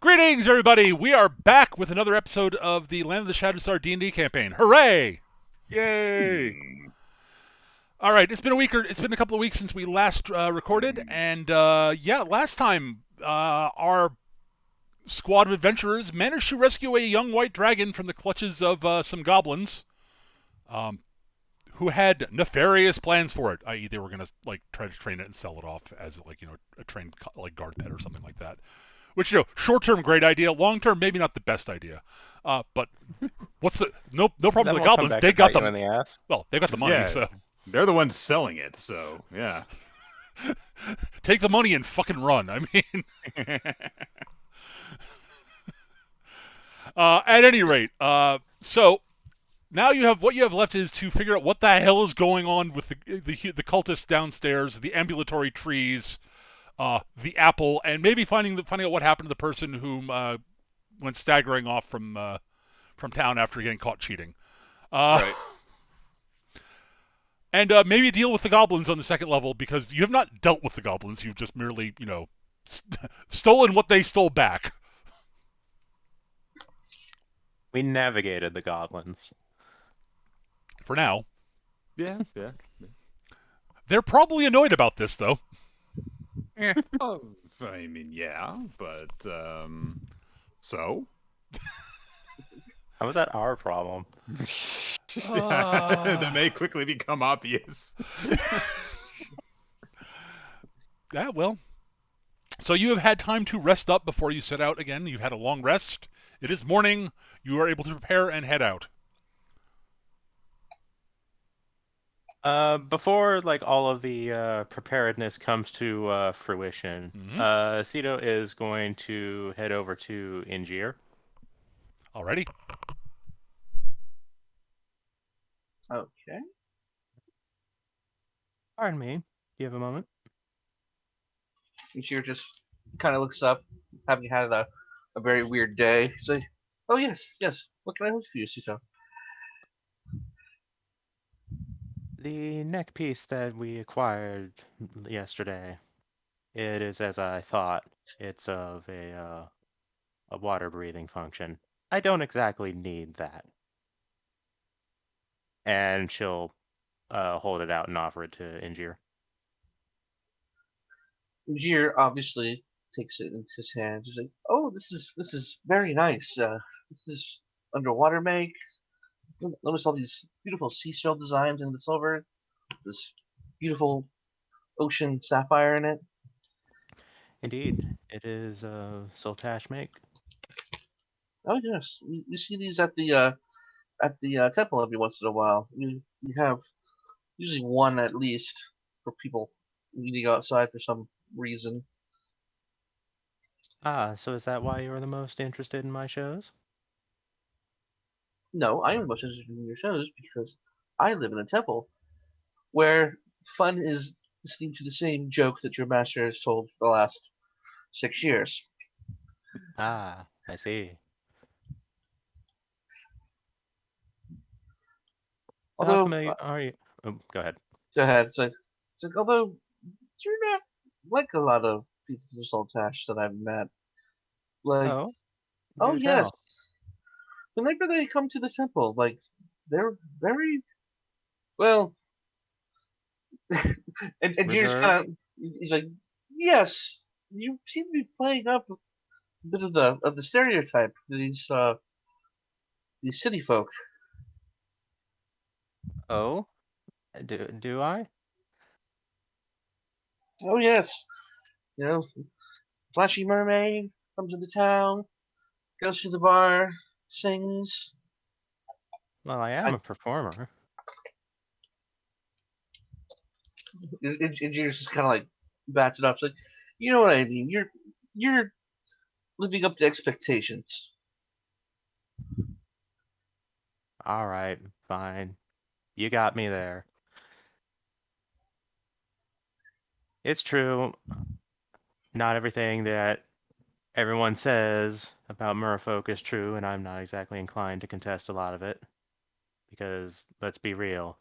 Greetings, everybody! We are back with another episode of the Land of the Shadowstar D&D campaign. Hooray! Yay! All right, it's been a couple of weeks since we last recorded, and last time our squad of adventurers managed to rescue a young white dragon from the clutches of some goblins, um, who had nefarious plans for it. I.e., they were going to try to train it and sell it off as a trained guard pet or something like that. Which short term great idea, long term maybe not the best idea. But what's the no problem Then with the we'll come goblins? back They and got bite you them. in the ass. Well, they got the money, Yeah, so they're the ones selling it, so yeah. take the money and fucking run. I mean, at any rate, so now what you have left is to figure out what the hell is going on with the cultists downstairs, the ambulatory trees, the apple, and maybe finding out what happened to the person whom went staggering off from town after getting caught cheating. Right. And maybe deal with the goblins on the second level, because you have not dealt with the goblins. You've just merely, stolen what they stole back. We navigated the goblins. For now. Yeah, yeah. They're probably annoyed about this, though. Oh, I mean, yeah, but so How was that our problem? that may quickly become obvious. Yeah, well. So you have had time to rest up before you set out again. You've had a long rest. It is morning. You are able to prepare and head out. Before all of the preparedness comes to fruition, Cito is going to head over to Ingier. Alrighty. Okay. Pardon me. Do you have a moment? Ishir just kind of looks up, having had a very weird day. He's like, "Oh yes, yes. What can I help you, Sito?" The neck piece that we acquired yesterday, it is as I thought. It's of a water breathing function. I don't exactly need that. And she'll hold it out and offer it to Ingier. Ishir obviously takes it into his hands. He's like, "Oh, this is very nice. This is underwater make. Notice all these beautiful seashell designs in the silver. This beautiful ocean sapphire in it. Indeed, it is Sultash make. Oh yes, we see these at the temple every once in a while. We have usually one at least for people needing outside for some reason. Ah, so is that why you're the most interested in my shows? No, I am most interested in your shows because I live in a temple where fun is listening to the same joke that your master has told for the last 6 years. Ah, I see. How Although, familiar are you? Oh, go ahead. go ahead. It's like although you're not like a lot of people from Saltash that I've met. Like, Oh, oh do yes, tell. whenever they come to the temple, like they're very well. and Jerry's Reserved? kind of he's like, yes, you seem to be playing up a bit of the stereotype for these city folk. Oh, do I? Oh yes, you know, flashy mermaid comes into town, goes to the bar, sings. Well, I am I a performer. Engineers just kind of like bats it up. It's like, you know what I mean. You're living up to expectations. All right, fine. You got me there. It's true. Not everything that everyone says about merfolk is true, and I'm not exactly inclined to contest a lot of it. Because, let's be real,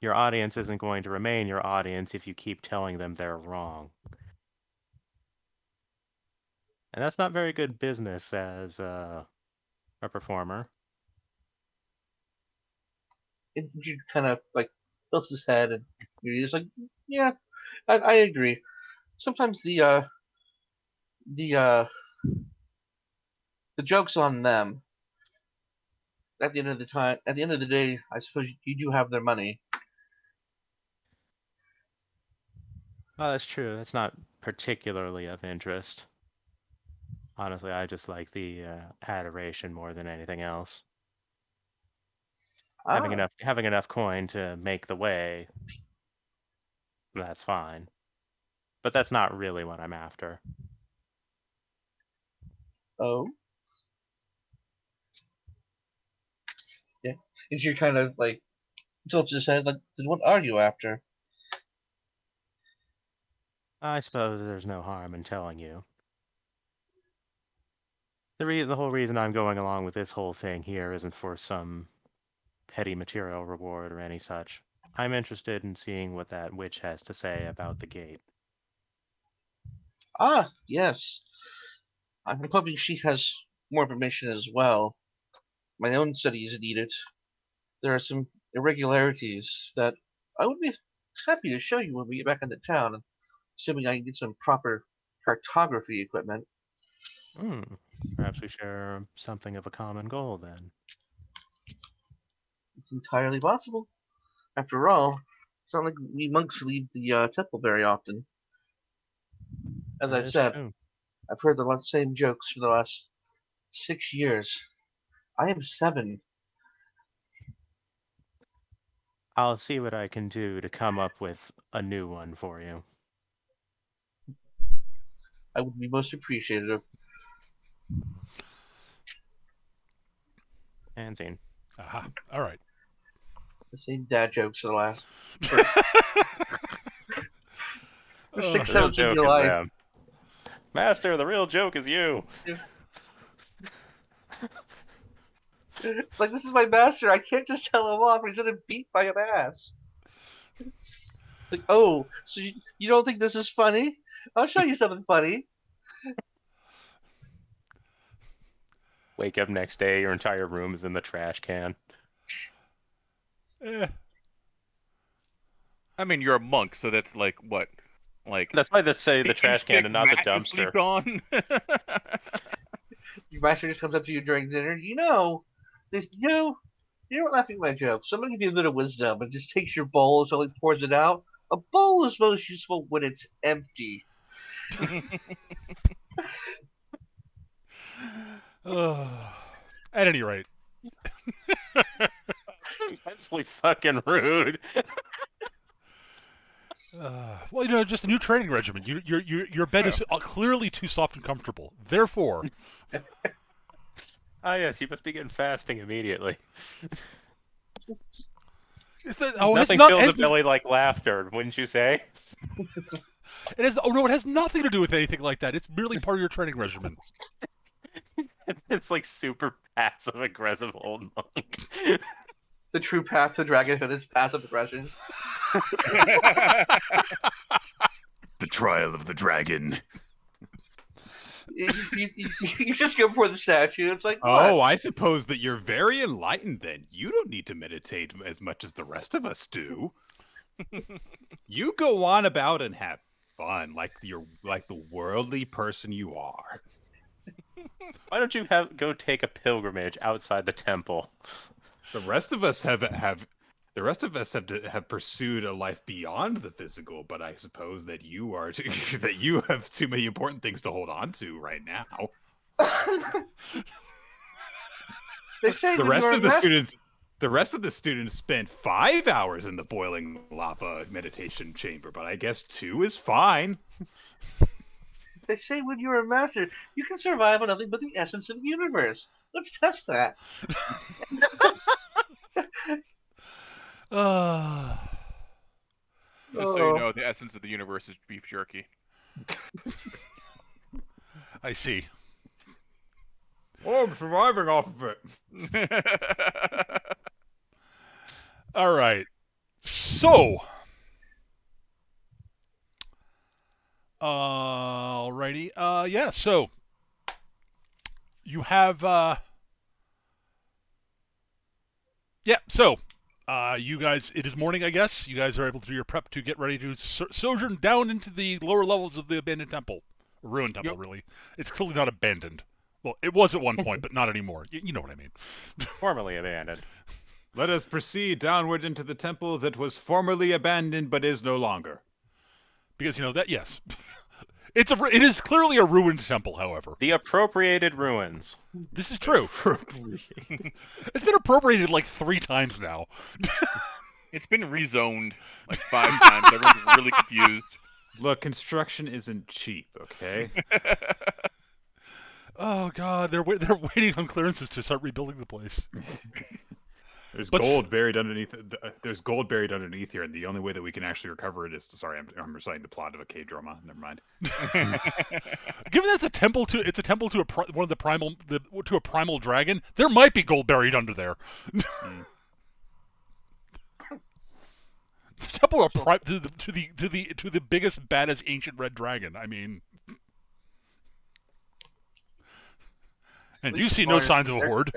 your audience isn't going to remain your audience if you keep telling them they're wrong. And that's not very good business as a performer. And you kind of like tilts his head, and you're just like, yeah, I agree. Sometimes the uh the joke's on them. At the end of the time, at the end of the day, I suppose you do have their money. Oh, that's true. That's not particularly of interest. Honestly, I just like the adoration more than anything else. Ah, Having enough coin to make the way, that's fine. But that's not really what I'm after. oh, yeah. And you kind of like tilts his head, like, then what are you after? I suppose there's no harm in telling you. The whole reason I'm going along with this whole thing here isn't for some petty material reward or any such. I'm interested in seeing what that witch has to say about the gate. Ah, yes. I'm hoping she has more information as well. My own studies need it. There are some irregularities that I would be happy to show you when we get back into town, assuming I can get some proper cartography equipment. Hmm. Perhaps we share something of a common goal then. It's entirely possible. After all, it's not like we monks leave the temple very often. As That I've is said, true. I've heard the same jokes for the last 6 years. I am 7. I'll see what I can do to come up with a new one for you. I would be most appreciative. Hansine. Aha. All right. The same dad jokes for the last for Uh, six The real sevenths of joke your is life. them. Master, the real joke is you. Like, this is my master. I can't just tell him off. He's gonna beat my ass. It's like, oh, so you don't think this is funny? I'll show you something funny. Wake up next day, your entire room is in the trash can. eh. I mean, you're a monk, so that's like what? Like That's why they say the trash can stick and not the mat to sleep dumpster. on? Your master just comes up to you during dinner. You weren't laughing at my joke. So I'm gonna give you a bit of wisdom and just takes your bowl so he pours it out. A bowl is most useful when it's empty. At any rate, Immensely fucking rude. well, just a new training regimen. Your bed is clearly too soft and comfortable. Therefore, Ah, yes, you must begin fasting immediately. Nothing fills a belly like laughter, wouldn't you say? it has nothing to do with anything like that. It's merely part of your training regimen. It's like super passive aggressive old monk. The true path to dragonhood is passive aggression. The trial of the dragon. You just go before the statue. It's like, what? Oh, I suppose that you're very enlightened then. You don't need to meditate as much as the rest of us do. You go on about and have fun like the worldly person you are. Why don't you go take a pilgrimage outside the temple? The rest of us have pursued a life beyond the physical, but I suppose that you are that you have too many important things to hold on to right now. They say The when rest you're of a the master- students The rest of the students spent 5 hours in the boiling lava meditation chamber, but I guess 2 is fine. They say when you're a master, you can survive on nothing but the essence of the universe. Let's test that. Just so you know, the essence of the universe is beef jerky. I see. Oh, I'm surviving off of it. All right. So, alrighty. Yeah. So, you have so you guys, it is morning, I guess. You guys are able to do your prep to get ready to sojourn down into the lower levels of the abandoned temple. Ruined temple, Yep. really. It's clearly not abandoned. Well, it was at one point, but not anymore. You know what I mean. Formerly abandoned. Let us proceed downward into the temple that was formerly abandoned but is no longer. Because, that, yes. It is clearly a ruined temple, however. The appropriated ruins. This is true. It's been appropriated like 3 times now. It's been rezoned like 5 times. Everyone's really confused. Look, construction isn't cheap, okay? Oh God, they're waiting on clearances to start rebuilding the place. There's But- gold buried underneath. There's gold buried underneath here, and the only way that we can actually recover it is to. Sorry, I'm reciting the plot of a K-drama. Never mind. Given that's a temple to one of the primal to a primal dragon, there might be gold buried under there. The temple of to the biggest baddest ancient red dragon. I mean, and you see no signs of a horde.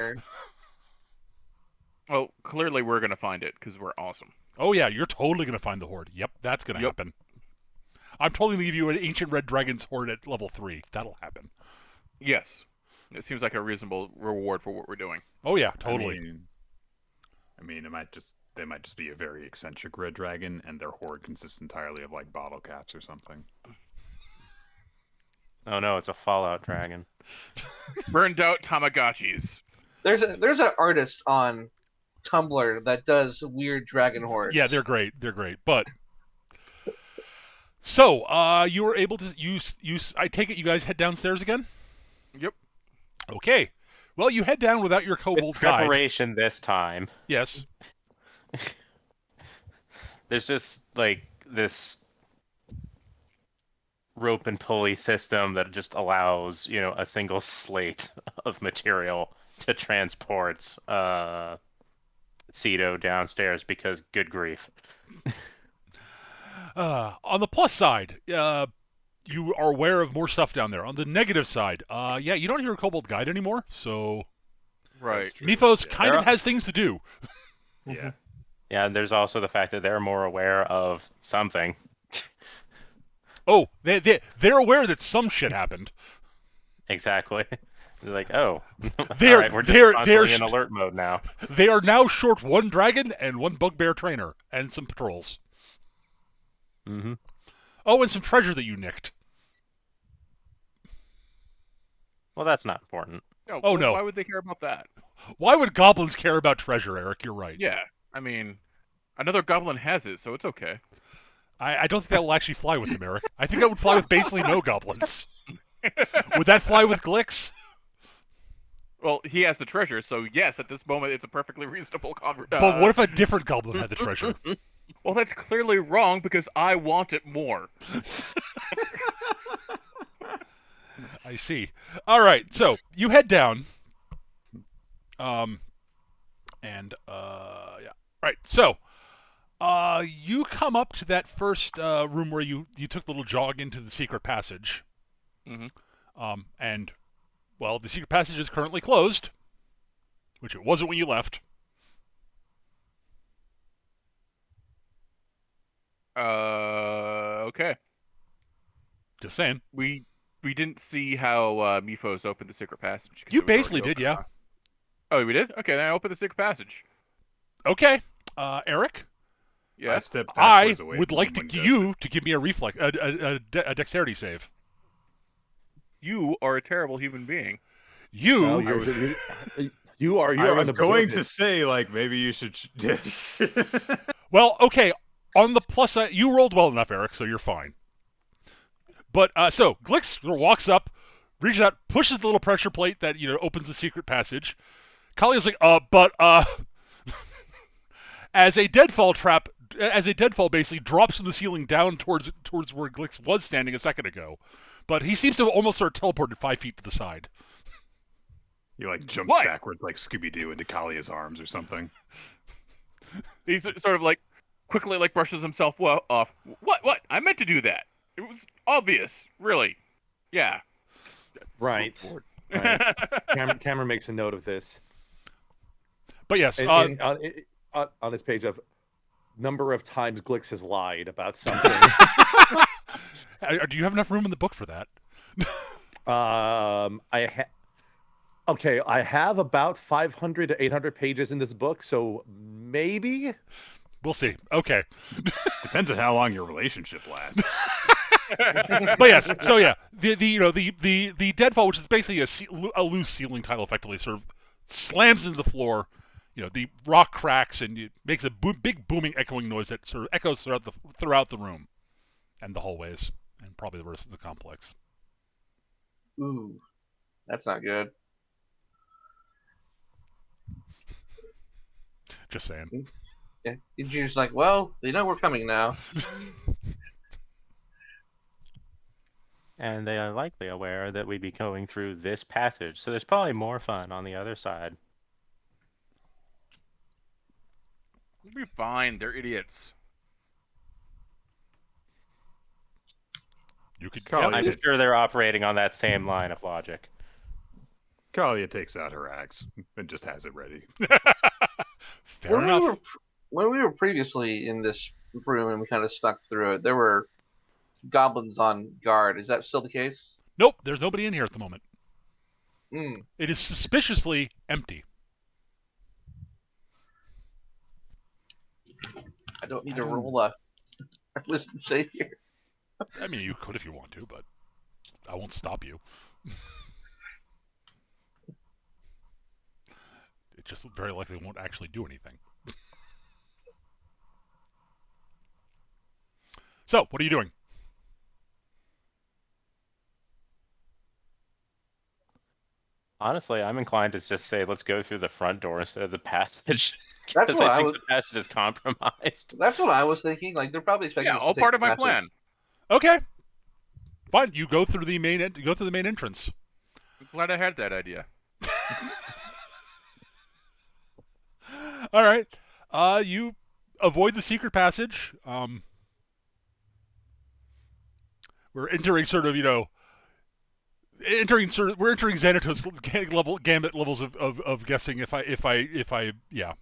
Well, clearly we're gonna find it because we're awesome. Oh yeah, you're totally gonna find the horde. Yep, that's gonna happen. I'm totally gonna give you an ancient red dragon's horde at level 3. That'll happen. Yes, it seems like a reasonable reward for what we're doing. Oh yeah, totally. I mean, they might just be a very eccentric red dragon, and their horde consists entirely of like bottle caps or something. Oh no, it's a Fallout dragon. Burned out Tamagotchis. There's an artist on Tumblr that does weird dragon hordes. Yeah, they're great. They're great. But so, you were able to use. I take it you guys head downstairs again. Yep. Okay. Well, you head down without your kobold With guide. preparation this time. Yes. There's just like this rope and pulley system that just allows, a single slate of material to transport Cedo downstairs because good grief. On the plus side, you are aware of more stuff down there. On the negative side, you don't hear a kobold guide anymore, so Right. True. Mythos Yeah. kind of has things to do. Yeah. Yeah, and there's also the fact that they're more aware of something. Oh, they're aware that some shit happened. Exactly. They're like, oh, They're- all right, we're just they're constantly in alert mode now. They are now short 1 dragon and 1 bugbear trainer and some patrols. Mm-hmm. Oh, and some treasure that you nicked. Well, that's not important. Oh, no. Why would they care about that? Why would goblins care about treasure, Eric? You're right. Yeah, I mean, another goblin has it, so it's okay. I don't think that will actually fly with them, Eric. I think that would fly with basically no goblins. Would that fly with Glix? Well, he has the treasure, so yes, at this moment, it's a perfectly reasonable conversation. But what if a different goblin had the treasure? Well, that's clearly wrong because I want it more. I see. All right, so you head down. Right. So, you come up to that first room where you took the little jog into the secret passage. Mm-hmm. And well, the secret passage is currently closed, which it wasn't when you left. Okay. Just saying. We didn't see how Mifos opened the secret passage. 'cause You it was already basically did, open, yeah. huh? Oh, we did? Okay, then I opened the secret passage. Okay. Eric, I Yes. step I backwards away would from like him to when he does you to give me a reflex, a dexterity save. You are a terrible human being. You. Well, you're I was going to unobservant. say, like, maybe you should. Well, okay. On the plus side, you rolled well enough, Eric, so you're fine. But so Glix walks up, reaches out, pushes the little pressure plate that opens the secret passage. Kalia's like, as a deadfall basically drops from the ceiling down towards where Glix was standing a second ago. But he seems to have almost sort of teleported 5 feet to the side. He like jumps What? backwards like Scooby Doo into Kalia's arms or something. He's sort of like quickly like brushes himself off. What? I meant to do that. It was obvious, really. Yeah. Right. Move forward. Right. Cameron makes a note of this. But yes, On this page of number of times Glix has lied about something. do you have enough room in the book for that? I have about 500 to 800 pages in this book, so maybe. We'll see. Okay. Depends on how long your relationship lasts. But yes, so yeah, the deadfall, which is basically a loose ceiling tile, effectively sort of slams into the floor. The rock cracks and it makes a big booming echoing noise that sort of echoes throughout the room and the hallways and probably the rest of the complex. Ooh, that's not good. Just saying. Yeah, Engineer's like, well, they know we're coming now. And they are likely aware that we'd be going through this passage, so there's probably more fun on the other side. We'll be fine. They're idiots. You could. Kalia, I'm sure they're operating on that same line of logic. Kalia takes out her axe and just has it ready. Fair enough. When we were previously in this room and we kind of stuck through it, there were goblins on guard. Is that still the case? Nope, there's nobody in here at the moment. Mm. It is suspiciously empty. I don't need to roll a wisdom save here. I mean, you could if you want to, but I won't stop you. It just very likely won't actually do anything. So, what are you doing? Honestly, I'm inclined to just say let's go through the front door instead of the passage. That's what I I think was. the passage is compromised. That's what I was thinking. Like they're probably expecting. Yeah, us to all take part the of my passage. plan. Okay, fine. You go through the main entrance. I'm glad I had that idea. All right. You avoid the secret passage. We're entering sort of, we're entering Xanatos gambit levels of guessing. Yeah.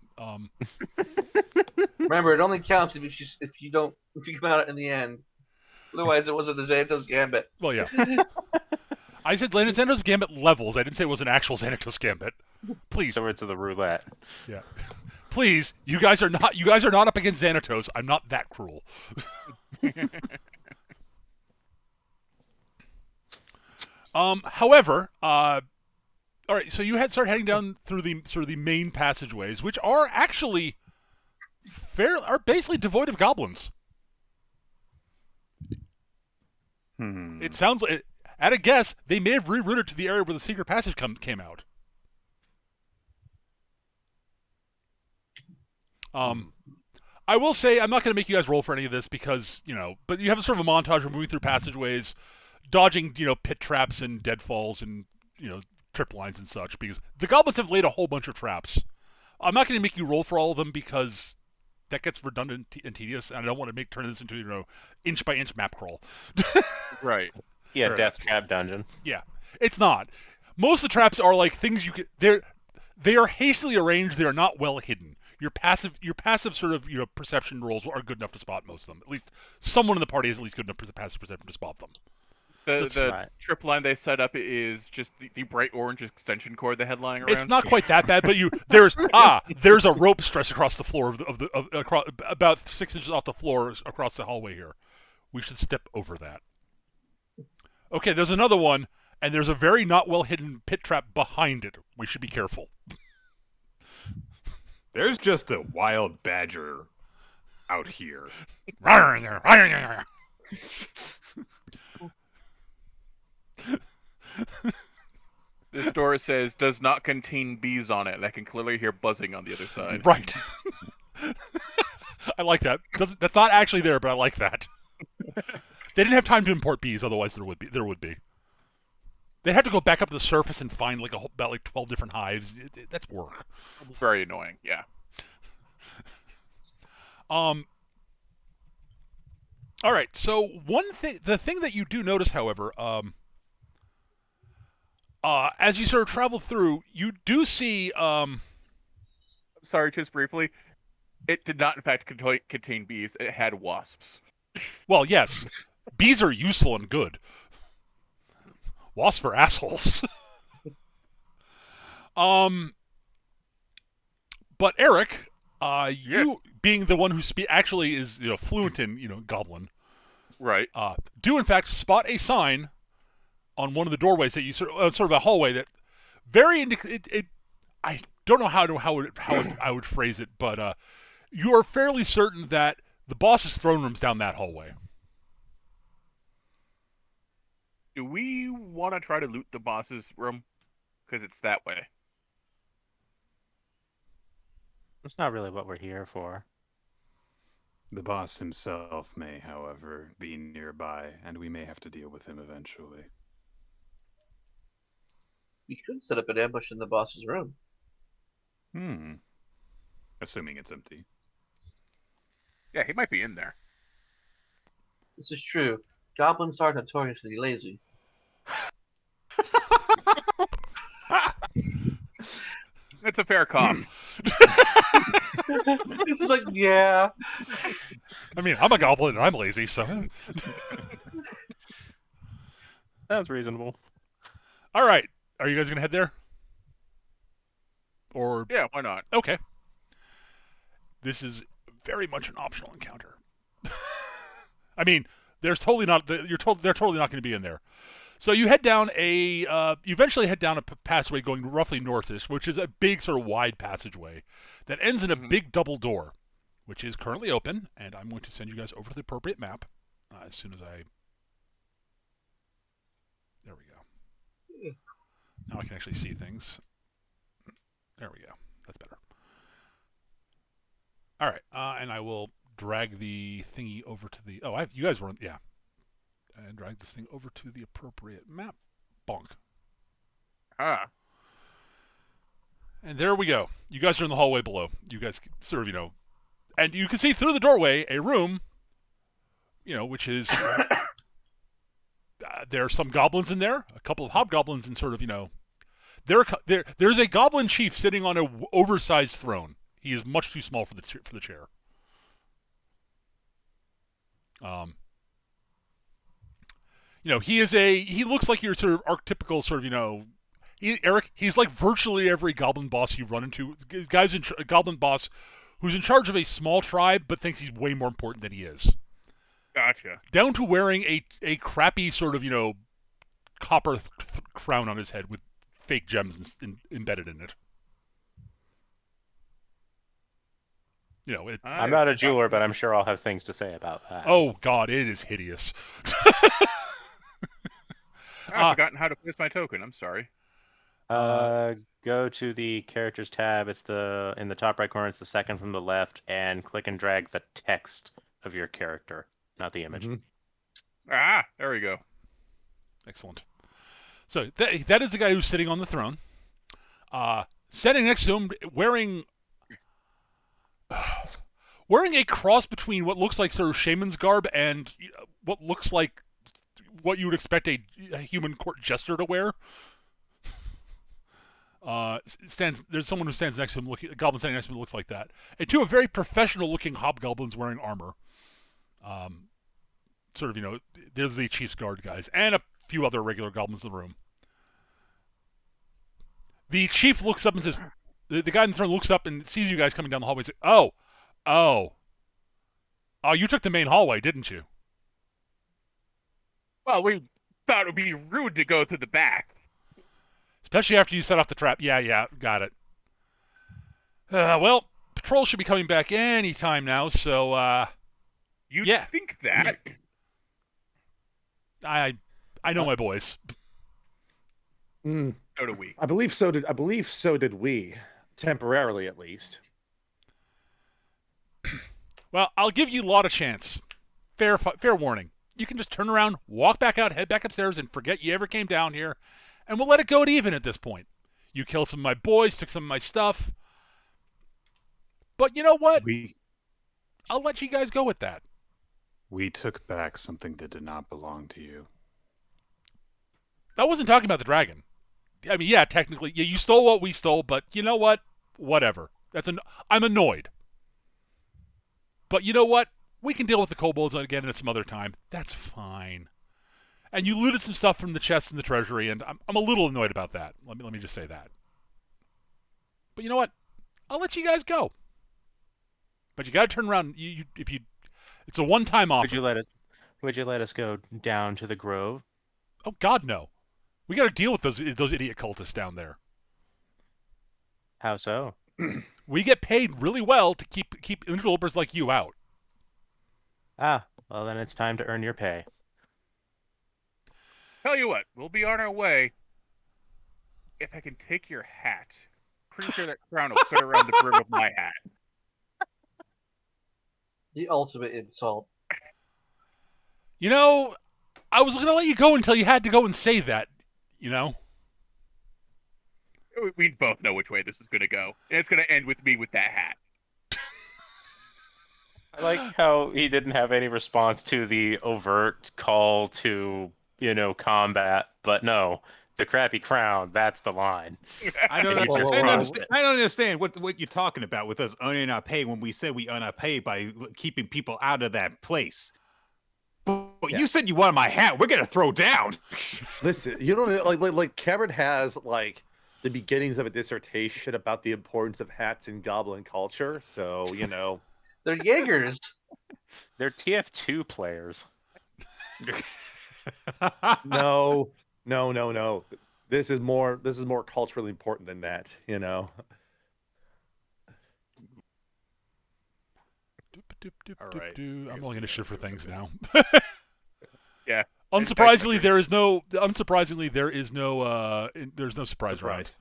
Remember, it only counts if you come out in the end. Otherwise, it wasn't the Xanatos Gambit. Well, yeah. I said Xanatos gambit levels. I didn't say it was an actual Xanatos gambit. Please. So it's the roulette. Yeah. Please, you guys are not up against Xanatos. I'm not that cruel. However, all right. So you start heading down through the sort of the main passageways, which are actually are basically devoid of goblins. It sounds like, at a guess, they may have rerouted to the area where the secret passage came out. I will say I'm not going to make you guys roll for any of this because, but you have a sort of a montage of moving through passageways, dodging, pit traps and deadfalls and, trip lines and such, because the goblins have laid a whole bunch of traps. I'm not going to make you roll for all of them because that gets redundant and tedious, and I don't want to turn this into, inch by inch map crawl. Right. Yeah, Sure. death trap dungeon. Yeah, it's not. Most of the traps are like things you could. They are hastily arranged. They are not well hidden. Your passive sort of perception rolls are good enough to spot most of them. At least someone in the party is at least good enough for the passive perception to spot them. The right. trip line they set up is just the bright orange extension cord they had lying around. It's not quite that bad, but there's a rope stretched across the floor across, about 6 inches off the floor across the hallway here. We should step over that. Okay, there's another one, and there's a very not well hidden pit trap behind it. We should be careful. There's just a wild badger out here. This door says does not contain bees on it, and I can clearly hear buzzing on the other side. Right. I like that. That's not actually there, but I like that. They didn't have time to import bees, otherwise there would be. They'd have to go back up to the surface and find about 12 different hives. That's work. Very annoying, yeah. All right. So the thing that you do notice, however, as you sort of travel through, you do see. Sorry, just briefly. It did not, in fact, contain bees. It had wasps. Well, yes, bees are useful and good. Wasps are assholes. But Eric, you being the one who actually is fluent in Goblin, Right. do in fact spot a sign on one of the doorways that you sort of a hallway that very I don't know how I would phrase it, but you are fairly certain that the boss's throne room's down that hallway. Do we want to try to loot the boss's room? Because it's that way. It's not really what we're here for. The boss himself may, however, be nearby, and we may have to deal with him eventually. We could set up an ambush in the boss's room. Assuming it's empty. Yeah, he might be in there. This is true. Goblins are notoriously lazy. It's a fair cop. This is like, yeah. I mean, I'm a goblin and I'm lazy, so. Sounds reasonable. All right, are you guys gonna head there? Or Yeah, why not? okay, this is very much an optional encounter. I mean, there's totally not. They're totally not going to be in there. So you head down you eventually head down a passageway going roughly northish, which is a big sort of wide passageway that ends in a big double door, which is currently open. And I'm going to send you guys over to the appropriate map as soon as I. There we go. Now I can actually see things. There we go. That's better. All right, and I will drag the thingy over to the. Oh, you guys weren't. Yeah. And drag this thing over to the appropriate map. Bonk. Ah. And there we go. You guys are in the hallway below. You guys sort of, and you can see through the doorway a room, which is, there are some goblins in there, a couple of hobgoblins, and sort of, there's a goblin chief sitting on an oversized throne. He is much too small for the chair. He looks like your sort of archetypical sort of, Eric, he's like virtually every goblin boss you run into. A goblin boss who's in charge of a small tribe but thinks he's way more important than he is. Gotcha. Down to wearing a crappy sort of, copper crown on his head with fake gems embedded in it. I'm not a jeweler, but I'm sure I'll have things to say about that. Oh, God, it is hideous. I've forgotten how to place my token. I'm sorry. Go to the characters tab. It's in the top right corner. It's the second from the left, and click and drag the text of your character, not the image. Ah, there we go. Excellent. So that is the guy who's sitting on the throne. Standing next to him, wearing a cross between what looks like sort of shaman's garb and what looks like what you would expect a human court jester to wear. There's someone who stands next to him, a goblin standing next to him who looks like that. And two very professional-looking hobgoblins wearing armor. There's the chief's guard guys, and a few other regular goblins in the room. The chief looks up and says, the guy in the throne looks up and sees you guys coming down the hallway and says, Oh, you took the main hallway, didn't you? Well, we thought it would be rude to go through the back. Especially after you set off the trap. Yeah, got it. Well, patrol should be coming back any time now, so, You'd yeah. think that. I know my boys. So do we. I believe so did we, temporarily at least. Well, I'll give you a lot of chance. Fair warning. You can just turn around, walk back out, head back upstairs, and forget you ever came down here, and we'll let it go at even at this point. You killed some of my boys, took some of my stuff. But you know what? I'll let you guys go with that. We took back something that did not belong to you. I wasn't talking about the dragon. I mean, yeah, technically, yeah, you stole what we stole, but you know what? Whatever. I'm annoyed. But you know what? We can deal with the kobolds again at some other time. That's fine. And you looted some stuff from the chests in the treasury, and I'm a little annoyed about that. Let me just say that. But you know what? I'll let you guys go. But you got to turn around. It's a one-time offer. Would you let us go down to the grove? Oh God, no. We got to deal with those idiot cultists down there. How so? We get paid really well to keep interlopers like you out. Ah, well then it's time to earn your pay. Tell you what, we'll be on our way. If I can take your hat, pretty sure that crown will fit around the brim of my hat. The ultimate insult. You know, I was going to let you go until you had to go and say that, you know? We both know which way this is going to go. And it's going to end with me with that hat. I like how he didn't have any response to the overt call to, combat, but no, the crappy crown, that's the line. I don't Maybe just understand. wrong. I don't understand what you're talking about with us earning our pay when we said we earn our pay by keeping people out of that place. But you said you wanted my hat. We're gonna throw down. Listen, you don't like Cameron has like the beginnings of a dissertation about the importance of hats in goblin culture. So They're Jaegers. They're TF2 players. no. This is more culturally important than that. All right. I'm only going to shift for things now. Yeah. Unsurprisingly, there's no surprise round.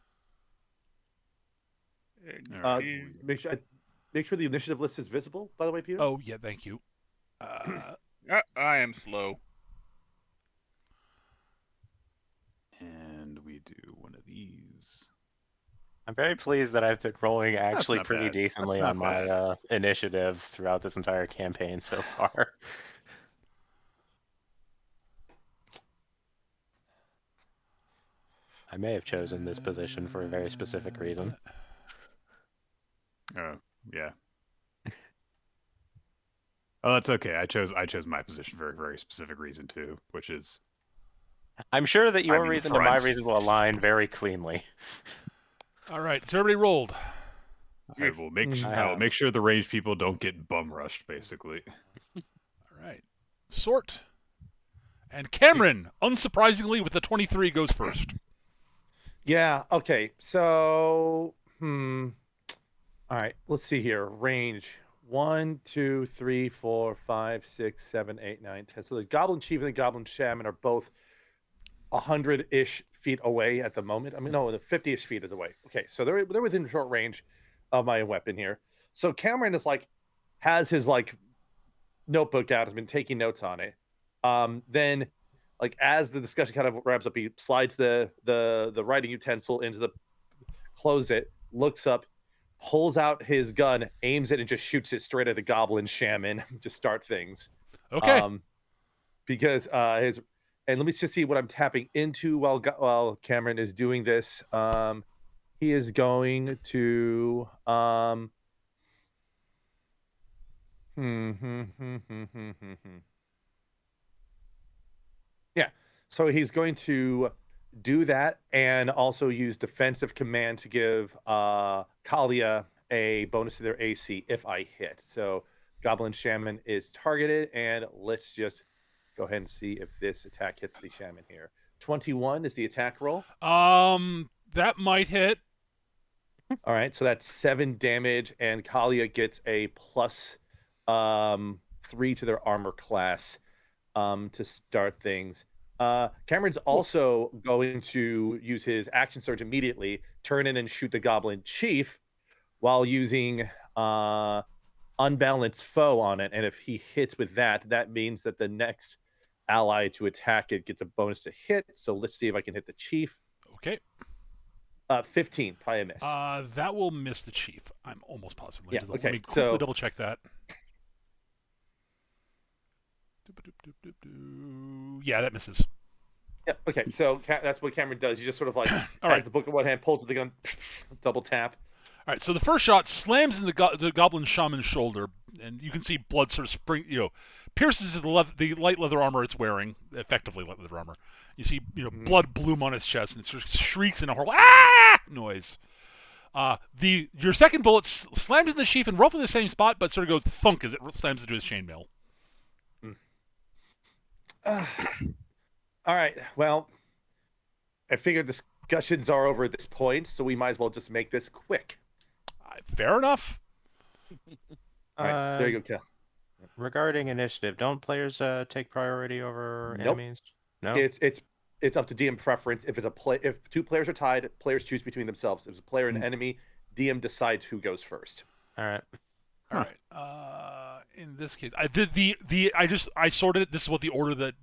Make sure the initiative list is visible. By the way, Peter. Oh yeah, thank you. I am slow. And we do one of these. I'm very pleased that I've been rolling actually not pretty bad. decently That's on not my initiative throughout this entire campaign so far. I may have chosen this position for a very specific reason. Oh yeah. Oh, that's okay. I chose my position for a very specific reason too, which is I'm sure that your I'm in reason and my front. reason will align very cleanly. All right, so everybody rolled. I will make I I will have. make sure the ranged people don't get bum rushed, basically. All right, sort. And Cameron, unsurprisingly, with the 23, goes first. Yeah. Okay. So, all right. Let's see here. Range 1, 2, 3, 4, 5, 6, 7, 8, 9, 10. So the Goblin Chief and the Goblin Shaman are both 100-ish feet away at the moment. I mean, no, the 50-ish feet is away. Okay, so they're within short range of my weapon here. So Cameron is has his notebook out, has been taking notes on it. Then as the discussion kind of wraps up, he slides the writing utensil into the close it, looks up, pulls out his gun, aims it, and just shoots it straight at the Goblin Shaman to start things. Okay. Because and let me just see what I'm tapping into while Cameron is doing this. He is going to yeah. So he's going to do that and also use defensive command to give Kalia a bonus to their AC if I hit. So Goblin Shaman is targeted, and let's just go ahead and see if this attack hits the Shaman here. 21 is the attack roll. That might hit. All right, so that's 7 damage, and Kalia gets a plus 3 to their armor class to start things. Cameron's also going to use his action surge immediately, turn in and shoot the Goblin Chief while using Unbalanced Foe on it. And if he hits with that, that means that the next ally to attack it gets a bonus to hit. So let's see if I can hit the Chief. Okay. 15, probably a miss. That will miss the Chief. I'm almost positive. Yeah, Let okay, me quickly so- double check that. Yeah, that misses. Yeah. Okay. So that's what Cameron does. He just sort of like has right. the book in one hand, pulls the gun, double tap. All right, so the first shot slams in the goblin shaman's shoulder, and you can see blood sort of pierces the light leather armor it's wearing, effectively light leather armor. You see, blood bloom on his chest, and it sort of shrieks in a horrible noise. Your second bullet slams in the sheath in roughly the same spot, but sort of goes thunk as it slams into his chainmail. All right. Well, I figured discussions are over at this point, so we might as well just make this quick. Fair enough. All right, there you go, Cal. Regarding initiative, don't players take priority over enemies? No. It's up to DM preference. If two players are tied, players choose between themselves. If it's a player and an enemy, DM decides who goes first. All right. All right. In this case, I did I sorted it. This is what the order that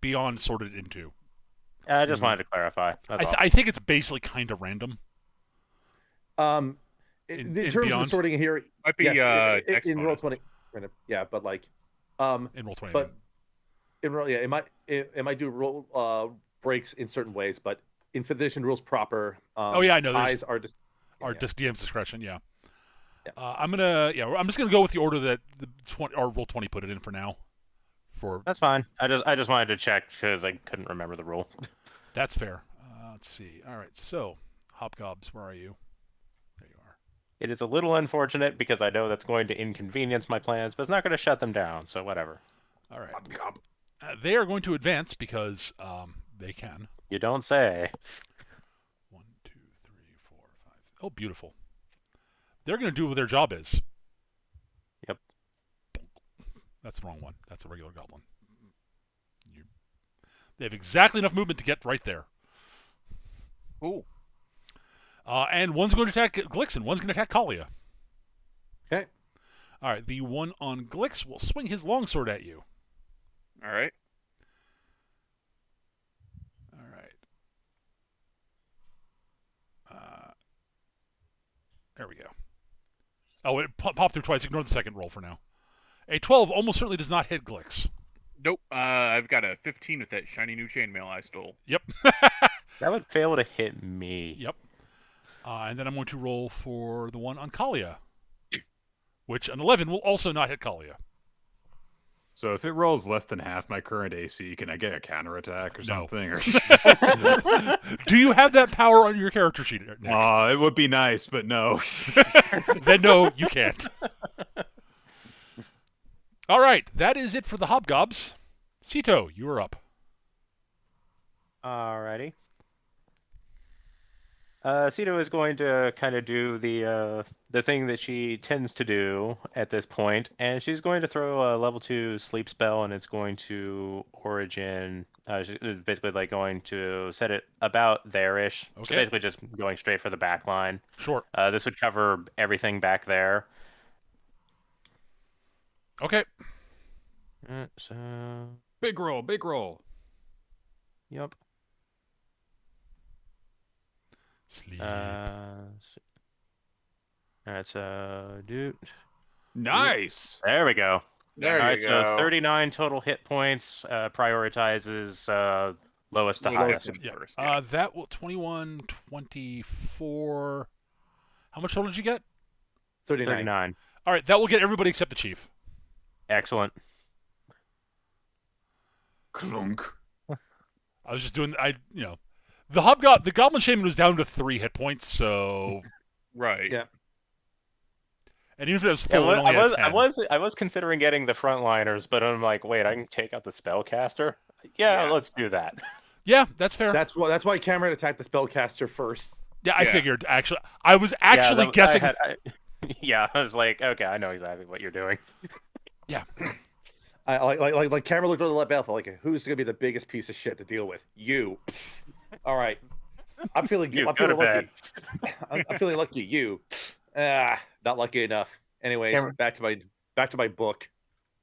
Beyond sorted it into. I just wanted to clarify. That's all. I think it's basically kind of random. In terms of the sorting here, Might be yes, in Roll20. Yeah, but like, in Roll20. But in roll, yeah, it might do roll breaks in certain ways, but in 5th edition rules proper. Oh yeah, I know. Ties are just DM's discretion. Yeah. Yeah. I'm just gonna go with the order that the Roll20 put it in for now. That's fine. I just wanted to check because I couldn't remember the rule. That's fair. Let's see. All right, so Hobgobs, where are you? There you are. It is a little unfortunate because I know that's going to inconvenience my plans, but it's not going to shut them down. So whatever. All right. They are going to advance because they can. You don't say. 1, 2, 3, 4, 5. Oh, beautiful. They're going to do what their job is. Yep. That's the wrong one. That's a regular goblin. They have exactly enough movement to get right there. Ooh. And one's going to attack Glix and one's going to attack Kalia. okay. All right, the one on Glix will swing his longsword at you. All right. All right. There we go. Oh, it popped through twice. Ignore the second roll for now. A 12 almost certainly does not hit Glix. Nope. I've got a 15 with that shiny new chainmail I stole. Yep. That would fail to hit me. Yep. And then I'm going to roll for the one on Kalia, which an 11 will also not hit Kalia. So if it rolls less than half my current AC, can I get a counterattack or No. something? Do you have that power on your character sheet, Nick? It would be nice, but no. Then no, you can't. All right, that is it for the Hobgobs. Cito, you are up. Alrighty. Cito is going to kind of do the thing that she tends to do at this point, and she's going to throw a level 2 sleep spell, and it's going to origin. She's basically like going to set it about there-ish. Okay. So basically just going straight for the back line. Sure. This would cover everything back there. Okay. So. Big roll, big roll. Yep. Sleep. Alright, so dude. Nice. There we go. There All you right, go. so 39 total hit points. Prioritizes lowest to Lowest highest. and Yeah. first, yeah. That will 21, 24. How much total did you get? 39. 39. All right, that will get everybody except the chief. Excellent. Clunk. I was just doing the Goblin Shaman was down to 3 hit points, so Right. Yeah. and even if it was Yeah, full, it only had 10. I was considering getting the frontliners, but I'm like, wait, I can take out the spellcaster. Yeah, Yeah. let's do that. Yeah, that's fair. That's why Cameron attacked the spellcaster first. Yeah, I Yeah. figured. Actually, I was actually guessing. Yeah, I was like, okay, I know exactly what you're doing. Yeah. I like Cameron looked over the battlefield like, who's gonna be the biggest piece of shit to deal with? You. All right. I'm feeling You I'm go to feeling lucky. I'm feeling lucky. You. Not lucky enough. Anyways, Cameron. back to my book.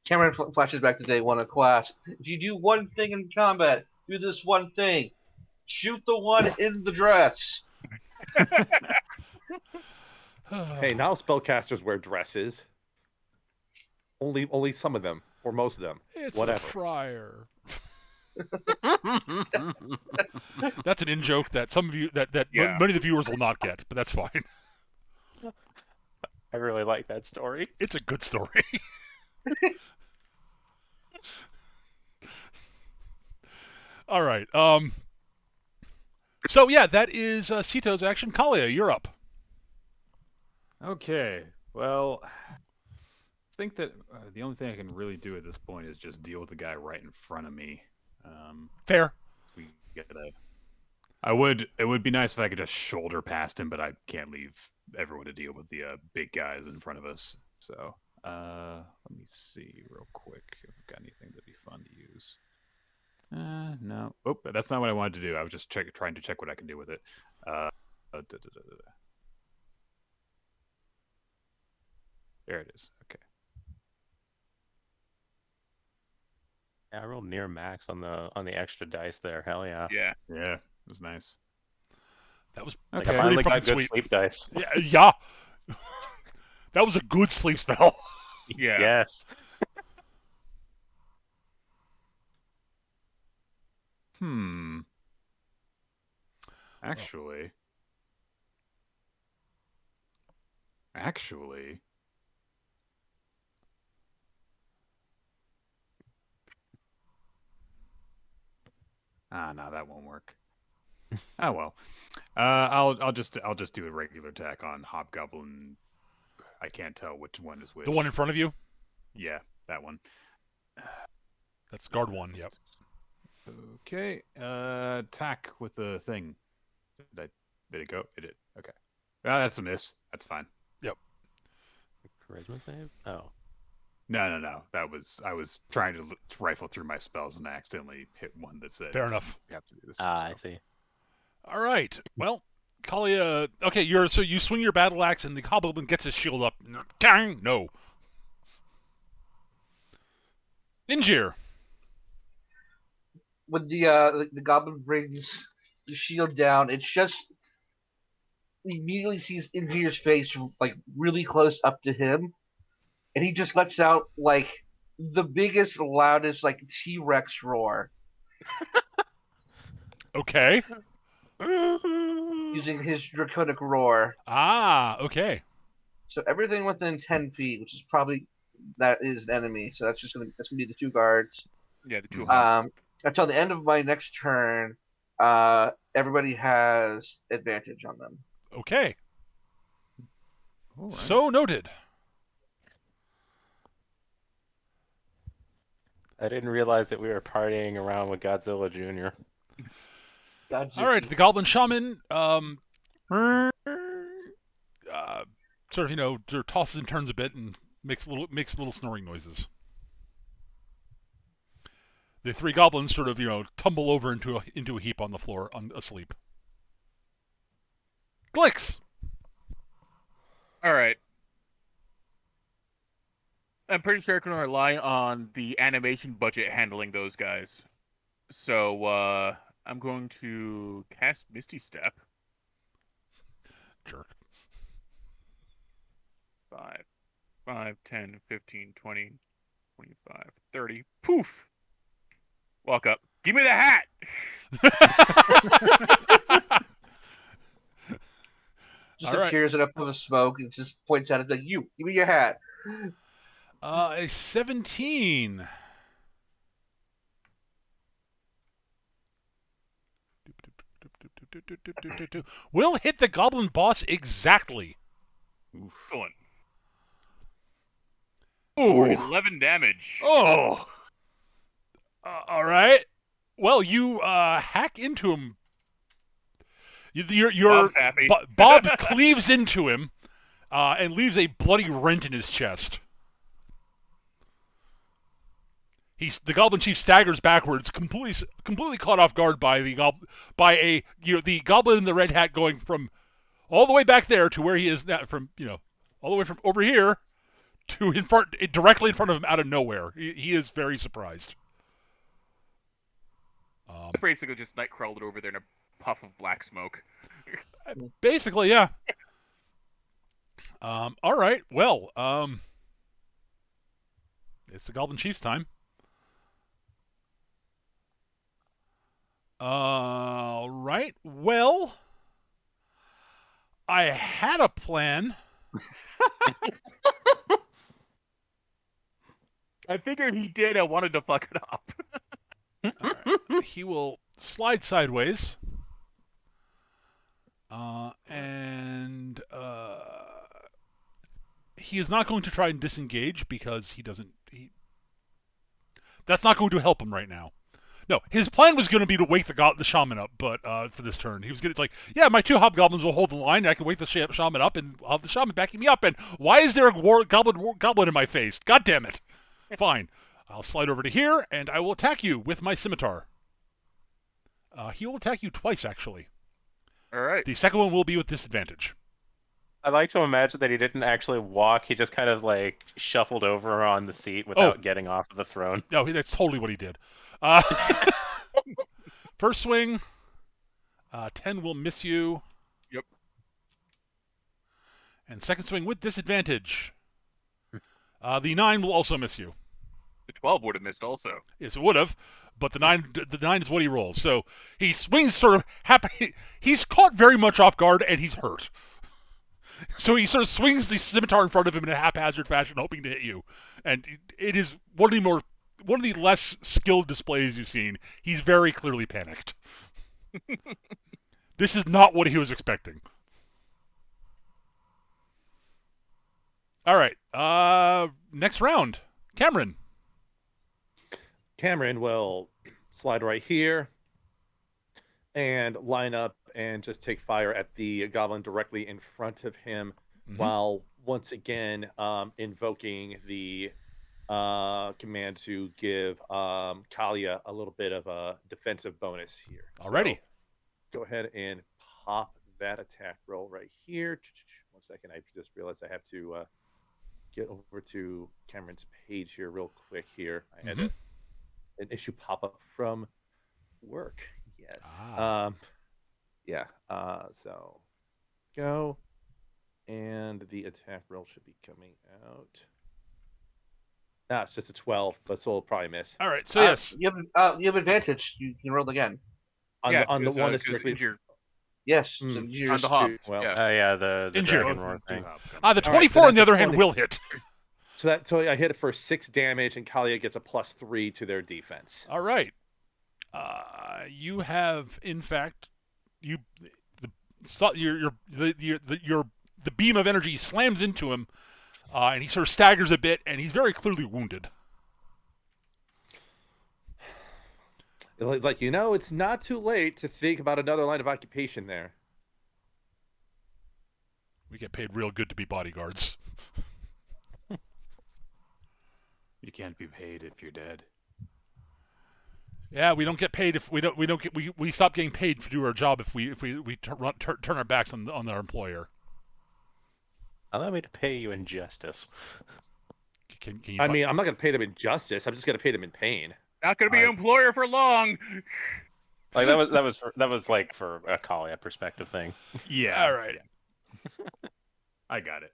Cameron flashes back to day 1 of class. If you do one thing in combat, do this one thing. Shoot the one in the dress. Hey, now spellcasters wear dresses. Only some of them, or most of them. It's whatever. a friar. That's an in joke that some of you that Yeah. many of the viewers will not get, but that's fine. I really like that story. It's a good story. All right. So yeah, that is Sito's action. Kalia, you're up. Okay. Well, I think that the only thing I can really do at this point is just deal with the guy right in front of me. Fair. We get a. I would. It would be nice if I could just shoulder past him, but I can't leave everyone to deal with the big guys in front of us. So, let me see real quick if I've got anything that'd be fun to use. No. Oh, that's not what I wanted to do. I was just trying to check what I can do with it. There it is. Okay. Yeah, I rolled near max on the extra dice there. Hell yeah. Yeah. Yeah, it was nice. That was Like, Okay. I finally pretty got fucking good sweet. sleep dice. Yeah. That was a good sleep spell. Yeah. Yes. Hmm. Actually. No, that won't work. Oh well. I'll just do a regular attack on Hobgoblin. I can't tell which one is which. The one in front of you. Yeah, that one. That's guard one. Yep. Okay. Attack with the thing. Did it go? It did. Okay. That's a miss. That's fine. Charisma save? Oh. No. That was I was trying to rifle through my spells and I accidentally hit one that said Fair enough. you have to do this. I see. All right. Well, Kalia. Okay, so you swing your battle axe and the hobgoblin gets his shield up. Kang! No. Ninjir. When the goblin brings the shield down, it's just immediately sees Injir's face like really close up to him, and he just lets out like the biggest, loudest like T-Rex roar Okay. using his draconic roar. Ah. Okay. So everything within 10 feet, which is probably that is an enemy. So that's gonna be the two guards. Yeah. The two hogs. Until the end of my next turn, everybody has advantage on them. Okay. All right. So noted. I didn't realize that we were partying around with Godzilla Jr. All right. The goblin shaman. Sort of sort of tosses and turns a bit and makes little snoring noises. The three goblins sort of tumble over into a heap on the floor, asleep. Glix. All right. I'm pretty sure I can rely on the animation budget handling those guys. So I'm going to cast Misty Step. Jerk. 5, 10, 15, 20, 25, 30. Poof! Walk up. Give me the hat! Just All right. appears in a puff of smoke and just points at it like, "You, give me your hat." A 17. Will hit the goblin boss exactly. Excellent. Ooh. 11 damage. Oh. All right. Well, you hack into him. Your Bob's happy. Bob cleaves into him and leaves a bloody rent in his chest. The goblin chief staggers backwards, completely caught off guard by the goblin in the red hat going from all the way back there to where he is now, from all the way from over here to directly in front of him out of nowhere. He is very surprised. Basically just nightcrawled over there in a puff of black smoke. Basically, yeah. All right. Well, it's the goblin chief's time. All right. Well, I had a plan. I figured he did. I wanted to fuck it up. All right. He will slide sideways. And he is not going to try and disengage because he doesn't. That's not going to help him right now. No, his plan was going to be to wake the shaman up, but for this turn, he was going to. It's like, yeah, my 2 hobgoblins will hold the line. And I can wake the shaman up, and I'll have the shaman backing me up. And why is there a goblin in my face? God damn it! Fine, I'll slide over to here, and I will attack you with my scimitar. He will attack you twice, actually. All right. The second one will be with disadvantage. I like to imagine that he didn't actually walk. He just kind of like shuffled over on the seat without getting off of the throne. No, that's totally what he did. First swing, 10 will miss you. Yep. And second swing with disadvantage. The 9 will also miss you. The 12 would have missed also. Yes, it would have, but the 9 is what he rolls. So he swings sort of happy. He's caught very much off guard, and he's hurt. So he sort of swings the scimitar in front of him in a haphazard fashion, hoping to hit you. And it is one of the less skilled displays you've seen. He's very clearly panicked. This is not what he was expecting. All right. Next round. Cameron. Cameron will slide right here and line up and just take fire at the goblin directly in front of him, while once again invoking the command to give Kalia a little bit of a defensive bonus here. Already. So go ahead and pop that attack roll right here. 1 second. I just realized I have to get over to Cameron's page here real quick here. I had an issue pop up from work. Yes. Yeah. So go. And the attack roll should be coming out. It's just a 12, but so we'll probably miss. All right, so yes. You have advantage. You can roll again. On the one that's strictly... injured. Yes. On the hobs. Well, yeah. The Injured. dragon roar thing. The 24, so on the that's other a hand, 20. will hit. So I hit it for 6 damage, and Kalia gets a +3 to their defense. All right. You have, in fact, the beam of energy slams into him, and he sort of staggers a bit, and he's very clearly wounded. Like, it's not too late to think about another line of occupation there. We get paid real good to be bodyguards. You can't be paid if you're dead. Yeah, we don't get paid if we stop getting paid to do our job if we turn our backs on our employer. Allow me to pay you in justice. Can you I'm not going to pay them in justice. I'm just going to pay them in pain. Not going to be an employer for long. Like that was like for a Kalia perspective thing. Yeah. All right. Yeah. I got it.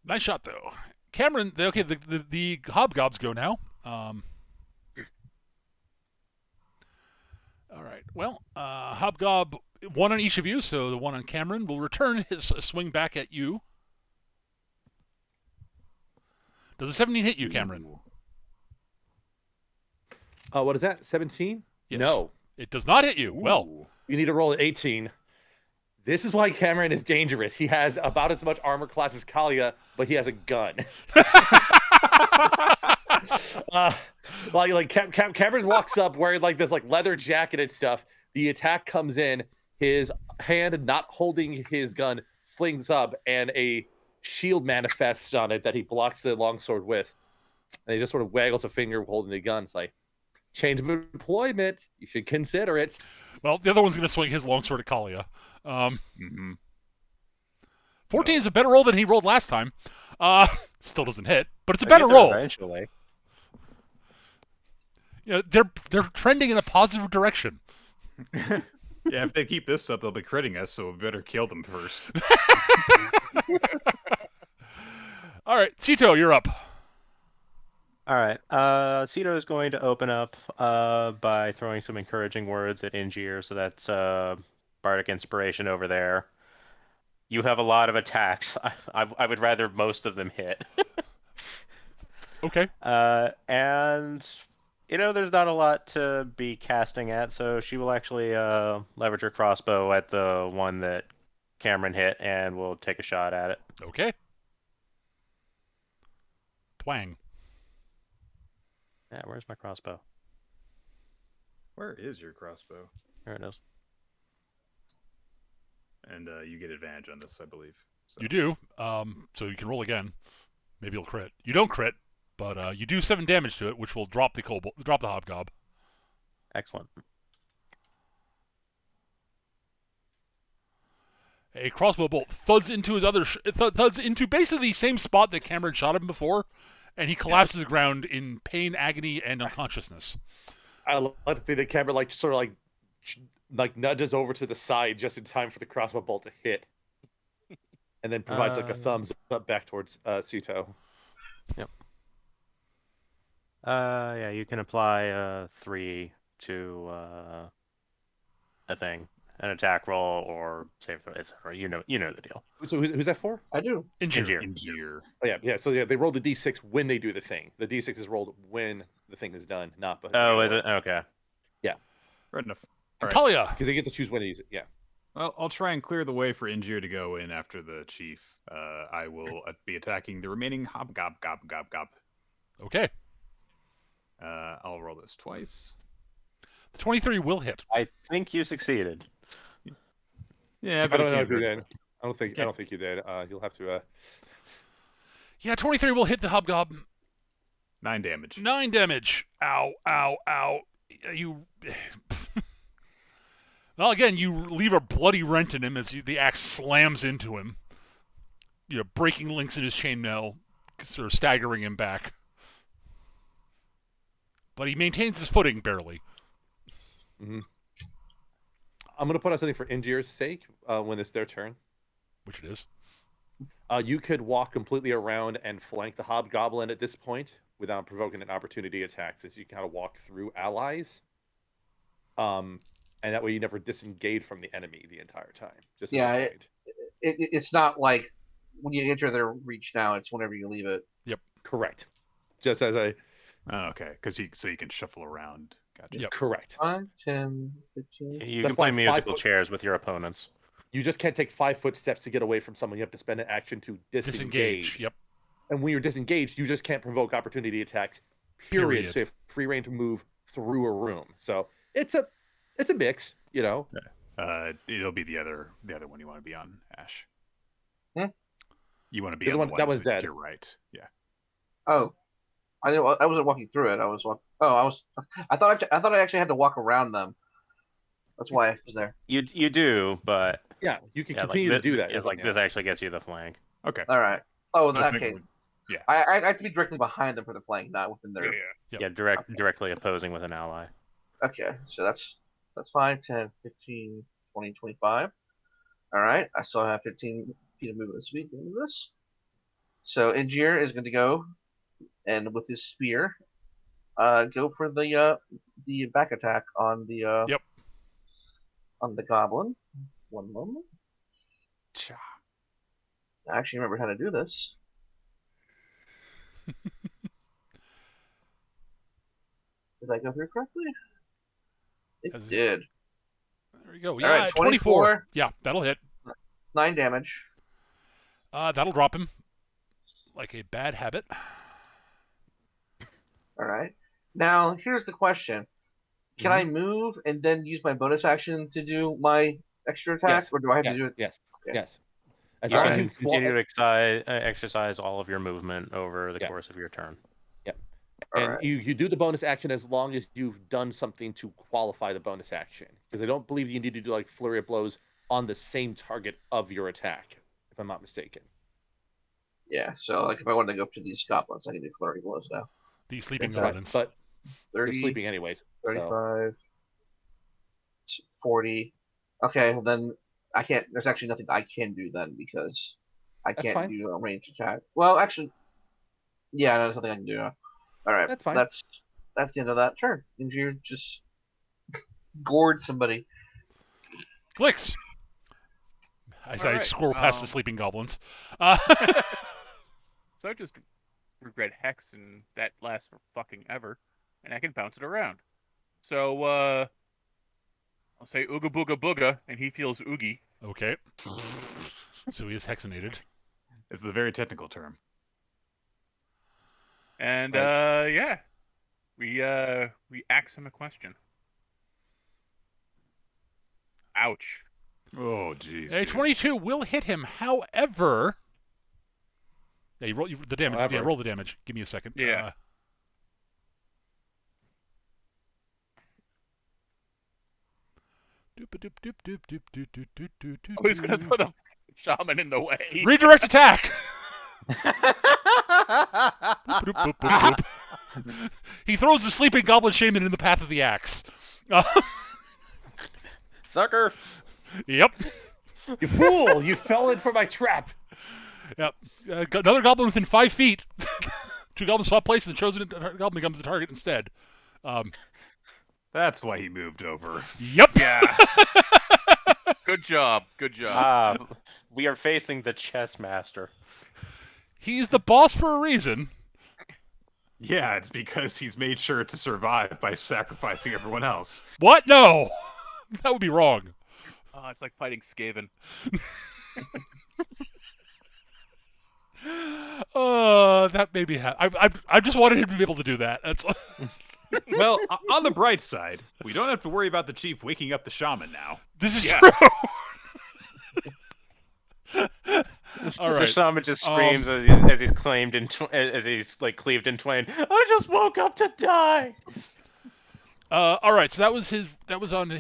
Nice shot though, Cameron. The hobgobs go now. All right. Well, hobgob, one on each of you. So the one on Cameron will return his swing back at you. Does a 17 hit you, Cameron? What is that? 17? Yes. No. It does not hit you. Ooh. Well, You need to roll an 18. This is why Cameron is dangerous. He has about as much armor class as Kalia, but he has a gun. Cameron walks up wearing like this leather jacket and stuff. The attack comes in. His hand not holding his gun flings up, and a shield manifests on it that he blocks the longsword with. And he just sort of waggles a finger holding the gun. It's like, change of employment. You should consider it. well, the other one's going to swing his longsword at Kalia. 14 is a better roll than he rolled last time. Still doesn't hit, but it's a better roll. Eventually. They're trending in a positive direction. Yeah, if they keep this up, they'll be critting us, so we better kill them first. All right, Cito, you're up. All right. Cito is going to open up by throwing some encouraging words at Ingier, so that's bardic inspiration over there. You have a lot of attacks. I would rather most of them hit. Okay. And there's not a lot to be casting at, so she will actually leverage her crossbow at the one that Cameron hit, and will take a shot at it. Okay. Twang. Yeah, where's my crossbow? Where is your crossbow? There it is. And you get advantage on this, I believe. So. You do. So you can roll again. Maybe you'll crit. You don't crit, but you do 7 damage to it, which will drop the hobgob. Excellent. A crossbow bolt thuds into his thuds into basically the same spot that Cameron shot him before, and he collapses to the ground in pain, agony, and unconsciousness. I love to think that Cameron sort of nudges over to the side just in time for the crossbow bolt to hit, and then provides a thumbs up back towards Cito. Yep. Yeah, you can apply 3 to a thing, an attack roll or save throw, etc. You know the deal. So who's that for? I do. Injure. Oh, yeah. So they roll the d6 when they do the thing. The d6 is rolled when the thing is done, not but. Oh, is it? Okay. Yeah. Right enough. Talia. Because they get to choose when to use it. Yeah. Well, I'll try and clear the way for Injure to go in after the chief. I will be attacking the remaining hobgob. Okay. I'll roll this twice. The 23 will hit. I think you succeeded. Yeah, I but don't know it if you can't did. I don't think you did. You'll have to. Yeah, 23 will hit the hobgob. 9 damage. 9 damage. Ow, ow, ow. You. Well, again, you leave a bloody rent in him as the axe slams into him. Breaking links in his chainmail, sort of staggering him back. But he maintains his footing barely. Mm-hmm. I'm going to put out something for Ingier's sake when it's their turn. Which it is. You could walk completely around and flank the hobgoblin at this point without provoking an opportunity attack, since you can kind of walk through allies. And that way you never disengage from the enemy the entire time. It's not like when you enter their reach now, it's whenever you leave it. Yep. Correct. Just as a... Oh, okay, so you can shuffle around. Gotcha. Yep. Correct. 5, 10, 15. You can play musical chairs with your opponents. You just can't take 5 foot steps to get away from someone. You have to spend an action to disengage. Yep. And when you're disengaged, you just can't provoke opportunity attacks. Period. So you have free reign to move through a room. So it's a mix, It'll be the other one you want to be on, Ash. You want to be on the one that was dead. You're right. Yeah. Oh, I wasn't walking through it. I thought I actually had to walk around them. That's why I was there. You do, but yeah, you can continue to do that. It's like this actually gets you the flank. Okay. All right. Oh, in that case, yeah. I have to be directly behind them for the flank, not within their. Yeah, directly opposing with an ally. Okay, so that's 5, 10, 15, 20, 25. All right, I still have 15 feet of movement speed to do this. So Ingier is going to go, and with his spear, go for the back attack on the on the goblin. One moment. I actually remember how to do this. Did I go through correctly? It did. There we go. All Yeah, right, 24. Yeah, that'll hit. 9 damage. That'll drop him. Like a bad habit. All right. Now, here's the question. Can I move and then use my bonus action to do my extra attack? Yes. or do I have to do it? Yes. Okay. Yes. As You long as can you continue to exercise all of your movement over the course of your turn. And you do the bonus action as long as you've done something to qualify the bonus action. Because I don't believe you need to do like flurry of blows on the same target of your attack, if I'm not mistaken. Yeah, so like if I wanted to go up to these goblins, I can do flurry blows now. These sleeping Yes, goblins. But 30, they're sleeping anyways. 35, 40. Okay, well then I can't. There's actually nothing I can do then because I can't do a ranged attack. Well, actually, yeah, there's nothing I can do. All right, That's fine. that's the end of that turn. And you just gored somebody. Glix. As I Alright, scroll past the sleeping goblins. So I just regret Hex, and that lasts for fucking ever, and I can bounce it around. So, I'll say Ooga Booga Booga, and he feels oogie. Okay. So he is hexinated. It's a very technical term. And, yeah. We ask him a question. Ouch. Oh, jeez. A 22 will hit him. However, yeah, you roll the damage. However. Yeah, roll the damage. Give me a second. Yeah. Oh, he's gonna throw the shaman in the way. Redirect attack. Boop, boop, boop, boop, boop. He throws the sleeping goblin shaman in the path of the axe. Sucker! Yep. You fool! You fell in for my trap. Yep. Another goblin within 5 feet. 2 goblins swap places, and the chosen goblin becomes the target instead. That's why he moved over. Yep. Yeah. Good job. Good job. We are facing the chess master. He's the boss for a reason. Yeah, it's because he's made sure to survive by sacrificing everyone else. What? No. That would be wrong. Oh, it's like fighting Skaven. That made me happy. I just wanted him to be able to do that. That's. Well, on the bright side, we don't have to worry about the chief waking up the shaman now. This is Yeah. true. All The right. shaman just screams as he's cleaved in twain. I just woke up to die. All right. So that was his. That was on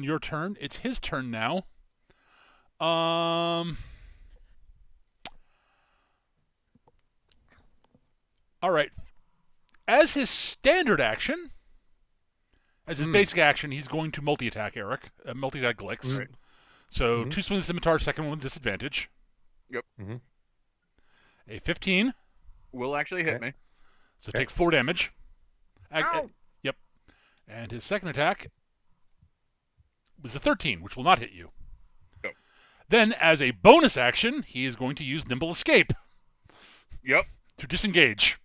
your turn. It's his turn now. All right. As his standard action, as his basic action, he's going to multi-attack Eric, multi-attack Glix. Right. So 2 swings scimitar, second one with disadvantage. Yep. A 15. Will actually hit me. So take 4 damage. Ow. Yep. And his second attack was a 13, which will not hit you. Nope. Then, as a bonus action, he is going to use Nimble Escape Yep. to disengage.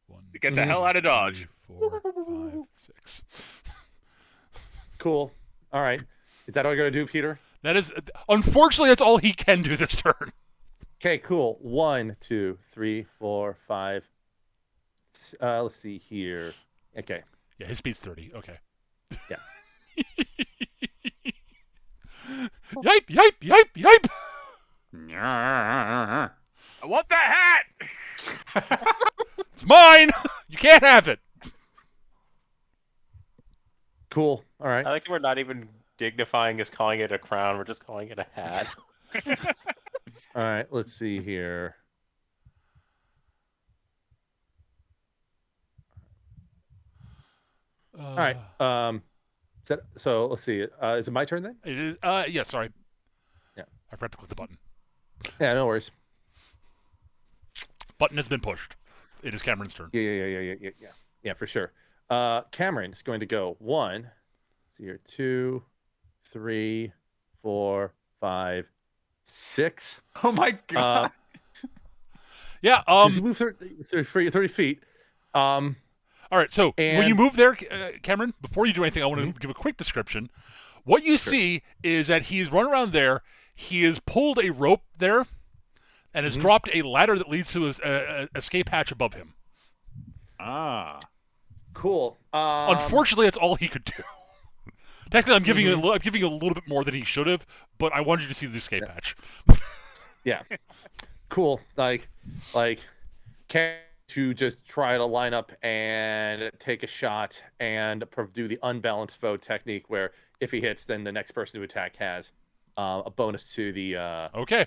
1, To get the hell out of Dodge. 4, 5, 6. Cool. All right. Is that all you're gonna do, Peter? That is, unfortunately, that's all he can do this turn. Okay, cool. 1, 2, 3, 4, 5. Let's see here. Okay. Yeah, his speed's 30. Okay. Yeah. Yipe, yipe, yipe, yipe. Yeah. I want that hat! It's mine. You can't have it. Cool. All right. I like that we're not even dignifying as calling it a crown. We're just calling it a hat. All right. Let's see here. All right. So let's see. Is it my turn then? It is. Yeah. Sorry. Yeah. I forgot to click the button. Yeah. No worries. Button has been pushed. It is Cameron's turn. Yeah. For sure. Cameron is going to go 1. Let's see here. 2, 3, 4, 5, 6. Oh my god. Yeah. Because you move 30 feet. All right. So when And- you move there, Cameron, before you do anything, I want to give a quick description. What you see is that he's run around there. He has pulled a rope there, and has dropped a ladder that leads to his escape hatch above him. Ah. Cool. Unfortunately, that's all he could do. Technically, I'm giving you a little bit more than he should have, but I wanted you to see the escape hatch. Yeah. Cool. Like, can to just try to line up and take a shot and do the unbalanced foe technique, where if he hits, then the next person to attack has a bonus to the Okay.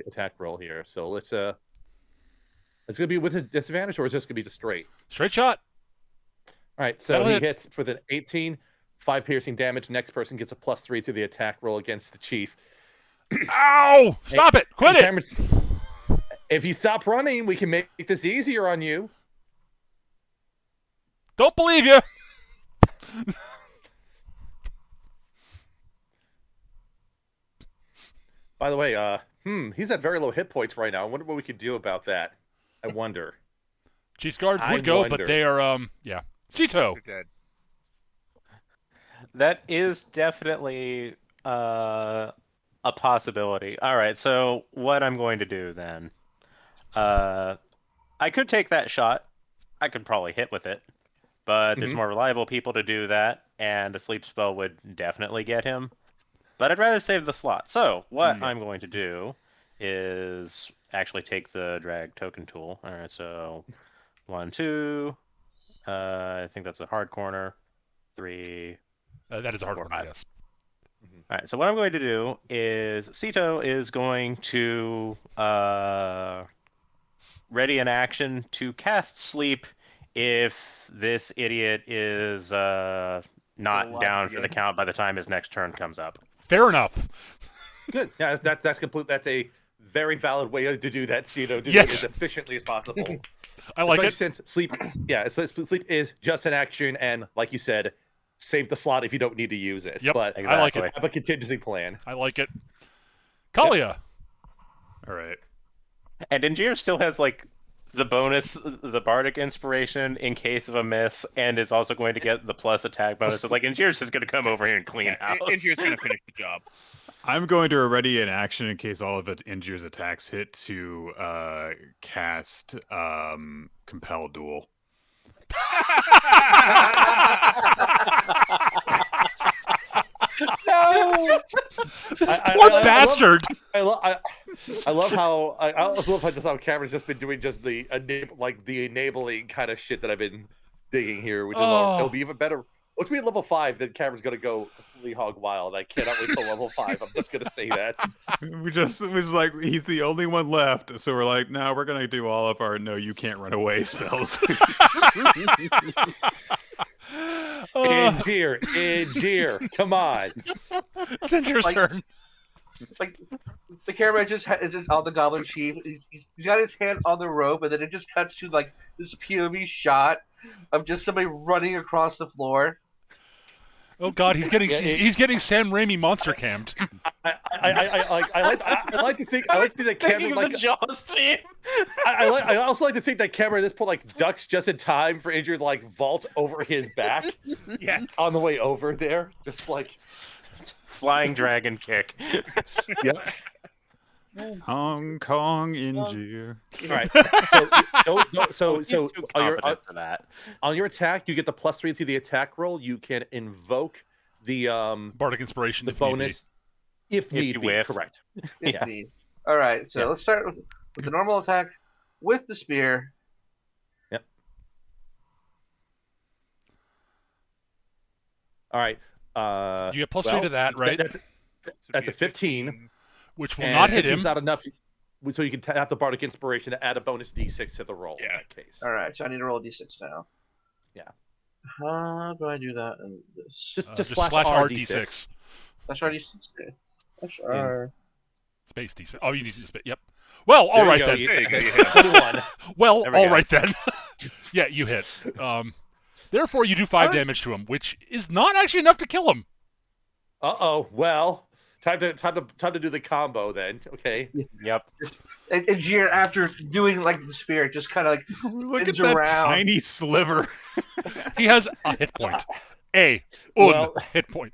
attack roll here. So it's gonna be with a disadvantage, or is this gonna be just straight? Straight shot. All right. So That'll he hit. hits for the 18, 5 piercing damage. Next person gets a +3 to the attack roll against the chief. Ow! Stop it! Quit it! Cameron's- If you stop running, we can make this easier on you. Don't believe you. By the way, he's at very low hit points right now. I wonder what we could do about that. I wonder. Chiefs guards I would go, but wonder. they are yeah. Cito. They're dead. That is definitely a possibility. All right, so what I'm going to do then? I could take that shot. I could probably hit with it, but there's Mhm. more reliable people to do that, and a sleep spell would definitely get him. But I'd rather save the slot. So what I'm going to do is actually take the drag token tool. All right, so 1, 2. I think that's a hard corner. 3. That is a hard 4, one, 5. yes. All right, so what I'm going to do is Cito is going to ready an action to cast sleep if this idiot is not Alive down for the again. count by the time his next turn comes up. Fair enough. Good. Yeah, that's complete. That's a very valid way to do that. So, do Yes. it as efficiently as possible. I like Especially it. since sleep, sleep is just an action, and like you said, save the slot if you don't need to use it. Yep, But I like it. Exactly. have a contingency plan. I like it. Kalia. All right. And Injir still has like the bonus, the bardic inspiration in case of a miss, and is also going to get the plus attack bonus. So like Injir's just going to come over here and clean house. Injur's gonna finish the job. I'm going to ready an action in case all of Injur's attacks hit to cast Compel Duel. No. Poor bastard. I love how I also love how just how Cameron's just been doing just the enabling kind of shit that I've been digging here, which is it'll be even better. Once we hit level 5, then Cameron's gonna go completely hog wild. I cannot wait till level 5. I'm just gonna say that. We just like he's the only one left, so we're like, no, we're gonna do all of our no, you can't run away spells. Injir, come on. It's Injur's Like- turn. Like the camera is just on the Goblin Chief. He's got his hand on the rope, and then it just cuts to like this POV shot of just somebody running across the floor. Oh God, he's getting Yeah, he's getting Sam Raimi monster camped. I like to think that Cameron like Jaws theme. I also like to think that Cameron at this point like ducks just in time for Injir to like vault over his back Yes. on the way over there, just like Flying dragon kick. yep. Hong Kong Injure. All right. So He's too competent for that. on your attack, you get the +3 through the attack roll. You can invoke the Bardic inspiration. the if need be. bonus if need you be. whiff. Correct. If Yeah. need. All right, so Yeah. let's start with the normal attack with the spear. Yep. All right. You get +3 to that, right? That's a 15. Which will And not hit 15's him. not enough, so you can tap the bardic inspiration to add a bonus d6 to the roll. In Yeah. that case, All right, so I need to roll a d6 now. Yeah. How do I do that in this? just slash slash R RD6. D6. Slash R d6. Okay. Slash R. Space D6. Oh, you need to spit. Yep. Well, all There you right go, then. you- There you go. You hit. 21. Well, There we all go. right then. Yeah, you hit. Therefore, you do 5 Alright. damage to him, which is not actually enough to kill him. Well, time to do the combo then. Okay. Yep. And Jir, after doing like the spear, just kind of like Look at spins that around. tiny sliver. He has a hit point. Well- Hit point.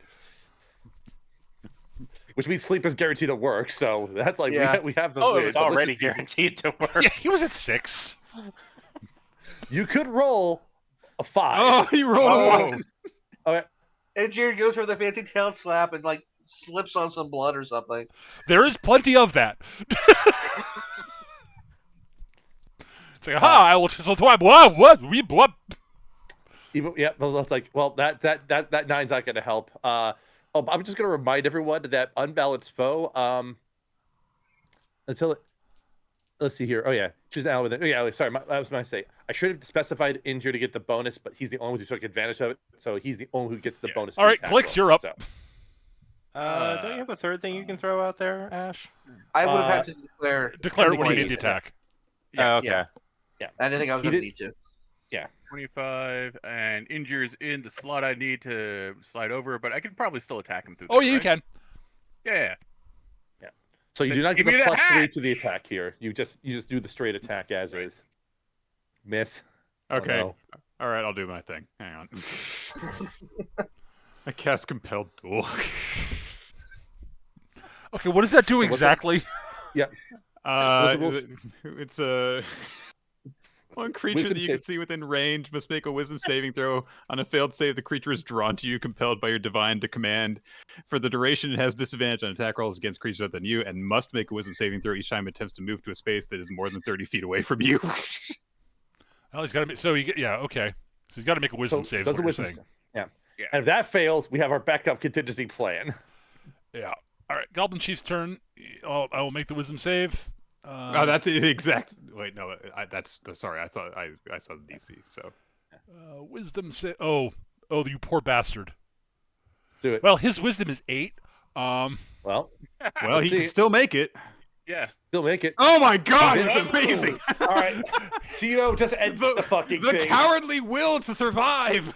Which means sleep is guaranteed to work. So that's like Yeah. we have the Oh, win, it was but let's already just- guaranteed to work. Yeah, he was at 6. You could roll a 5. Oh, he rolled a Oh. 1. Okay. And Jir goes for the fancy tail slap and like slips on some blood or something. There is plenty of that. It's like, I will just what? Even, yeah, well, that's like, well, that 9's not going to help. I'm just going to remind everyone that unbalanced foe. Let's see here. Oh yeah, choose an ally with it. Oh, yeah, sorry, I was going to say I should have specified injury to get the bonus, but he's the only one who took advantage of it, so he's the only who gets the Yeah. bonus. All right, attack Clicks, roll, you're up. so. Don't you have a third thing you can throw out there, Ash? I would have had to declare Declare it when you something need the like attack. Oh, okay. I didn't think I was He going to did- need to. 25, and Injure's in the slot I need to slide over, but I can probably still attack him through Oh, there, yeah, you right? can. Yeah. So you So do not give get me the the +3 to the hatch! attack here. You just do the straight attack as Right. is. Miss. Okay. Oh, All right, I'll do my thing. Hang on. I cast Compelled Duel. Okay, what does that do what's it- exactly? It's a one creature Wisdom that you save. can see within range must make a Wisdom saving throw. On a failed save, the creature is drawn to you, compelled by your divine to command. For the duration, it has disadvantage on attack rolls against creatures other than you, and must make a Wisdom saving throw each time it attempts to move to a space that is more than 30 feet away from you. Oh, he's got to. So okay. So he's got to make a wisdom save. Is does what the you're wisdom saying. save. Yeah. Yeah. And if that fails, we have our backup contingency plan. Yeah. All right. Goblin Chief's turn. I will make the wisdom save. Oh, that's the exact. Wait, no, that's sorry. I saw the DC. So Wisdom save. Oh, you poor bastard. Let's do it. Well, his wisdom is 8. Well, well, Let's he see. can still make it. Yeah. still make it. Oh my god, Oh. it's amazing! All right. Cito, just end the fucking the thing. cowardly will to survive.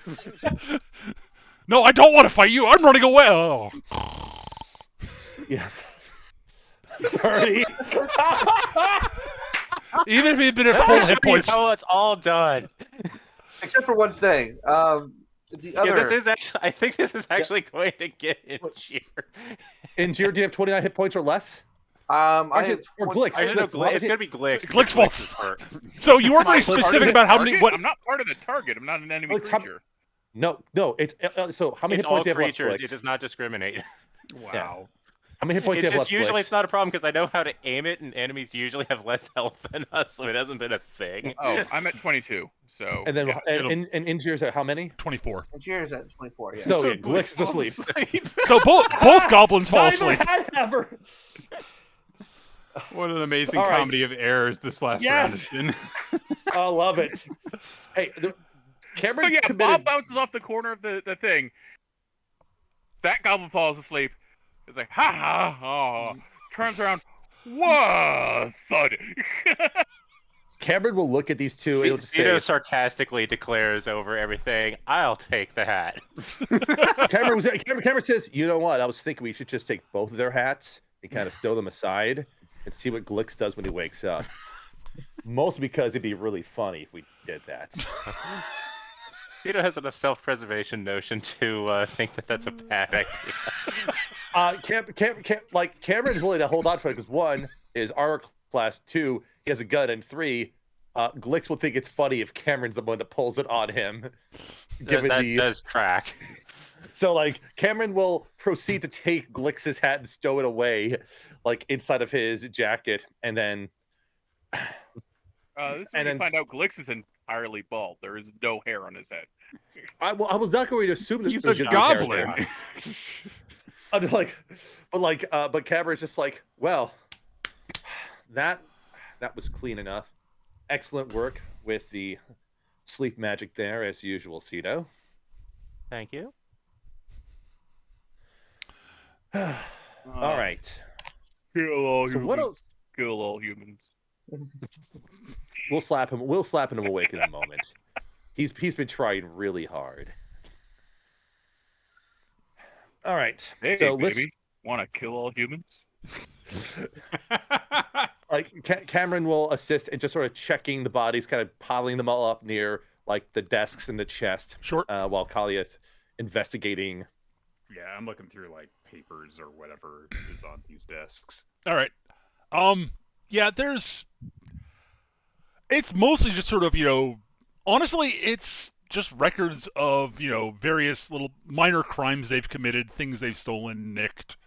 No, I don't want to fight you. I'm running away. Oh. Yeah. 30. Even if he'd been at full hit points. how it's all done. Except for one thing. The other. Yeah, this is actually. I think this is actually going to get Injure. Injure, do you have 29 hit points or less? I Actually, have or one- Glix. I don't know. Glix, It's gonna be Glix. Glix because faults. is hurt. So you weren't very Glix specific target. about how many. Target? What? I'm not part of the target. I'm not an enemy Glix, how- creature. No, it's so how many It's hit all points do you have left, creatures. Glix? It does not discriminate. Wow. How many hit points It's do you have just left, usually Glix? it's not a problem because I know how to aim it, and enemies usually have less health than us, so it hasn't been a thing. Oh, I'm at 22. So And then yeah. and Injure's at how many? 24. Cheers at 24. Yeah. So yeah, Glix is falls asleep. So both goblins fall asleep. Neither had ever. What an amazing All right. comedy of errors this last Yes! round has been. I love it. Hey, Cameron So yeah, committed. Bob bounces off the corner of the thing. That goblin falls asleep. It's like, ha ha ha. Turns around. Whoa, thud. Cameron will look at these two and he'll just Cito say, sarcastically declares over everything, "I'll take the hat." Cameron says, you know what? I was thinking we should just take both of their hats and kind of stow them aside and see what Glix does when he wakes up. Mostly because it'd be really funny if we did that. Cito has enough self-preservation notion to think that that's a bad idea. Cameron's willing to hold on for it because 1 is armor class, 2 he has a gun, and 3 Glix will think it's funny if Cameron's the one that pulls it on him. Given that the does track. So Cameron will proceed to take Glix's hat and stow it away, inside of his jacket, and then This is And when then- you find out Glix is entirely bald. There is no hair on his head. I was not going to assume that He's there a was gonna be hair goblin. there. But Cameron's just like, well, that was clean enough. Excellent work with the sleep magic there, as usual, Cito. Thank you. All right. Kill all So humans. what else? Kill all humans. We'll slap him. We'll slap him awake in a moment. He's been trying really hard. All right. Hey, so baby. Want to kill all humans? Cameron will assist in just sort of checking the bodies, kind of piling them all up near the desks in the chest, Sure. while Kalia's investigating. Yeah, I'm looking through papers or whatever is on these desks. All right. Yeah, it's mostly just sort of, honestly, it's just records of, various little minor crimes they've committed, things they've stolen, nicked,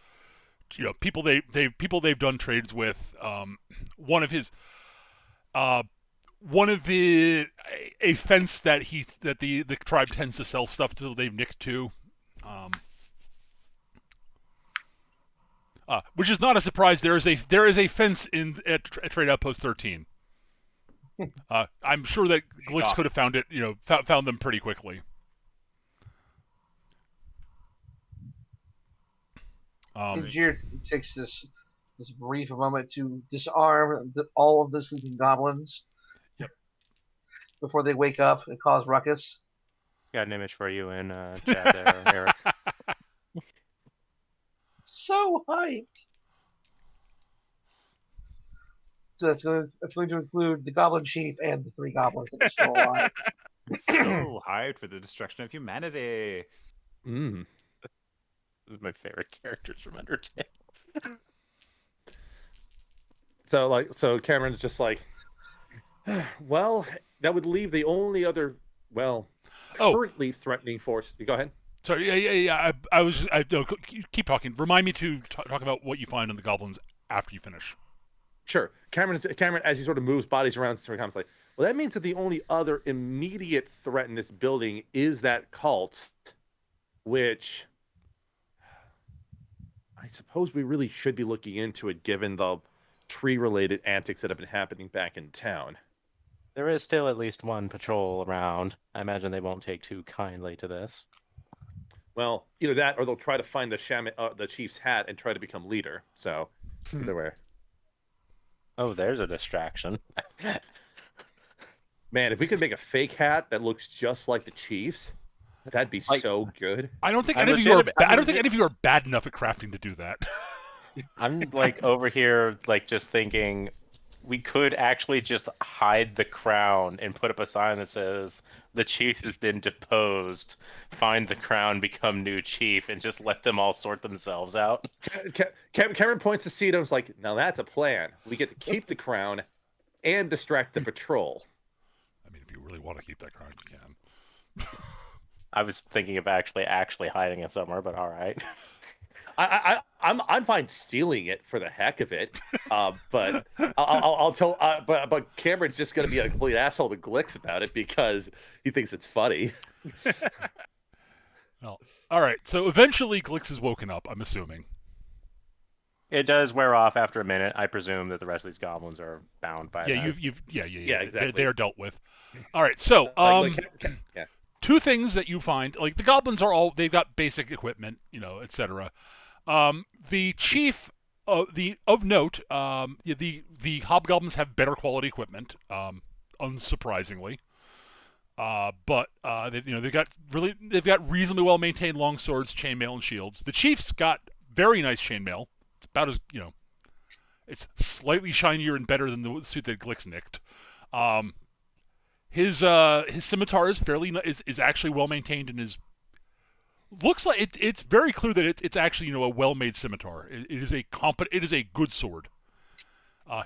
people they've done trades with. One of a fence that the tribe tends to sell stuff to, they've nicked too. Which is not a surprise. There is a fence at Trade Outpost 13. I'm sure that Glix could have found it. Found them pretty quickly. Jir takes this brief moment to disarm all of the sleeping goblins. Yep. before they wake up and cause ruckus. Got an image for you in chat there, Eric. So hyped. So that's going to include the Goblin Chief and the 3 goblins that are still alive. So hyped for the destruction of humanity. Mm. This is my favorite characters from Undertale. So Cameron's just like, well, that would leave the only other, currently threatening force. Go ahead. Sorry, yeah. No, keep talking. Remind me to talk about what you find in the goblins after you finish. Sure. Cameron, as he sort of moves bodies around, comes like, well, that means that the only other immediate threat in this building is that cult, which I suppose we really should be looking into it, given the tree-related antics that have been happening back in town. There is still at least one patrol around. I imagine they won't take too kindly to this. Well, either that, or they'll try to find the chief's hat and try to become leader. So, either way. Oh, there's a distraction. Man, if we could make a fake hat that looks just like the chief's, that'd be so good. I don't think I'm any of you are. legit- I'm I don't think legit- any of you are bad enough at crafting to do that. I'm like over here, like just thinking we could actually just hide the crown and put up a sign that says the chief has been deposed. Find the crown, become new chief, and just let them all sort themselves out. Cameron points to Cedo and is like, now that's a plan. We get to keep the crown and distract the patrol. I mean, if you really want to keep that crown, you can. I was thinking of actually hiding it somewhere, but all right. I'm fine stealing it for the heck of it, but I'll tell. But Cameron's just gonna be a complete asshole to Glix about it because he thinks it's funny. Well, all right. So eventually, Glix is woken up. I'm assuming. It does wear off after a minute. I presume that the rest of these goblins are bound by Yeah, that. yeah, exactly. They're dealt with. All right. So, Yeah. two things that you find, like the goblins they've got basic equipment, etc. The chief of note, the hobgoblins have better quality equipment, unsurprisingly. But they've got reasonably well maintained long swords, chainmail, and shields. The chief's got very nice chainmail. It's about as it's slightly shinier and better than the suit that Glix nicked. His scimitar is actually well maintained and looks like it's very clear that it's actually a well-made scimitar. It is a good sword.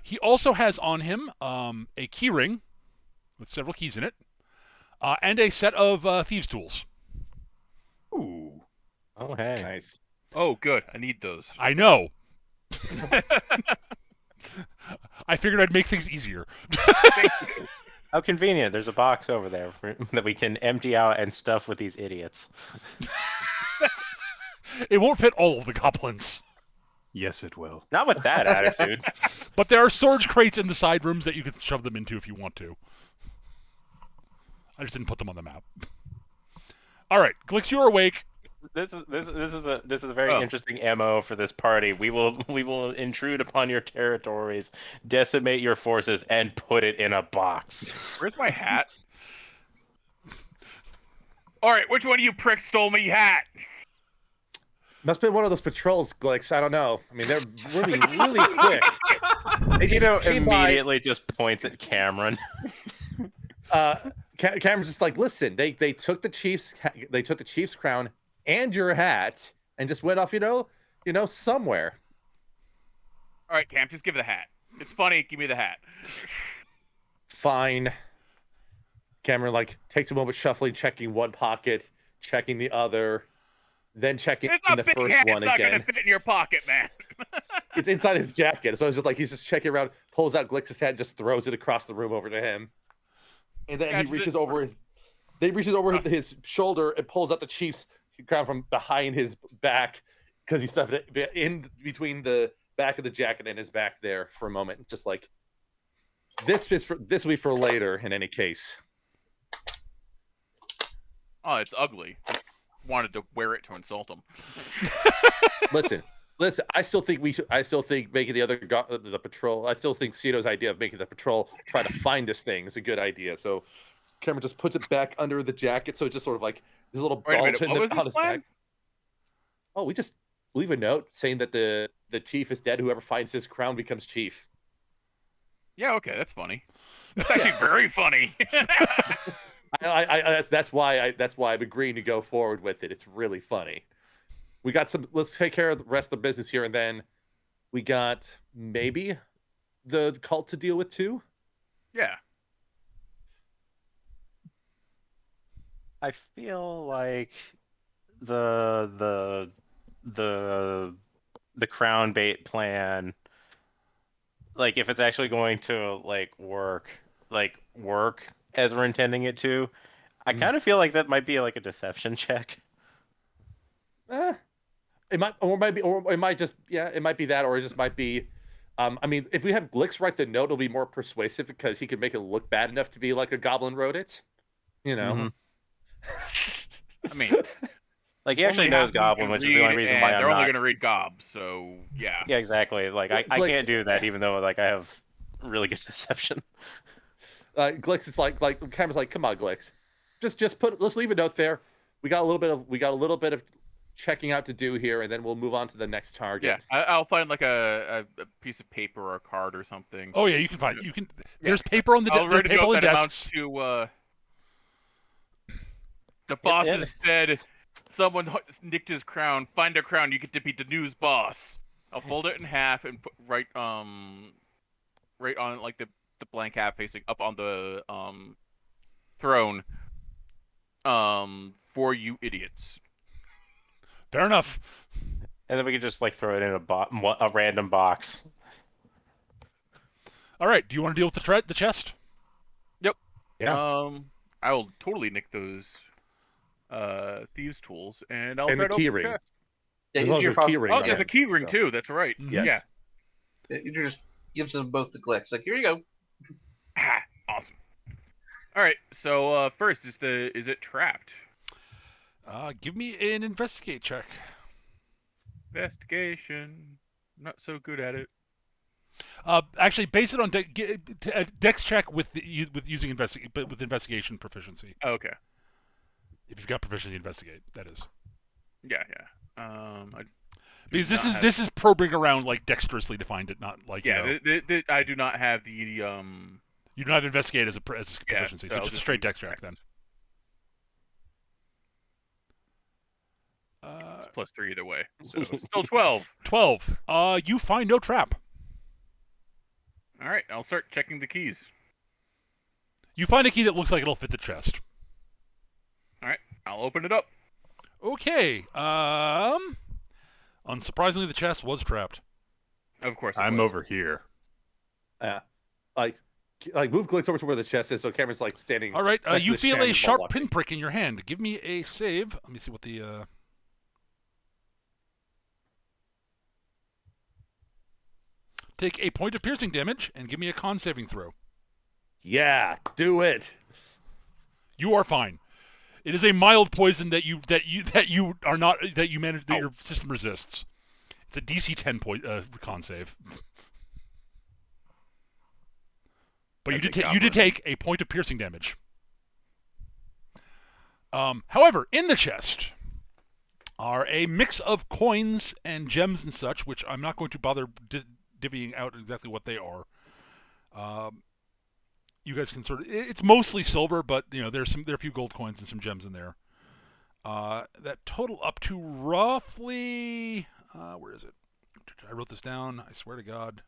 He also has on him a key ring with several keys in it, and a set of thieves' tools. Ooh. Oh, hey. Nice. Oh, good. I need those. I know. I figured I'd make things easier. How convenient. There's a box over there that we can empty out and stuff with these idiots. It won't fit all of the goblins. Yes, it will. Not with that attitude. But there are storage crates in the side rooms that you can shove them into if you want to. I just didn't put them on the map. All right, Glix, you're awake. This is a very interesting MO for this party. We will intrude upon your territories, decimate your forces, and put it in a box. Where's my hat? All right, which one of you pricks stole me hat? Must have been one of those patrols, Glix. I don't know. I mean, they're really, really quick. They just came immediately just points at Cameron. Cameron's just like, listen, they took the chief's crown and your hat and just went off, somewhere. All right, Cam, just give the hat. It's funny. Give me the hat. Fine. Cameron takes a moment shuffling, checking one pocket, checking the other, then checking It's a the big first hat. one It's not again. gonna fit in your pocket, man. It's inside his jacket, so it's just he's just checking around, pulls out Glix's hat, just throws it across the room over to him, and then he reaches over his shoulder and pulls out the chief's crown from behind his back because he stuffed it in between the back of the jacket and his back there for a moment, just like this will be for later in any case. Oh, it's ugly. Just wanted to wear it to insult him. Listen. I still think making the patrol. I still think Cito's idea of making the patrol try to find this thing is a good idea. So Cameron just puts it back under the jacket, so it's just sort of like there's a little Wait a bulge minute, what was on his his plan? back. Oh, we just leave a note saying that the chief is dead. Whoever finds his crown becomes chief. Yeah, okay, that's funny. That's actually very funny. That's why I'm agreeing to go forward with it. It's really funny. We got some. Let's take care of the rest of the business here, and then we got maybe the cult to deal with too. Yeah. I feel like the crown bait plan, like if it's actually going to work as we're intending it to, I kind of feel like that might be like a deception check. It might, or it might just, yeah, it might be that, or it just might be. I mean, if we have Glix write the note, it'll be more persuasive because he can make it look bad enough to be like a goblin wrote it. You know. I mean, Like he actually knows Goblin, which is the only reason why they're only going to read Gob. So yeah. Yeah, exactly. Like I Glix- can't do that, even though like I have really good deception. Glix is like Cameron's like, come on, Glix, just put. Let's leave a note there. We got a little bit of checking out to do here, and then we'll move on to the next target. Yeah, I'll find like a piece of paper or a card or something. Oh yeah, you can find. You can. There's paper on the I'll there's ready to paper go on if the that amounts desks. to the boss in. is dead. Someone nicked his crown. Find a crown. You get to be the news boss. I'll fold it in half and put right on like the blank half facing up on the throne. For you idiots. Fair enough. And then we can just like throw it in a random box. All right. Do you want to deal with the chest? Yep. Yeah. I will totally nick those thieves' tools, and I'll And try the to key open ring. chest. Yeah, As long as you're your key ring. Oh, on there's it. a key ring So- too. That's right. Yes. Yeah. You just gives them both the Glix. Like, here you go. Ah, awesome. All right. So first, is it trapped? Give me an investigate check. Investigation. Not so good at it. Actually, base it on dex check with using with investigation proficiency. Oh, okay. If you've got proficiency, investigate. That is Yeah. I do because not have- this is probing around like dexterously to find it, not like Yeah. I do not have the you don't have investigate as a proficiency, so so I'll just a just straight do dex check then. It's +3 either way. So still 12. 12. You find no trap. All right. I'll start checking the keys. You find a key that looks like it'll fit the chest. All right. I'll open it up. Okay. Unsurprisingly, the chest was trapped. Of course. It I'm was. over here. Like move Glix over to where the chest is, so Cameron's like standing. All right. next to You the feel shannon a while sharp walking. pinprick in your hand. Give me a save. Let me see what the. Take a point of piercing damage and give me a con saving throw. Yeah, do it. You are fine. It is a mild poison that you are not that you manage that your system resists. It's a DC 10 con save. But you did take a point of piercing damage. However, in the chest are a mix of coins and gems and such, which I'm not going to bother divvying out exactly what they are. You guys can it's mostly silver, but there are a few gold coins and some gems in there. That total up to roughly where is it? I wrote this down. I swear to God.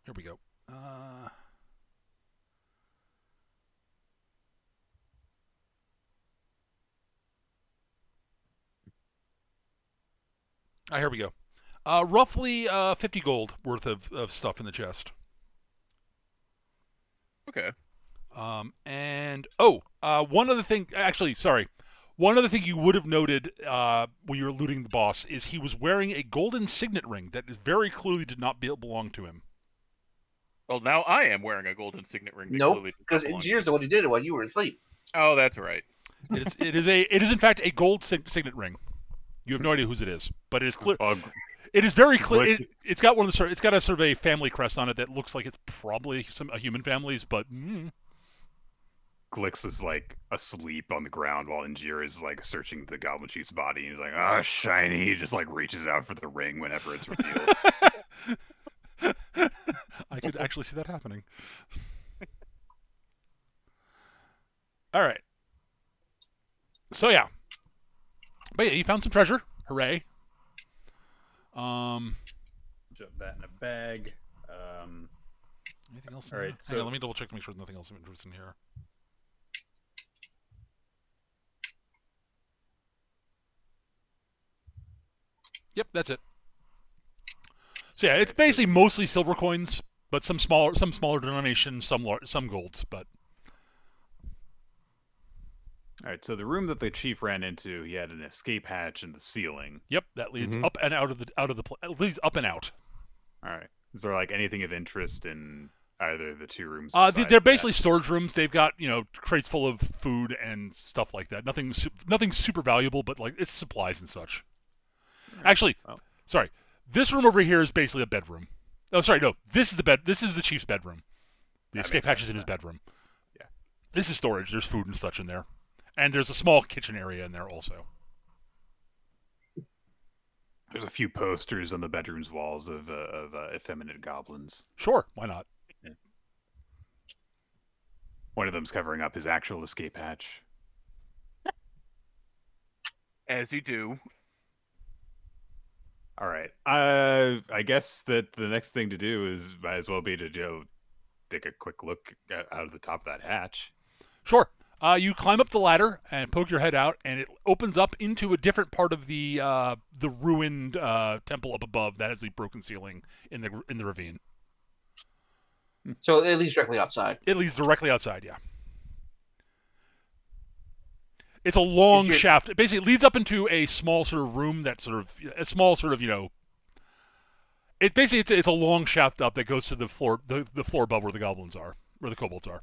Here we go. Here we go. Roughly 50 gold worth of stuff in the chest. Okay. One other thing. Actually, sorry. One other thing you would have noted when you were looting the boss is he was wearing a golden signet ring that very clearly did not belong to him. Well, now I am wearing a golden signet ring. that Nope, clearly does not because belong to engineers are what he did it while you were asleep. me. Oh, that's right. It is in fact a gold signet ring. You have no idea whose it is, but it is clear. It is very clear. Glitz- It's got one of the it's got a sort of a family crest on it that looks like it's probably a human family's, but Glix is like asleep on the ground while Injir is like searching the Goblin Chief's body. And he's like, "Ah, shiny!" He just like reaches out for the ring whenever it's revealed. I could actually see that happening. All right. So yeah, but yeah, you found some treasure. Hooray! Shove that in a bag. Anything else? All right, Hang so- on, let me double check to make sure there's nothing else of interest in here. Yep, that's it. So yeah, it's basically mostly silver coins, but some smaller denominations, some golds. But All right, so the room that the chief ran into, he had an escape hatch in the ceiling. yep, that leads Mhm. up and out of it leads up and out. All right, is there like anything of interest in either of the two rooms? They're besides basically that? storage rooms. They've got crates full of food and stuff like that. Nothing super valuable, but like it's supplies and such. Actually, Oh. sorry, this room over here is basically a bedroom. Oh, sorry, no, this is the bed. This is the chief's bedroom. The That escape makes hatch is sense in his then. bedroom. Yeah. This is storage. There's food and such in there, and there's a small kitchen area in there also. There's a few posters on the bedroom's walls of effeminate goblins. Sure, why not? One of them's covering up his actual escape hatch. As you do. All right. I guess that the next thing to do is might as well be to take a quick look out of the top of that hatch. Sure. You climb up the ladder and poke your head out, and it opens up into a different part of the ruined temple up above that has the broken ceiling in the ravine. So it leads directly outside. It leads directly outside. Yeah. It's a long Did you- shaft. It basically leads up into a small sort of room that's sort of a small sort of It basically it's a long shaft up that goes to the floor the floor above where the goblins are, where the kobolds are.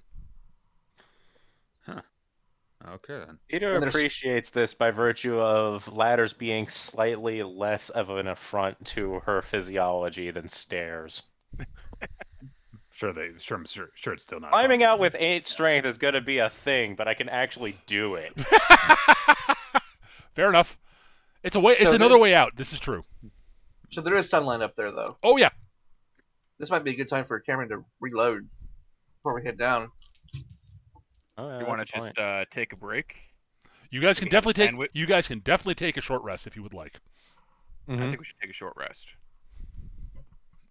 Okay then. Peter And there's- appreciates this by virtue of ladders being slightly less of an affront to her physiology than stairs. Sure it's still not Climbing fun. out with 8 strength is going to be a thing, but I can actually do it. Fair enough. It's a way. It's So another then- way out. This is true. So there is sunlight up there, though. Oh yeah. This might be a good time for Cameron to reload before we head down. Oh, yeah, You want to that's a just point. take a break? You guys can We can have a definitely take. sandwich. You guys can definitely take a short rest if you would like. I Mhm. think we should take a short rest.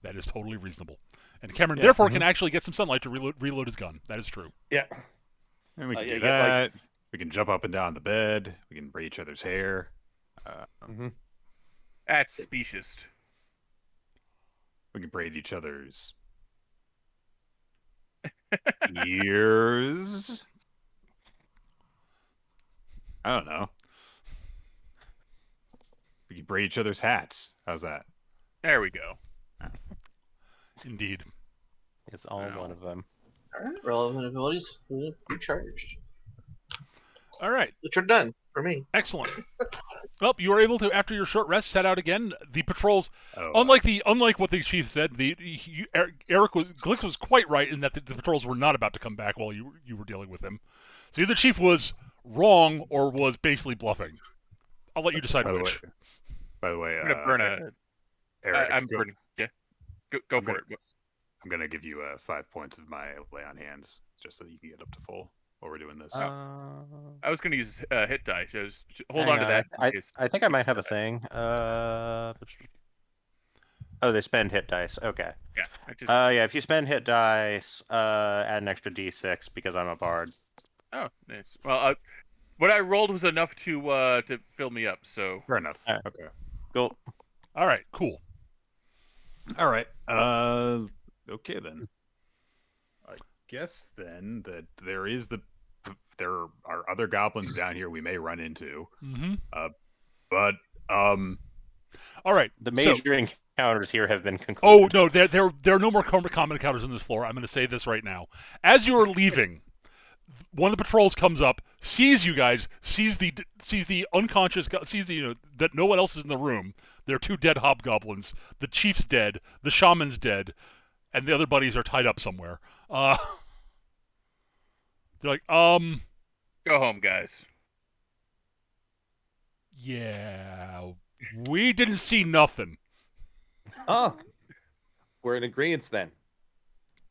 That is totally reasonable. And Cameron Yeah. therefore can actually get some sunlight to reload his gun. That is true. Yeah. And we can yeah, do you get, like- that. We can jump up and down the bed. We can braid each other's hair. Mhm. That's specious. We can braid each other's ears. I don't know. We can braid each other's hats. How's that? There we go. Indeed. It's all Wow. one of them. All right, relevant abilities recharged, All right. which are done for me. Excellent. Well, you are able to, after your short rest, set out again. The patrols, Oh, unlike what the chief said, Glick was quite right in that the patrols were not about to come back while you were dealing with him. So either the chief was wrong or was basically bluffing. I'll let you decide by the which. way, by the way, I'm gonna burn a. Eric, I'm go- burning. Yeah. Go I'm for gonna- it. I'm gonna give you 5 points of my lay on hands, just so you can get up to full while we're doing this. I was gonna use hit die. Just hold Hang on to that. in I, case I think I he might gets have a that. thing. Oh, they spend hit dice. Okay. Yeah. I just. Yeah, if you spend hit dice, add an extra d6 because I'm a bard. Oh, nice. Well, what I rolled was enough to fill me up. So Fair enough. Alright. Okay. Cool. All right, cool. All right. Okay then. I guess then that there are other goblins down here we may run into, Mm-hmm. but All right. The so- major encounters here have been Oh concluded. no, there are no more common encounters on this floor. I'm going to say this right now. As you are leaving, one of the patrols comes up, sees you guys, sees the unconscious, sees that no one else is in the room. There are 2 dead hobgoblins. The chief's dead. The shaman's dead, and the other buddies are tied up somewhere. They're like, Go home, guys. yeah, we didn't see nothing. Oh, we're in agreement then.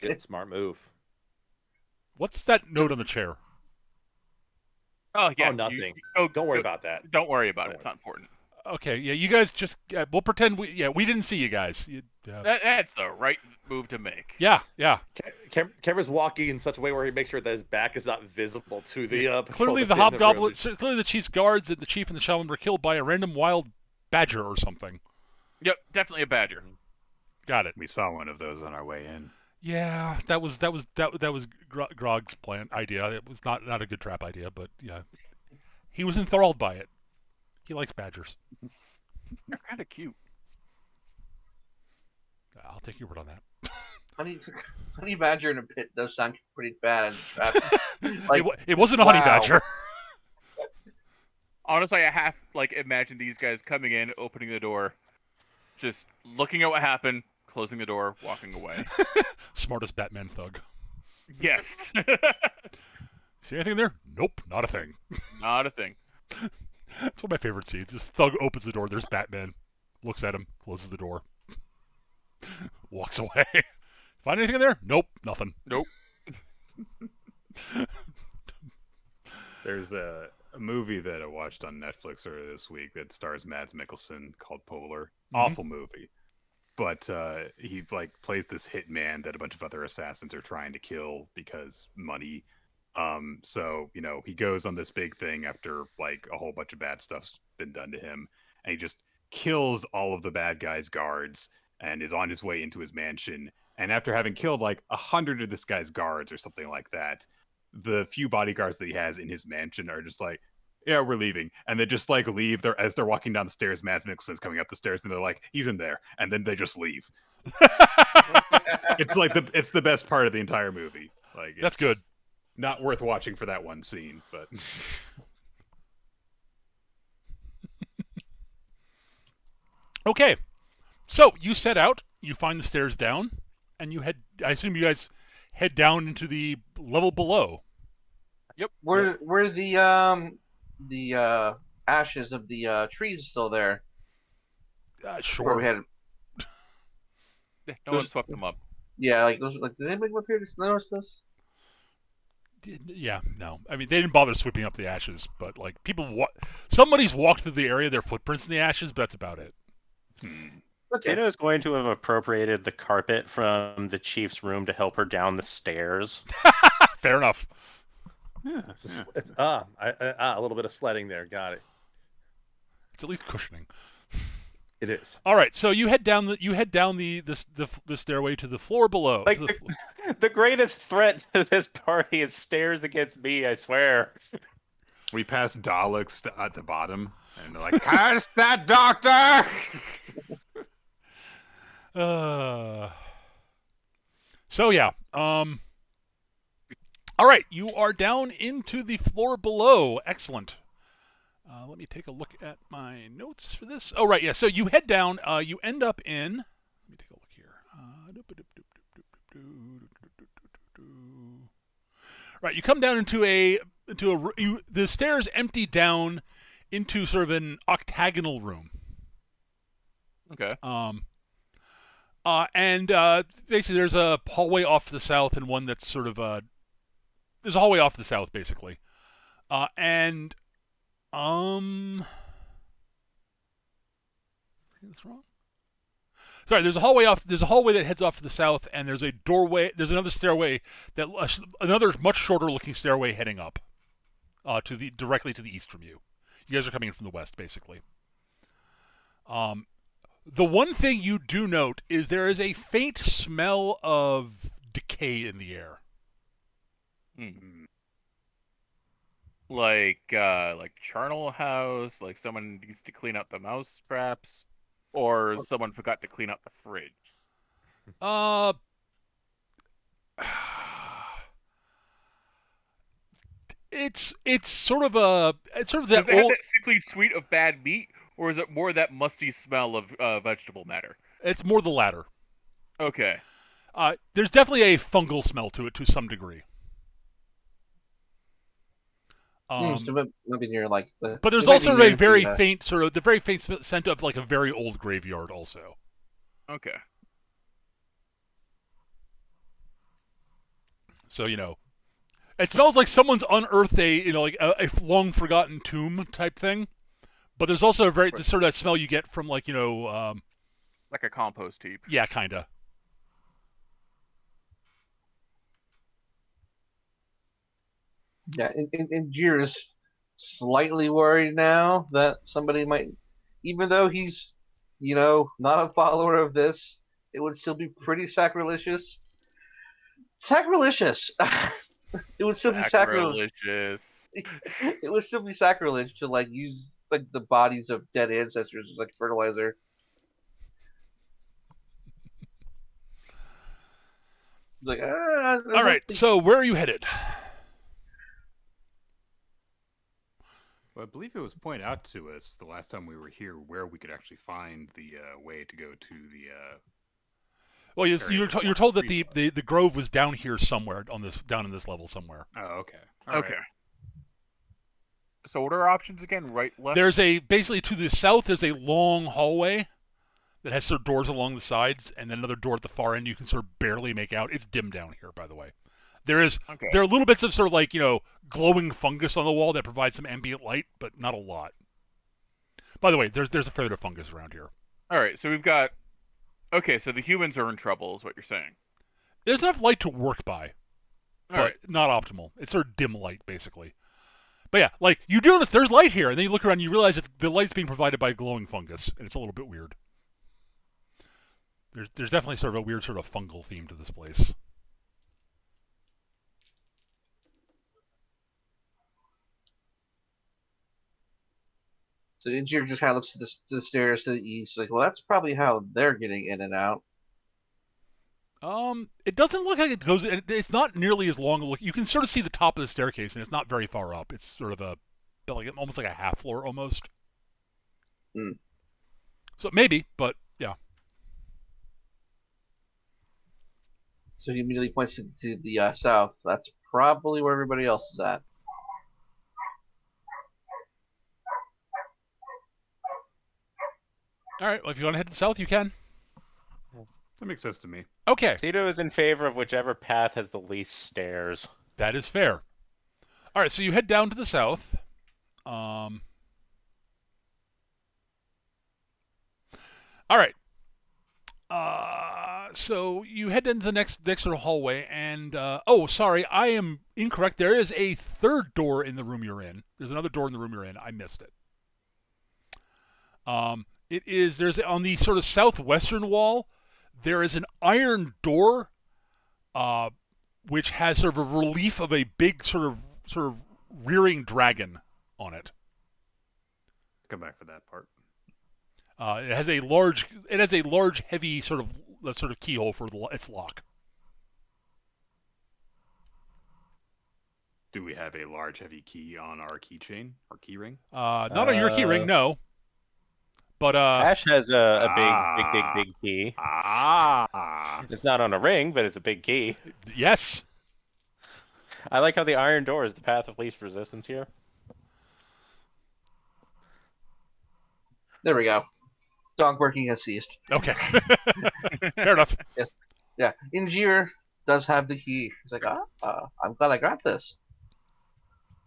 Good, smart move. What's that note on the chair? Oh yeah. Oh, nothing. Go, Don't worry go- about that. Don't worry about Don't it. It's not important. Okay, yeah, you guys just we'll pretend we didn't see you guys. That's the right move to make. Yeah. Cameron's walking in such a way where he makes sure that his back is not visible to the patrol Clearly, the that's in room. hobgoblins, clearly the chief's guards and the chief and the shaman were killed by a random wild badger or something. Yep, definitely a badger. Got it. We saw one of those on our way in. Yeah, that was Grog's plan idea. It was not a good trap idea, but yeah, he was enthralled by it. He likes badgers. They're kind of cute. I'll take your word on that. Honey badger in a pit does sound pretty bad. It wasn't a honey wow. badger. Honestly, I half imagine these guys coming in, opening the door, just looking at what happened, closing the door, walking away. Smartest Batman thug. Yes. See anything in there? Nope, not a thing. Not a thing. That's one of my favorite scenes. This thug opens the door. There's Batman. Looks at him. Closes the door. Walks away. Find anything in there? Nope, nothing. Nope. There's a movie that I watched on Netflix earlier this week that stars Mads Mikkelsen called Polar. Awful movie. But he plays this hitman that a bunch of other assassins are trying to kill because money. So, he goes on this big thing after a whole bunch of bad stuff's been done to him, and he just kills all of the bad guys' guards and is on his way into his mansion. And after having killed 100 of this guy's guards or something like that, the few bodyguards that he has in his mansion are just like, yeah, we're leaving. And they just leave. As they're walking down the stairs, Mads Mikkelsen's coming up the stairs and they're like, he's in there. And then they just leave. It's the best part of the entire movie. That's good. Not worth watching for that one scene, but Okay, so you set out. You find the stairs down, and you head. I assume you guys head down into the level below. Yep. Were the ashes of the trees still there? Where Sure. we had, No one swept them up. yeah, did anybody come up here to notice this? Yeah, no. I mean, they didn't bother sweeping up the ashes, but somebody's walked through the area, their footprints in the ashes, but that's about it. Okay. Data is going to have appropriated the carpet from the chief's room to help her down the stairs. Fair enough. It's a little bit of sledding there. Got it. It's at least cushioning. It is. All right, so you head down the stairway to the floor below. The greatest threat to this party is stairs against me, I swear. we pass Daleks at the bottom, and they're like, "Curse that doctor!" So yeah. All right, you are down into the floor below. Excellent. Let me take a look at my notes for this. Oh, right, yeah. So you head down. You end up in. Let me take a look here. Right, you come down into the stairs empty down into sort of an octagonal room. Okay. And basically there's a hallway off to the south and one that's sort of there's a hallway off to the south basically. That's wrong. Sorry, there's a hallway that heads off to the south, and there's a doorway. There's another stairway another much shorter looking stairway heading up, directly to the east from you. You guys are coming in from the west, basically. The one thing you do note is there is a faint smell of decay in the air. Like charnel house, like someone needs to clean out the mouse traps, or someone forgot to clean out the fridge. It's sort of that Does it have old. that sickly sweet of bad meat, or is it more that musty smell of vegetable matter? It's more the latter. Okay. There's definitely a fungal smell to it to some degree. So maybe near like the. But there's it might be also near a very the, faint the very faint scent of like a very old graveyard also. Okay. So it smells like someone's unearthed a long forgotten tomb type thing. But there's also the sort of that smell you get from like Like a compost heap. yeah, kinda. Yeah, and Jira's slightly worried now that somebody might, even though he's, not a follower of this, it would still be pretty sacrilegious. Sacrilegious. It would still be sacrilege. Sacrilegious. It would still be sacrilege to like use like the bodies of dead ancestors as like fertilizer. It's like, All right, so where are you headed? Well, I believe it was pointed out to us the last time we were here where we could actually find the way to go to the. Well, you're told that the grove was down here somewhere down in this level somewhere. Oh, okay. Okay. Right. So what are our options again? Right, left? There's basically to the south. There's a long hallway that has sort of doors along the sides, and then another door at the far end. You can sort of barely make out. It's dim down here, by the way. There are little bits of sort of like glowing fungus on the wall that provides some ambient light, but not a lot. By the way, there's a fair bit of fungus around here. All right, so we've got. Okay, so the humans are in trouble, is what you're saying. There's enough light to work by, All but right. not optimal. It's sort of dim light, basically. But yeah, like you do notice there's light here, and then you look around and you realize that the light's being provided by glowing fungus, and it's a little bit weird. There's definitely sort of a weird sort of fungal theme to this place. So Injir just kind of looks to the stairs to the east, like, well, that's probably how they're getting in and out. It doesn't look like it goes. It's not nearly as long. You can sort of see the top of the staircase, and it's not very far up. It's sort of almost like a half floor almost. Mm. So maybe, but yeah. So he immediately points to the south. That's probably where everybody else is at. All right. Well, if you want to head to the south, you can. That makes sense to me. Okay. Cito is in favor of whichever path has the least stairs. That is fair. All right. So you head down to the south. All right. So you head into the next sort of hallway, and sorry, I am incorrect. There is a third door in the room you're in. There's another door in the room you're in. I missed it. There's on the sort of southwestern wall, there is an iron door, which has sort of a relief of a big sort of rearing dragon on it. Come back for that part. It has a large, heavy sort of keyhole for its lock. Do we have a large, heavy key on our keychain or key ring? Not on your key ring, no. But Ash has a big key. It's not on a ring, but it's a big key. Yes. I like how the iron door is the path of least resistance here. There we go. Dog barking has ceased. Okay. Fair enough. Yes. Yeah. Injir does have the key. He's like, I'm glad I got this.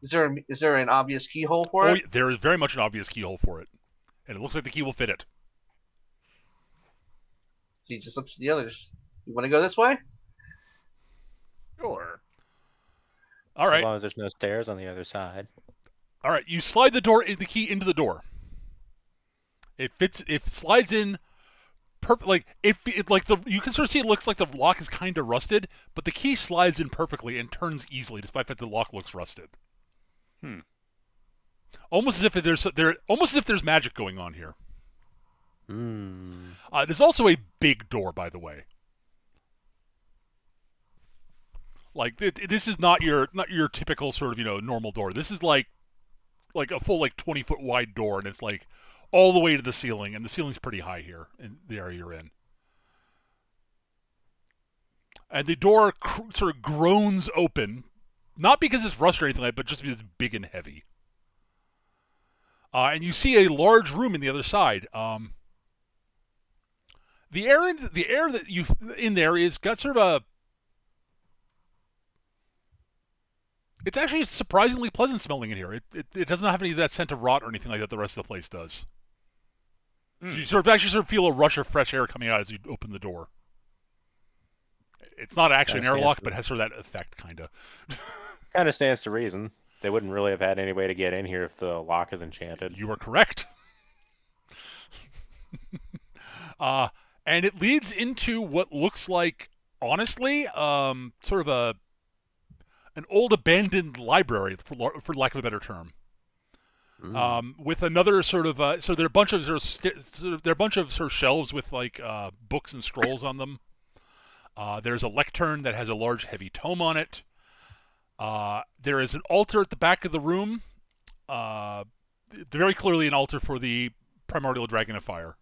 Is there an obvious keyhole for it? There is very much an obvious keyhole for it. And it looks like the key will fit it. So he just looks at the others. You want to go this way? Sure. All right. As long as there's no stairs on the other side. All right. You slide the key into the door. It fits. It slides in. Perfect. You can sort of see it looks like the lock is kind of rusted, but the key slides in perfectly and turns easily, despite the fact the lock looks rusted. Almost as if there's magic going on here. There's also a big door, by the way. Like this is not your typical sort of normal door. This is like a full 20-foot wide door, and it's like all the way to the ceiling, and the ceiling's pretty high here in the area you're in. And the door sort of groans open, not because it's rust or anything like that, but just because it's big and heavy. And you see a large room in the other side. The air that you in there is got sort of a. It's actually surprisingly pleasant smelling in here. It doesn't have any of that scent of rot or anything like that the rest of the place does. You sort of feel a rush of fresh air coming out as you open the door. It's not actually an airlock, but has sort of that effect, kind of. Kind of stands to reason. They wouldn't really have had any way to get in here if the lock is enchanted. You are correct. And it leads into what looks like, honestly, sort of an old abandoned library, for lack of a better term. With another sort of so there are a bunch of sort of shelves with books and scrolls on them. There's a lectern that has a large heavy tome on it. There is an altar at the back of the room. Very clearly an altar for the primordial dragon of fire.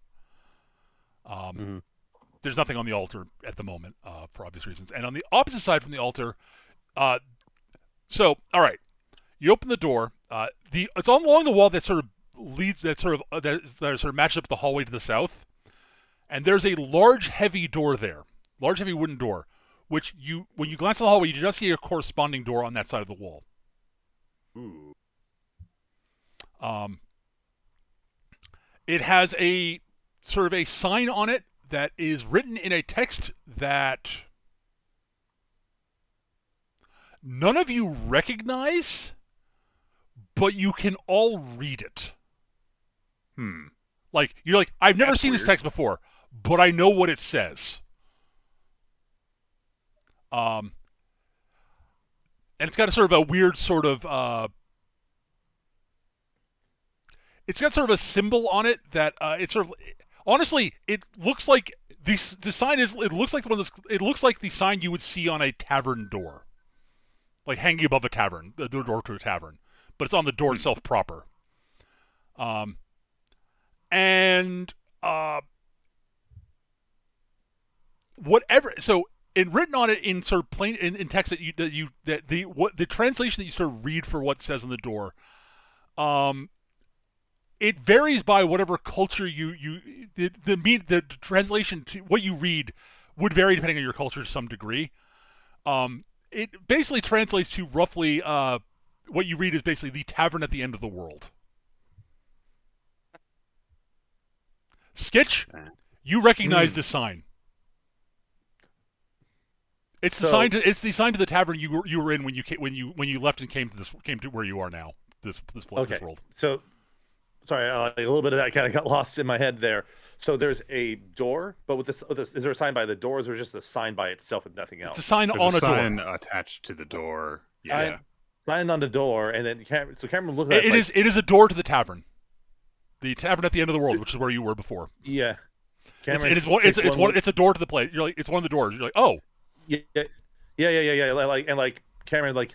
There's nothing on the altar at the moment, for obvious reasons. And on the opposite side from the altar, so all right, you open the door. It's along the wall that sort of leads, that sort of matches up with the hallway to the south. And there's a large, heavy door there, large, heavy wooden door, which when you glance at the hallway, you do not see a corresponding door on that side of the wall. Ooh. It has a sort of a sign on it that is written in a text that none of you recognize, but you can all read it. Like, you're like, I've never seen this text before, but I know what it says. And it's got a sort of a weird sort of it's got sort of a symbol on it that it's sort of, honestly, it looks like the sign is, it looks like it looks like the sign you would see on a tavern door, like hanging above a tavern, the door to a tavern, but it's on the door itself proper. And whatever. So, written on it in sort of plain in text that the translation that you sort of read for what it says on the door, it varies by whatever culture the translation to what you read would vary depending on your culture to some degree. It basically translates to roughly what you read is basically the tavern at the end of the world. Skitch, you recognize this sign. It's the sign to the tavern you were in when you left and came to where you are now. This world. So, sorry, a little bit of that kind of got lost in my head there. So there's a door, but with this, is there a sign by the door, or is there just a sign by itself and nothing else? It's a sign There's on a sign door attached to the door. Yeah. Sign on the door, and then Cameron looked at it. It is a door to the tavern at the end of the world, which is where you were before. Yeah, it's a door to the place. You're like, it's one of the doors. You're like, oh, yeah. Like Cameron,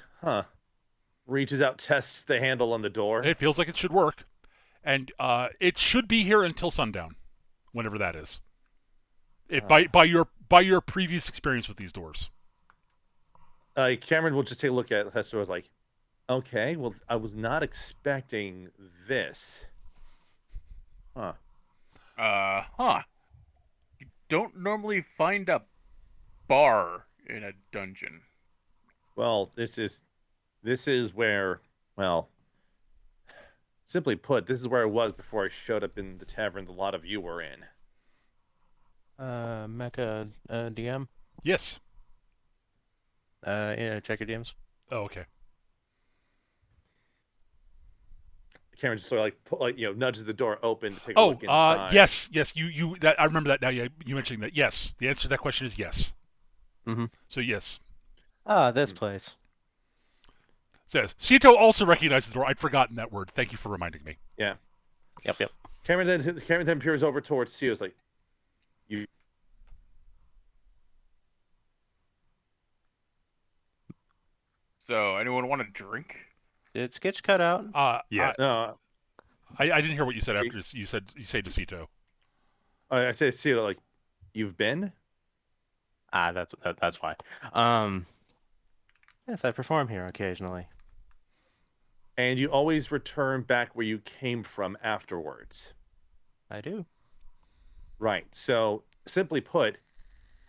reaches out, tests the handle on the door. It feels like it should work, and it should be here until sundown, whenever that is. By your previous experience with these doors. Cameron will just take a look at the door, like, okay, well, I was not expecting this. Huh. You don't normally find a bar in a dungeon. Well, this is where, well, simply put, this is where I was before I showed up in the tavern a lot of you were in. Mecha DM? Yes. Yeah, check your DMs. Oh, okay. Cameron just sort of nudges the door open to take a look inside. Yes. You that I remember that now. Yeah, you mentioning that. Yes, the answer to that question is yes. Mm-hmm. So yes. This place. Says Sito also recognizes the door. I'd forgotten that word. Thank you for reminding me. Yeah. Yep. Cameron then peers over towards Sito's like, you. So, anyone want a drink? Did Sketch cut out? Yes. I didn't hear what you said after you said DeCito. I say, see, like, you've been? That's why. Yes, I perform here occasionally. And you always return back where you came from afterwards. I do. Right. So, simply put,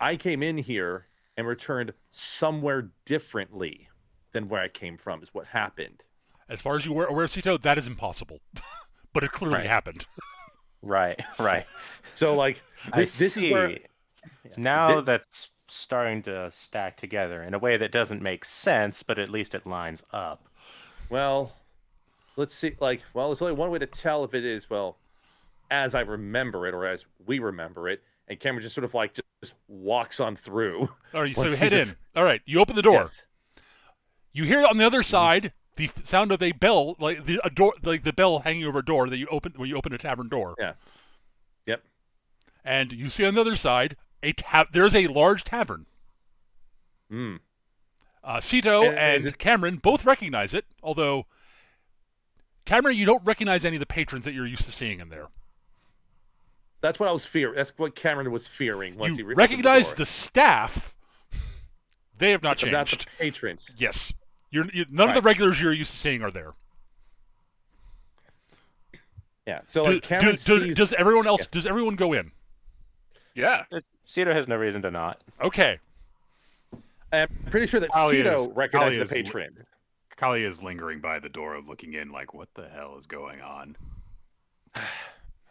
I came in here and returned somewhere differently than where I came from, is what happened. As far as you were aware, Cito, that is impossible. But it clearly Right. happened. Right. So, like, this is where. Now that's starting to stack together in a way that doesn't make sense, but at least it lines up. Well, let's see. Like, well, there's only one way to tell if it is, well, as I remember it or as we remember it. And Cameron just sort of like just walks on through. All right, so Once you he head just- in. All right, you open the door. Yes. You hear on the other side the sound of a bell, like a door, like the bell hanging over a door that you open when you open a tavern door. Yeah. Yep. And you see on the other side there's a large tavern. Mm. Cito And and is it- Cameron both recognize it, although Cameron, you don't recognize any of the patrons that you're used to seeing in there. That's what I was fearing. That's what Cameron was fearing once he You opened recognize the, the staff. They have not door. Not the changed. patrons. Yes. None of the Right. regulars you're used to seeing are there. Yeah. So like Cameron sees. Does everyone else? Does everyone go in? Yeah. Cito has no reason to not. Okay. I'm pretty sure that Kali Cito is- recognized Kali the is- patron. Kali is lingering by the door, looking in, like, what the hell is going on?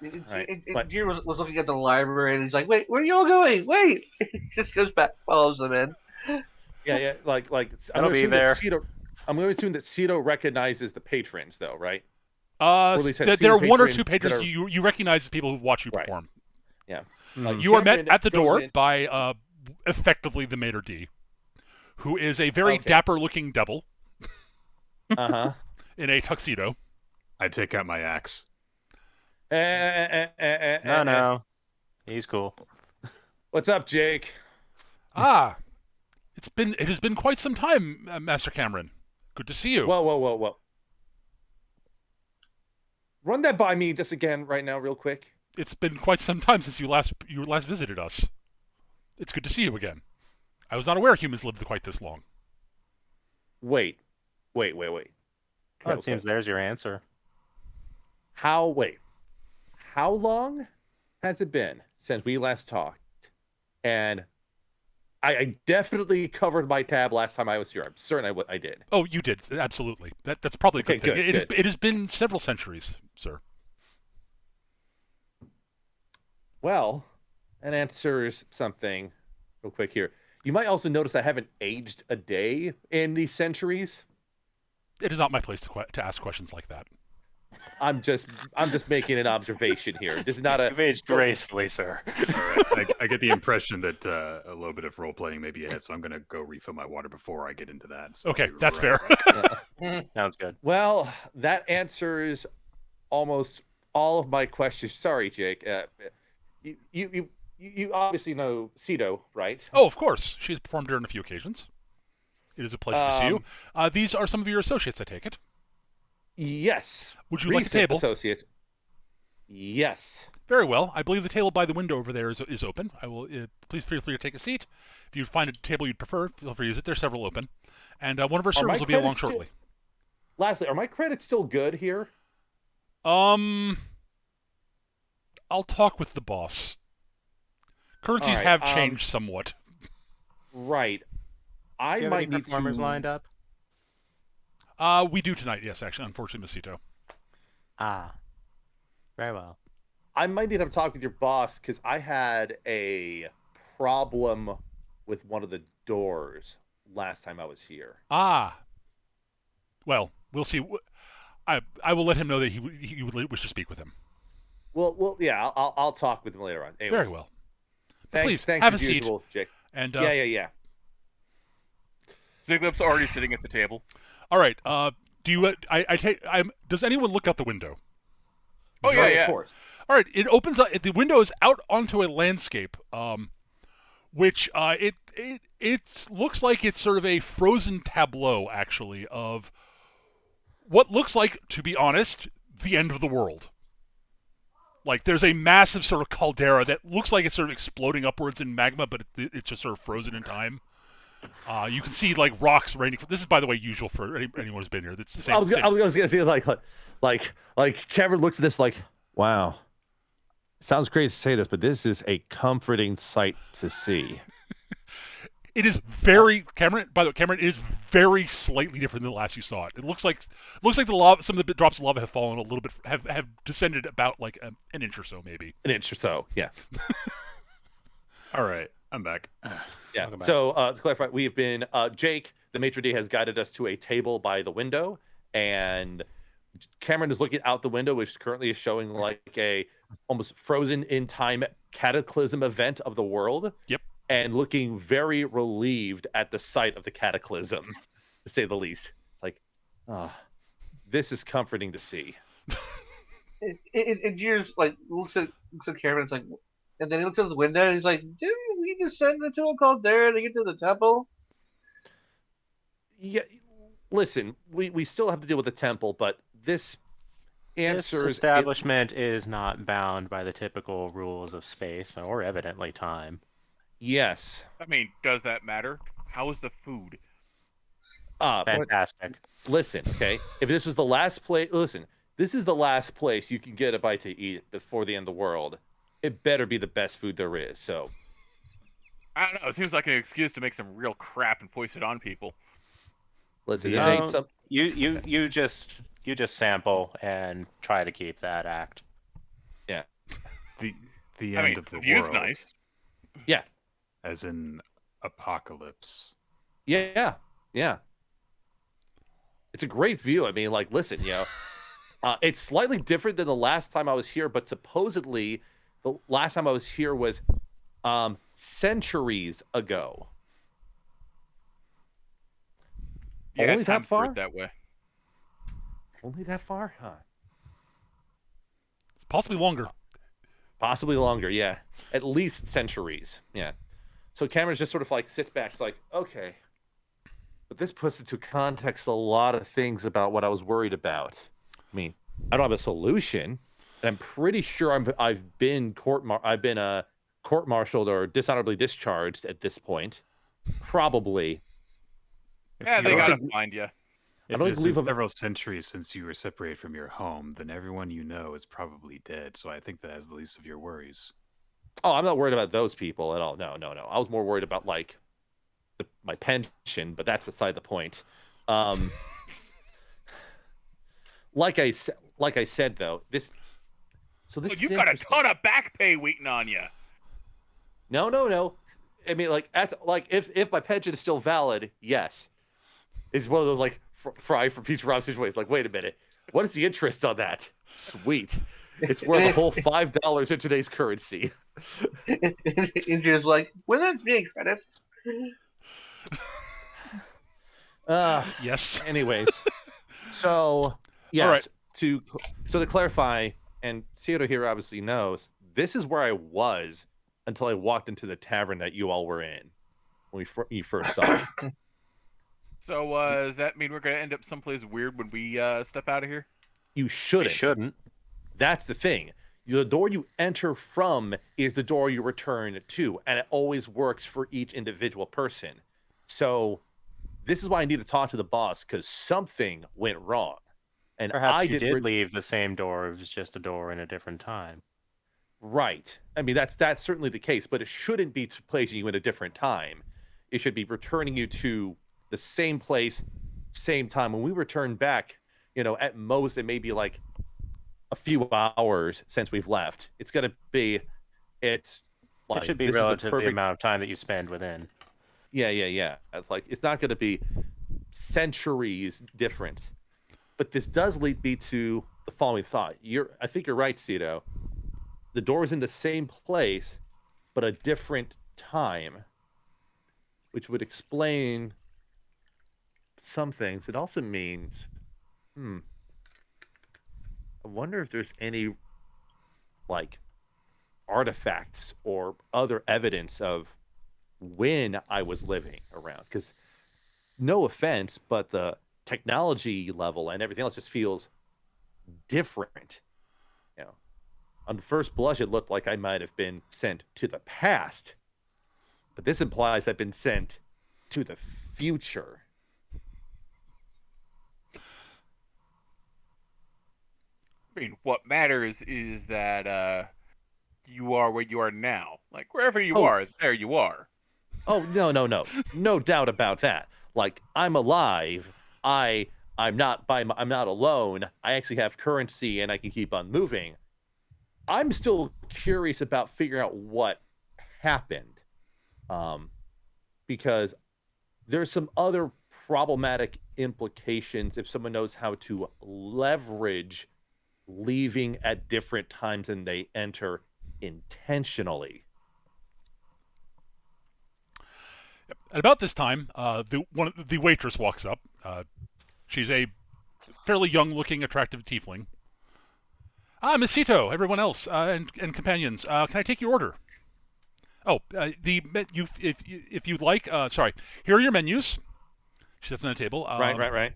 Right, but- Gear was looking at the library and he's like, "Wait, where are you all going? Wait!" He just goes back, follows them in. Yeah. Like It'll be assume there. That Cito, I'm going to assume that Cito recognizes the patrons, though, right? Uh, at least has there seen are one or patrons two patrons that are- you recognize as people who've watched you Right. perform. Yeah. You are met Cameron at the goes door in- by effectively the maitre d', who is a very Okay. dapper-looking devil Uh-huh. in a tuxedo. I take out my axe. No. He's cool. What's up, Jake? Ah, it has been quite some time, Master Cameron. Good to see you. Whoa. Run that by me just again right now, real quick. It's been quite some time since you last visited us. It's good to see you again. I was not aware humans lived quite this long. Wait. Well, Real it seems quick. there's your answer. How long has it been since we last talked? And I definitely covered my tab last time I was here. I'm certain I did. Oh, you did absolutely. That's probably a good Okay, thing. good. It has been several centuries, sir. Well, that answers something real quick here. You might also notice I haven't aged a day in these centuries. It is not my place to ask questions like that. I'm just making an observation here. This is not a You've aged gracefully, sir. All right. I get the impression that a little bit of role playing may be ahead, so I'm going to go refill my water before I get into that. So Okay, I'll be that's right fair. back. Sounds good. Well, that answers almost all of my questions. Sorry, Jake. You obviously know Cito, right? Oh, of course. She has performed here on a few occasions. It is a pleasure to see you. These are some of your associates, I take it. Yes. Would you like a Recent table? associate? Yes. Very well. I believe the table by the window over there is open. I will. Please feel free to take a seat. If you find a table you'd prefer, feel free to use it. There's several open. And one of our Are my servers will be along credits still- shortly. Lastly, are my credits still good here? I'll talk with the boss. Currencies All right, have changed somewhat. Right. I Do you have might any need performers to lined up? We do tonight, yes, actually, unfortunately, Masito. Ah. Very well. I might need to talk with your boss because I had a problem with one of the doors last time I was here. Ah. Well, we'll see. I will let him know that he would wish to speak with him. Well, yeah, I'll talk with him later on. Anyways, Very well. Thanks, Please, thanks have as a seat. usual, Jake. And Yeah. Ziglip's already sitting at the table. all right. Do you? Does anyone look out the window? Oh yeah, Right, yeah. Of course. All right. It opens up. The window is out onto a landscape, which it looks like it's sort of a frozen tableau, actually, of what looks like, to be honest, the end of the world. Like, there's a massive sort of caldera that looks like it's sort of exploding upwards in magma, but it's just sort of frozen in time. You can see like rocks raining. This is, by the way, usual for anyone who's been here. That's the same. I was gonna say like Cameron looked at this like, wow. Sounds crazy to say this, but this is a comforting sight to see. It is very Cameron. By the way, Cameron, it is very slightly different than the last you saw it. It looks like the lava. Some of the drops of lava have fallen a little bit, have descended about like an inch or so, maybe. An inch or so, yeah. All right, I'm back. Yeah. So to clarify, we have been Jake, the maitre d' has guided us to a table by the window, and Cameron is looking out the window, which currently is showing like a almost frozen in time cataclysm event of the world. Yep. And looking very relieved at the sight of the cataclysm, to say the least. It's like, this is comforting to see. And Gears like looks at Cameron. It's like, and then he looks out the window. And he's like, "Didn't we descend into a caldera to get to the temple?" Yeah, listen, we still have to deal with the temple, but this answers This establishment is not bound by the typical rules of space or evidently time. Yes. I mean, does that matter? How is the food? Fantastic. Listen, okay. If this was the last place, listen, this is the last place you can get a bite to eat before the end of the world. It better be the best food there is. So, I don't know. It seems like an excuse to make some real crap and foist it on people. listen, this ain't some. You just sample and try to keep that act. Yeah. The I end mean, of the the view's world, nice. Yeah. as in apocalypse. Yeah. Yeah. It's a great view. I mean, like, listen, it's slightly different than the last time I was here, but supposedly the last time I was here was centuries ago. Yeah, Only that time's far? weird that way. Only that far? Huh. It's possibly longer. Possibly longer, yeah. At least centuries. Yeah. So Cameron just sort of like sits back. It's like, okay. But this puts into context a lot of things about what I was worried about. I mean, I don't have a solution. And I'm pretty sure I've been court-martialed or dishonorably discharged at this point. Probably. Yeah, they don't gotta think- find you. If don't it's believe been I'm- several centuries since you were separated from your home, then everyone you know is probably dead. So I think that has the least of your worries. Oh, I'm not worried about those people at all. No. I was more worried about like my pension, but that's beside the point. Like I said though, this. So this. Oh, is you've got a interesting. ton of back pay waiting on you. No. I mean, like that's like if my pension is still valid, yes. It's one of those like Fry from Futurama situations. Like, wait a minute, what is the interest on that? Sweet, it's worth a whole $5 in today's currency. And Gears like, "When that's being credits." Yes. Anyways, so yes, All right. to clarify, and Theodore here obviously knows this is where I was until I walked into the tavern that you all were in when you first saw me. So, does that mean we're gonna end up someplace weird when we step out of here? You You shouldn't. shouldn't. That's the thing. The door you enter from is the door you return to, and it always works for each individual person. So this is why I need to talk to the boss, because something went wrong. And Perhaps I you didn't did leave the same door. It was just a door in a different time. Right. I mean, that's certainly the case, but it shouldn't be placing you in a different time. It should be returning you to the same place, same time. When we return back, at most it may be like a few hours since we've left. It's like It should be this is a relative to the perfect- amount of time that you spend within. Yeah. It's like it's not going to be centuries different. But this does lead me to the following thought. I think you're right, Cito. The door is in the same place, but a different time, which would explain some things. It also means, I wonder if there's any like artifacts or other evidence of when I was living around. Because no offense, but the technology level and everything else just feels different. You know, on first blush, it looked like I might have been sent to the past, but this implies I've been sent to the future. I mean, what matters is that you are where you are now. Like wherever you Oh. are, there you are. Oh, no doubt about that. Like, I'm alive. I'm not alone. I actually have currency and I can keep on moving. I'm still curious about figuring out what happened, because there's some other problematic implications if someone knows how to leverage leaving at different times and they enter intentionally. At about this time, the waitress walks up. She's a fairly young-looking, attractive tiefling. Miss Cito, everyone else, and companions, can I take your order? Oh, if you'd like, sorry. Here are your menus. She sets them on the table. Right.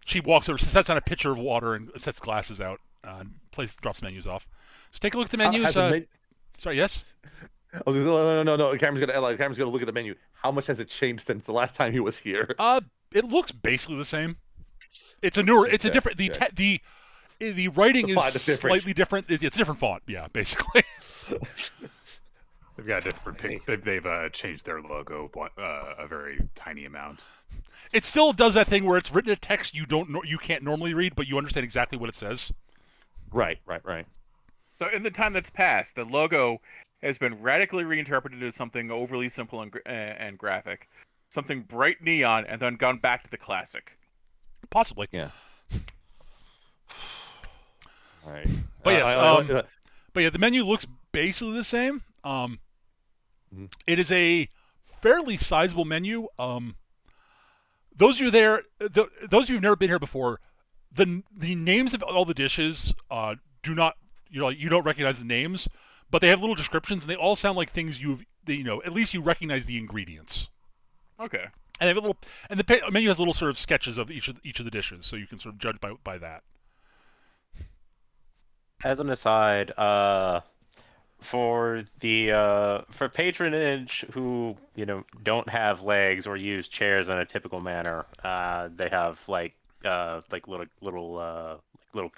She walks over, sets on a pitcher of water, and sets glasses out. Drops menus off. So take a look at the menus. Sorry, yes. I was no. The camera's gonna look at the menu. How much has it changed since the last time he was here? It looks basically the same. It's a newer. It's a different. The writing is slightly different. It's a different font. Yeah, basically. They've got a different pink. They've changed their logo a very tiny amount. It still does that thing where it's written in text you can't normally read, but you understand exactly what it says. Right. So in the time that's passed, the logo has been radically reinterpreted as something overly simple and graphic, something bright neon, and then gone back to the classic. Possibly. Yeah. All right. But yes, but yeah, the menu looks basically the same. It is a fairly sizable menu. Those of you there, those of you who've never been here before, the names of all the dishes do not, you don't recognize the names, but they have little descriptions and they all sound like things at least you recognize the ingredients. Okay. And they have a little, and the menu has little sort of sketches of each of the dishes, so you can sort of judge by that. As an aside, for patronage who don't have legs or use chairs in a typical manner, they have like little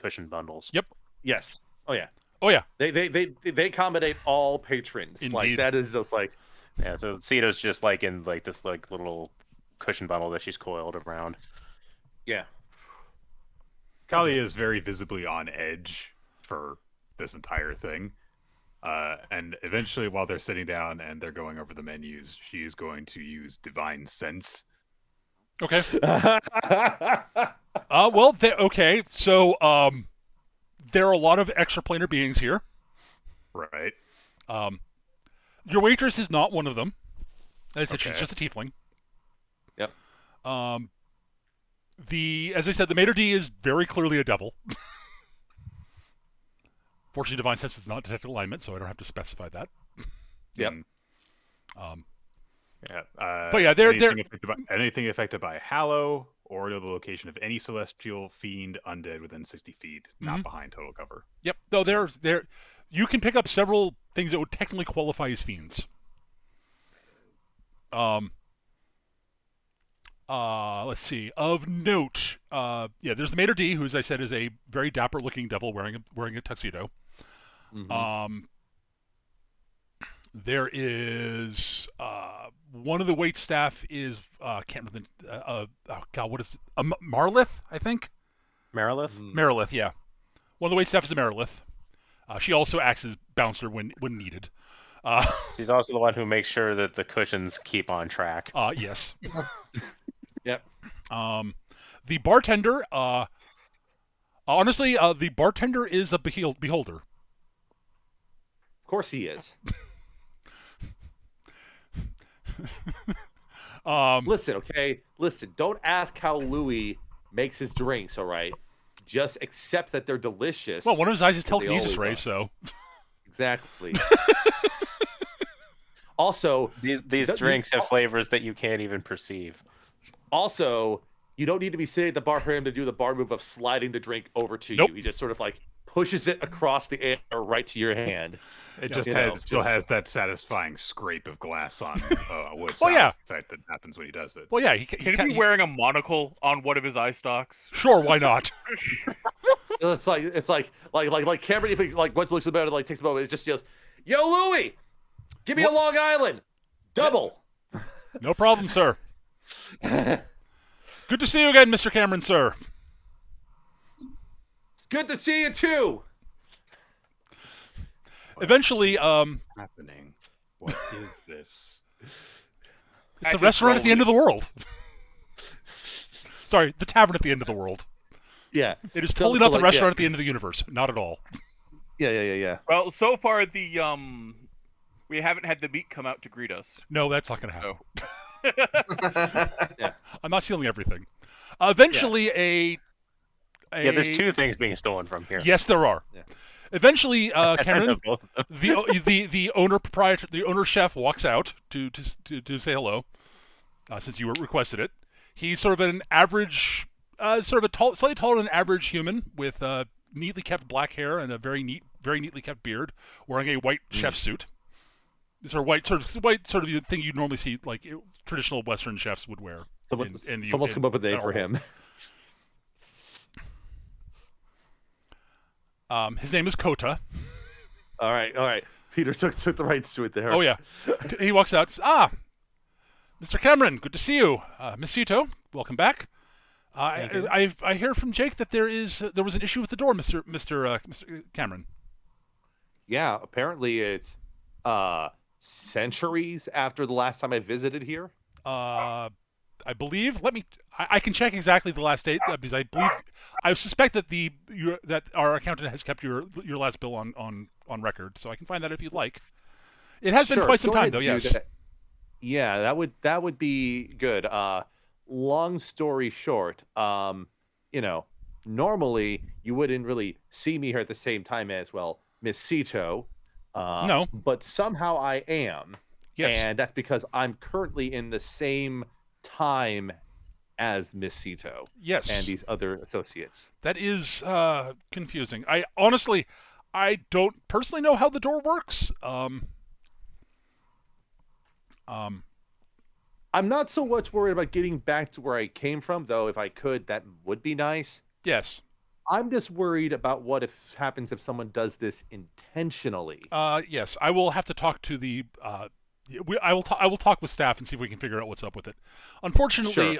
cushion bundles. Yep. Yes. Oh yeah. They accommodate all patrons. Indeed. Like that is just like. Yeah. So Cito's just like in like this like little cushion bundle that she's coiled around. Yeah. Kali is very visibly on edge for this entire thing. And eventually, while they're sitting down and they're going over the menus, she is going to use Divine Sense. Okay. Okay. So, there are a lot of extraplanar beings here. Right. Your waitress is not one of them. As I said, she's Okay. just a tiefling. Yep. As I said, the maitre d' is very clearly a devil. Fortunately, Divine Sense does not detect alignment, so I don't have to specify that. Yep. Yeah. But yeah, anything affected by Hallow or the location of any celestial fiend undead within 60 feet, not behind total cover. Yep. Though there, you can pick up several things that would technically qualify as fiends. Let's see. Of note, there's the maitre d', who, as I said, is a very dapper-looking devil wearing a tuxedo. Mm-hmm. There is one of the wait staff is can't remember what is it? Marlith, I think. Marilith? Marilith, yeah. One of the wait staff is a Marilith. She also acts as bouncer when needed. She's also the one who makes sure that the cushions keep on track. Yes. Yep. The bartender, honestly, the bartender is a beholder. Of course he is. Listen, okay? Listen, don't ask how Louis makes his drinks, all right? Just accept that they're delicious. Well, one of his eyes is telekinesis always ray, are. so. Exactly. Also, These you- drinks have flavors that you can't even perceive. Also, you don't need to be sitting at the bar for him to do the bar move of sliding the drink over to Nope. you. He just sort of like pushes it across the air right to your hand. It Yeah. just You know, still just- has that satisfying scrape of glass on wood Well, yeah. effect that happens when he does it. Well, yeah, he Can he be wearing a monocle on one of his eye stalks? Sure, why not? It's like Cameron, if he like once looks about it, like takes a moment, it just yells, "Yo, Louie, give me a Long Island, double." No problem, sir. Good to see you again, Mr. Cameron, sir. It's good to see you too. Eventually, Happening. What is this? it's the restaurant at the end of the world. Sorry, the tavern at the end of the world. Yeah, It is So- totally so, not the like, restaurant at the end of the universe. Not at all. yeah. Well, so far we haven't had the meat come out to greet us. No, that's not going to happen. So I'm not stealing everything. Eventually, a Yeah, there's two things being stolen from here. Yes, there are. Yeah. Eventually, Cameron, Both of them. the owner chef walks out to say hello, since you requested it. He's sort of an average, slightly taller than average human with neatly kept black hair and a very neatly kept beard, wearing a white chef suit. These are white sort of the thing you'd normally see like traditional Western chefs would wear. Someone's come up with a name for him. His name is Kota. All right. Peter took the right suit there. Oh yeah, he walks out. Mr. Cameron, good to see you. Miss Ito, welcome back. I hear from Jake that there was an issue with the door, Mr. Cameron. Yeah, apparently it's centuries after the last time I visited here. I believe. I can check exactly the last date because I suspect that that our accountant has kept your last bill on record, so I can find that if you'd like. It has been Sure, quite some go time ahead though. and do Yes. that. Yeah, that would be good. Long story short, normally you wouldn't really see me here at the same time as Miss Sito. No. But somehow I am. Yes. And that's because I'm currently in the same time as Miss Sito Yes. and these other associates. That is confusing. I honestly don't personally know how the door works. I'm not so much worried about getting back to where I came from, though. If I could, that would be nice. Yes. I'm just worried about what happens if someone does this intentionally. Yes. I will have to talk to the. I will talk with staff and see if we can figure out what's up with it. Unfortunately,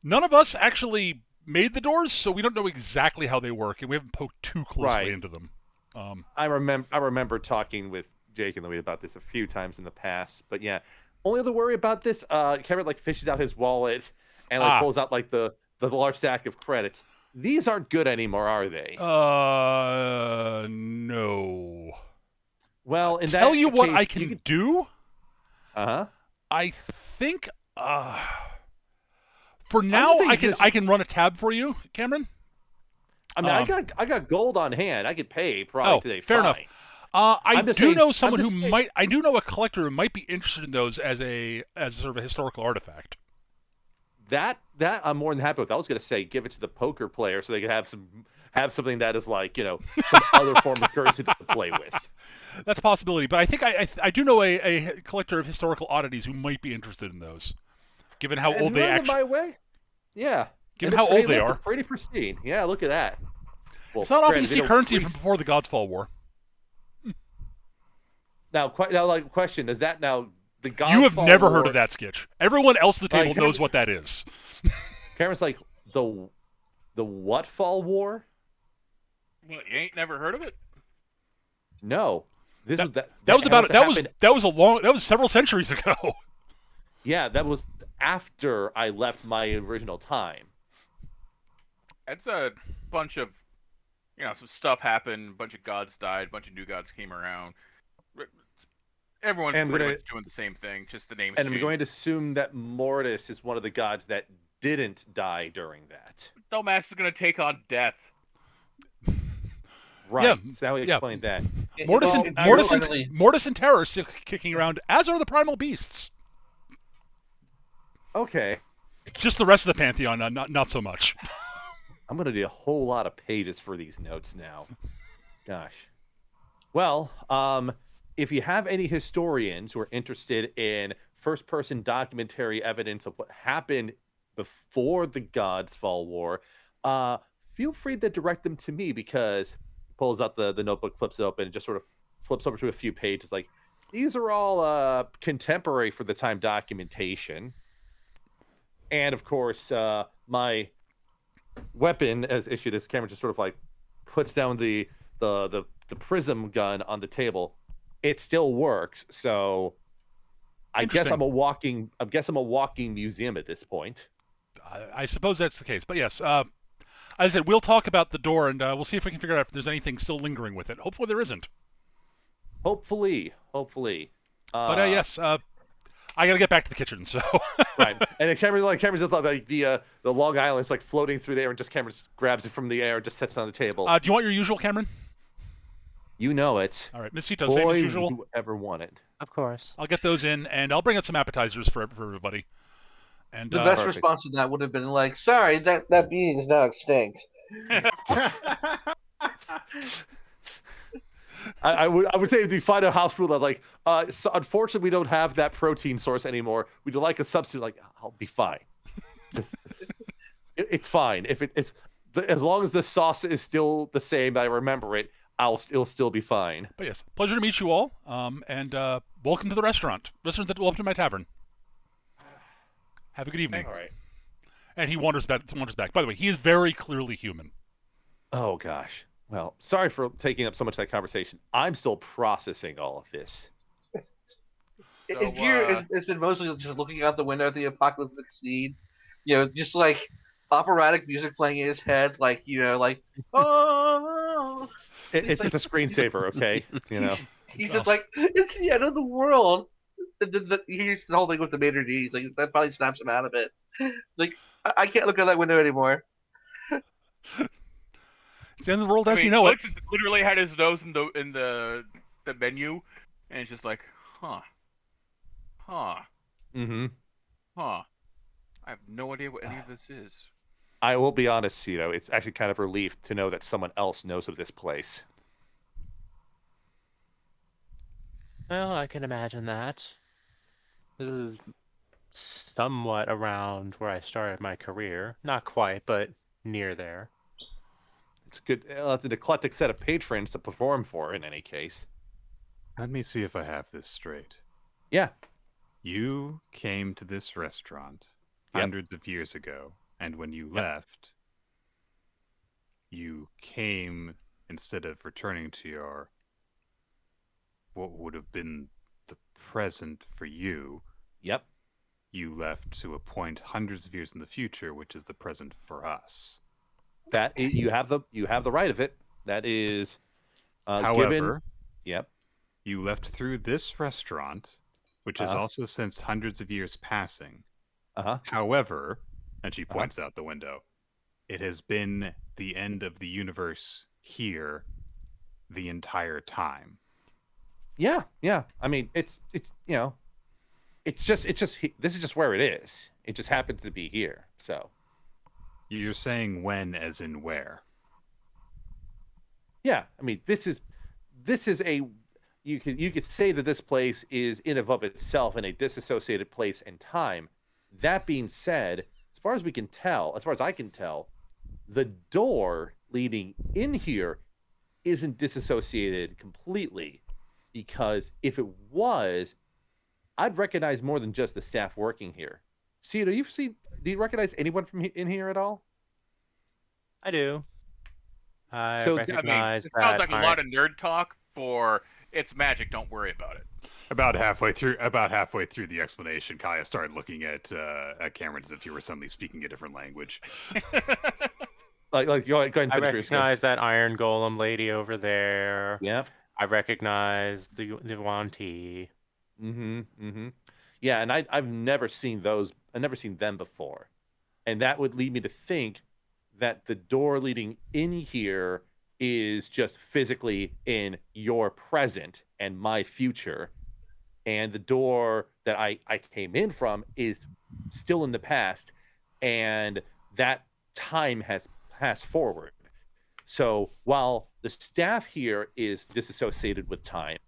none of us actually made the doors, so we don't know exactly how they work, and we haven't poked too closely into them. I remember talking with Jake and Louis about this a few times in the past, but yeah. Only other worry about this, Kevin fishes out his wallet and pulls out the large sack of credits. These aren't good anymore, are they? No. Well, in that Tell you what case, I can do. Uh-huh. I think for now I can run a tab for you, Cameron. I mean, I got gold on hand. I could pay probably today. Fair enough. I do know someone who saying. might. I do know a collector who might be interested in those as sort of a historical artifact. That I'm more than happy with. I was going to say give it to the poker player so they could have something that is some other form of currency to play with. That's a possibility, but I think I do know a collector of historical oddities who might be interested in those, given how old they actually. My way. Yeah. Given how old they are. Pretty pristine. Yeah, look at that. Well, It's not often you granted, see they don't currency freeze- from before the Gods Fall War. Now, question is that now the God? You have never heard of that sketch. Everyone else at the table knows what that is. Cameron's like the what fall war? What, you ain't never heard of it? No, this was That was several centuries ago. Yeah, that was after I left my original time. It's a bunch of, some stuff happened. A bunch of gods died. A bunch of new gods came around. Everyone's pretty much doing the same thing. Just the names. And changed. I'm going to assume that Mortis is one of the gods that didn't die during that. Dumbass is going to take on death. Right. Yeah, So how we explain that? Mortis Well, and I Mortis will- and, finally- Mortis and Terror are still kicking around, as are the primal beasts. Okay. Just the rest of the pantheon, not so much. I'm going to need a whole lot of pages for these notes now. Gosh. Well, if you have any historians who are interested in first-person documentary evidence of what happened before the Gods Fall War, feel free to direct them to me, because he pulls out the notebook, flips it open, and just sort of flips over to a few pages. Like, these are all contemporary for the time documentation. And of course, my weapon as issued as Cameron just sort of like puts down the prism gun on the table. It still works, so I guess I'm a walking museum at this point. I suppose that's the case. But yes, as I said, we'll talk about the door, and we'll see if we can figure out if there's anything still lingering with it. Hopefully there isn't. Hopefully. But yes, I got to get back to the kitchen, so. Right. And then Cameron's just like the Long Island's like floating through there, and just Cameron just grabs it from the air and just sets it on the table. Do you want your usual, Cameron? You know it. All right, Missito, same as usual. Would you ever want it? Of course. I'll get those in, and I'll bring out some appetizers for everybody. And The best Perfect. response to that would have been like, "Sorry, that being is now extinct." I would say the final house rule that like, so unfortunately we don't have that protein source anymore. We'd like a substitute. Like, I'll be fine. Just, it's fine if it's as long as the sauce is still the same. I remember it. It'll still be fine. But yes, pleasure to meet you all, and welcome to the restaurant that will open in my tavern. Have a good evening. All right. And he wanders back. By the way, he is very clearly human. Oh gosh. Well, sorry for taking up so much of that conversation. I'm still processing all of this. And here it's been mostly just looking out the window at the apocalyptic scene, just like operatic music playing in his head, like like oh. It's a screensaver, okay? He's just like, it's the end of the world. And then he's the whole thing with the maitre d'. He's like, that probably snaps him out of it. It's like, I can't look out that window anymore. It's the end of the world as you know it. Alex literally had his nose in the menu, and it's just like, huh. Mm-hmm. I have no idea what any of this is. I will be honest, Cito. It's actually kind of a relief to know that someone else knows of this place. Well, I can imagine that. This is somewhat around where I started my career. Not quite, but near there. It's good. It's an eclectic set of patrons to perform for, in any case. Let me see if I have this straight. Yeah. You came to this restaurant Yep. hundreds of years ago, and when you left, you came instead of returning to your what would have been the present for you. Yep. You left to a point hundreds of years in the future, which is the present for us. You have the right of it. That is However, given. Yep. you left through this restaurant, which is also since hundreds of years passing. However, and she points out the window, it has been the end of the universe here the entire time. Yeah. I mean, it's just this is just where it is. It just happens to be here. So. You're saying when as in where? Yeah, I mean, this is a you could say that this place is in and of itself in a disassociated place and time. That being said, as far as I can tell, the door leading in here isn't disassociated completely, because if it was, I'd recognize more than just the staff working here. See, do you recognize anyone from in here at all? I do. I So, recognize it that. sounds like a lot of nerd talk for it's magic. Don't worry about it. About halfway through the explanation, Kaya started looking at Cameron as if he were suddenly speaking a different language. Go ahead and finish I your recognize that Iron Golem lady over there. Yeah. I recognize the Wanti. Yeah, and I've never seen those. I've never seen them before, and that would lead me to think that the door leading in here is just physically in your present and my future, and the door that I came in from is still in the past, and that time has passed forward. So while the staff here is disassociated with time,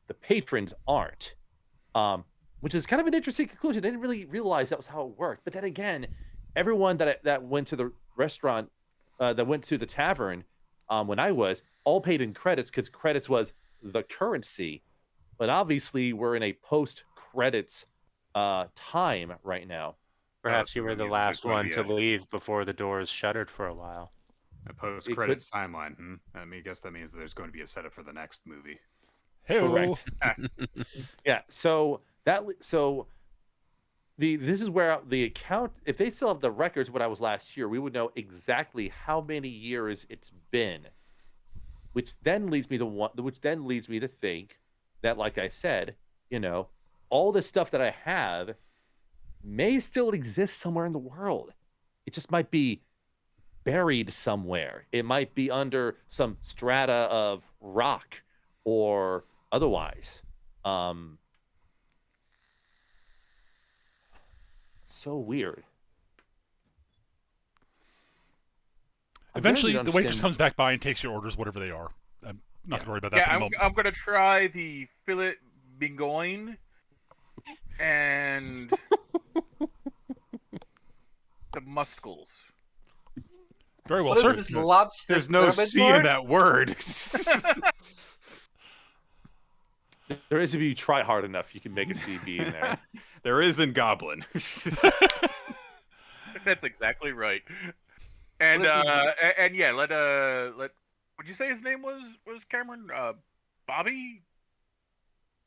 the patrons aren't. Which is kind of an interesting conclusion. I didn't really realize that was how it worked. But then again, everyone that went to the restaurant, that went to the tavern, when I was, all paid in credits because credits was the currency. But obviously, we're in a post credits time right now. Perhaps so you were that the means that there's last going to one be to leave before the doors shuttered for a while. a post-credits timeline. I mean, I guess that means that there's going to be a setup for the next movie. Hey, Correct. Yeah. So this is where the account, if they still have the records when I was last year, we would know exactly how many years it's been. Which then leads me to think that, like I said, all the stuff that I have may still exist somewhere in the world. It just might be buried somewhere. It might be under some strata of rock or otherwise. So weird. Eventually, the waitress comes back by and takes your orders, whatever they are. I'm not going to worry about that Yeah, for the moment. I'm gonna try the fillet mignon and the muscles. Very well, What sir. is this lobster? There's no garbage C in board? that word. There is, if you try hard enough, you can make a CB in there. There is in Goblin. That's exactly right. And What is this? and yeah, let would you say his name was Cameron? Bobby?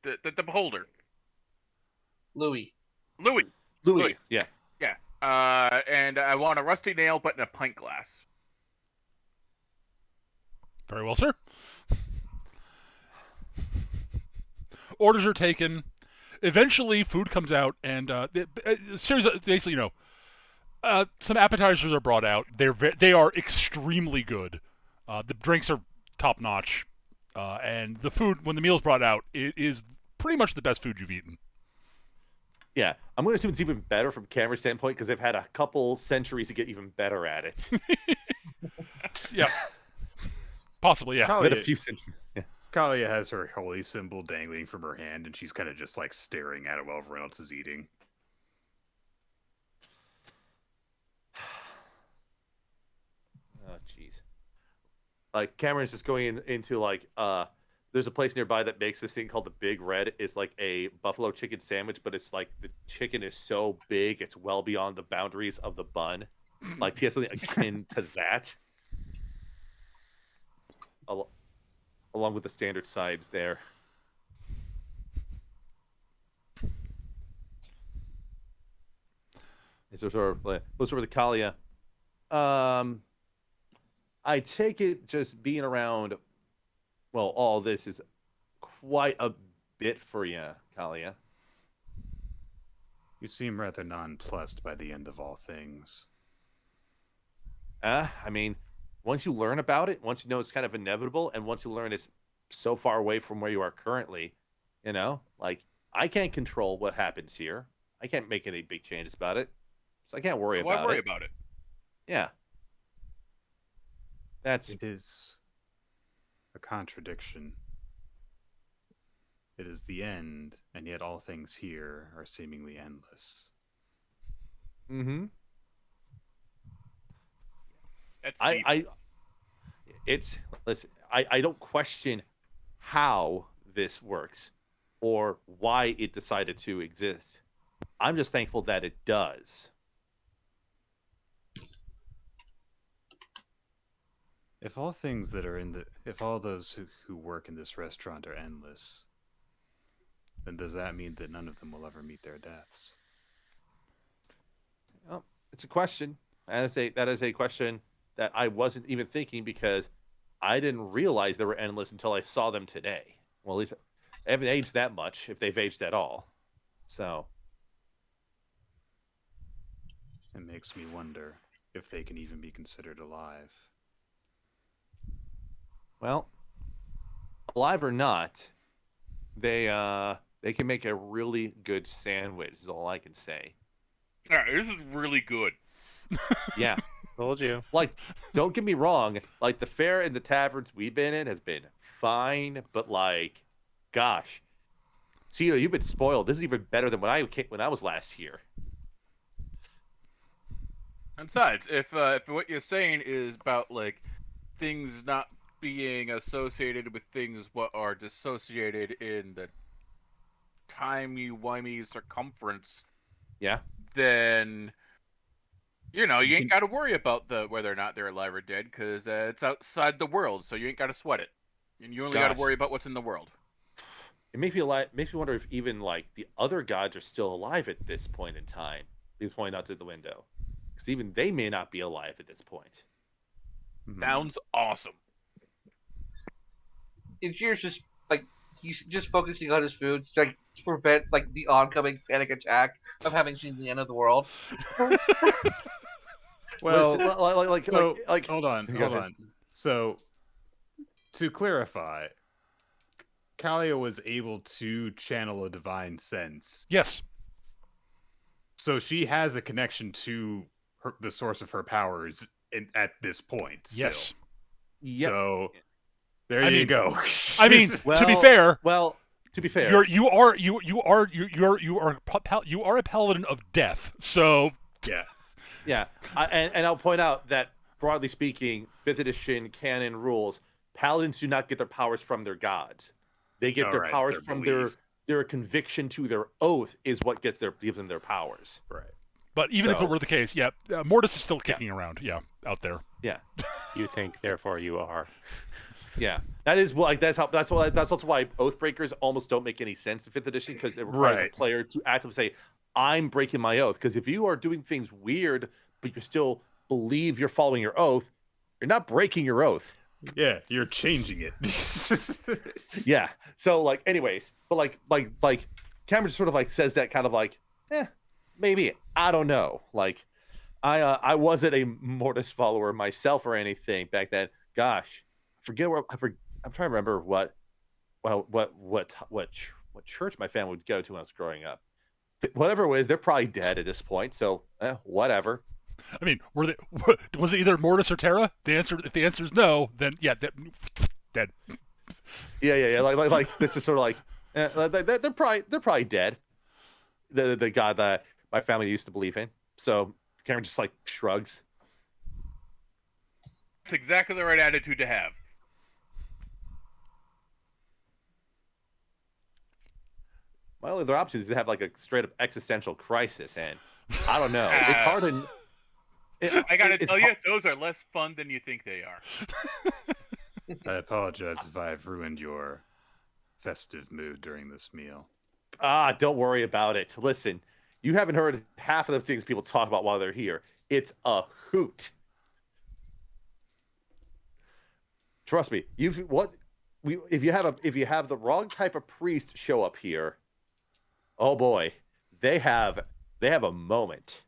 The beholder. Louis. Louis. Louis, yeah. Yeah. And I want a rusty nail but in a pint glass. Very well, sir. Orders are taken. Eventually, food comes out, and a series of, basically, some appetizers are brought out. They are extremely good. The drinks are top notch, and the food, when the meal's brought out, it is pretty much the best food you've eaten. Yeah, I'm going to assume it's even better from camera standpoint because they've had a couple centuries to get even better at it. Yeah, possibly. Yeah. Been a few centuries. Yeah. Kalia has her holy symbol dangling from her hand, and she's kind of just like staring at it while everyone else is eating. Oh, jeez. Like Cameron's just going into like there's a place nearby that makes this thing called the Big Red. It's like a buffalo chicken sandwich, but it's like the chicken is so big it's well beyond the boundaries of the bun. Like he has something akin to that. Along with the standard sides there. It's sort of looks over the Kalia. I take it just being around, well, all this is quite a bit for you, Kalia. You seem rather nonplussed by the end of all things. I mean, once you learn about it, once you know it's kind of inevitable, and once you learn it's so far away from where you are currently, like I can't control what happens here. I can't make any big changes about it, so I can't worry Why about worry it. about it? Yeah, It is a contradiction. It is the end, and yet all things here are seemingly endless. Mm-hmm. That's deep. Listen, I don't question how this works or why it decided to exist. I'm just thankful that it does. If all things that are if all those who work in this restaurant are endless, then does that mean that none of them will ever meet their deaths? Well, it's a question. That is a question that I wasn't even thinking because I didn't realize they were endless until I saw them today. Well, at least they haven't aged that much, if they've aged at all. So It makes me wonder if they can even be considered alive. Well, alive or not, they can make a really good sandwich. Is all I can say. All right, this is really good. Yeah, Told you. like don't get me wrong. Like the fare and the taverns we've been in has been fine, but like, gosh, see, you've been spoiled. This is even better than when I was last here. Besides, if what you're saying is about like things not being associated with things what are dissociated in the timey-wimey circumference, Yeah, then you know you ain't can- got to worry about the whether or not they're alive or dead because it's outside the world, so you ain't got to sweat it, and you only got to gosh, worry about what's in the world. it makes me wonder if even like the other gods are still alive at this point in time. He was pointing out to the window, because even they may not be alive at this point. Sounds awesome. Injir's just like he's just focusing on his food to prevent like the oncoming panic attack of having seen the end of the world. Well, Listen, so like. hold on, Go hold ahead. on. So to clarify, Kalia was able to channel a divine sense, Yes. so she has a connection to the source of her powers at this point. Still. Yes. Yep. So there I you mean- go. I mean, to be fair, To be fair, you are a paladin of death. So yeah. yeah, and I'll point out that broadly speaking, 5th edition canon rules: paladins do not get their powers from their gods; they get their Alright, powers their from belief. their conviction to their oath is what gives them their powers. Right. but even if So- it were the case, yeah, Mortis is still kicking around. Yeah, out there. Yeah, You think, therefore you are. yeah, that is like that's also why oath breakers almost don't make any sense in 5th edition, because it requires Right. a player to actively say, "I'm breaking my oath." Because if you are doing things weird, but you still believe you're following your oath, you're not breaking your oath. Yeah, you're changing it. Yeah. So like, anyways, but like Cameron sort of like says that kind of like, maybe, I don't know. Like, I wasn't a Mortis follower myself or anything back then. Gosh, I'm trying to remember what church my family would go to when I was growing up. Whatever it was, they're probably dead at this point. So whatever. I mean, was it either Mortis or Terra? If the answer is no, then yeah, dead. Yeah. Like this is sort of like they're probably dead. The god that my family used to believe in. So Cameron just like shrugs. It's exactly the right attitude to have. My only other option is to have like a straight up existential crisis, and I don't know. It's hard to. I gotta it's tell you, hard- those are less fun than you think they are. I apologize if I've ruined your festive mood during this meal. don't worry about it. Listen, you haven't heard half of the things people talk about while they're here. It's a hoot. Trust me. If you have the wrong type of priest show up here, oh boy, they have a moment.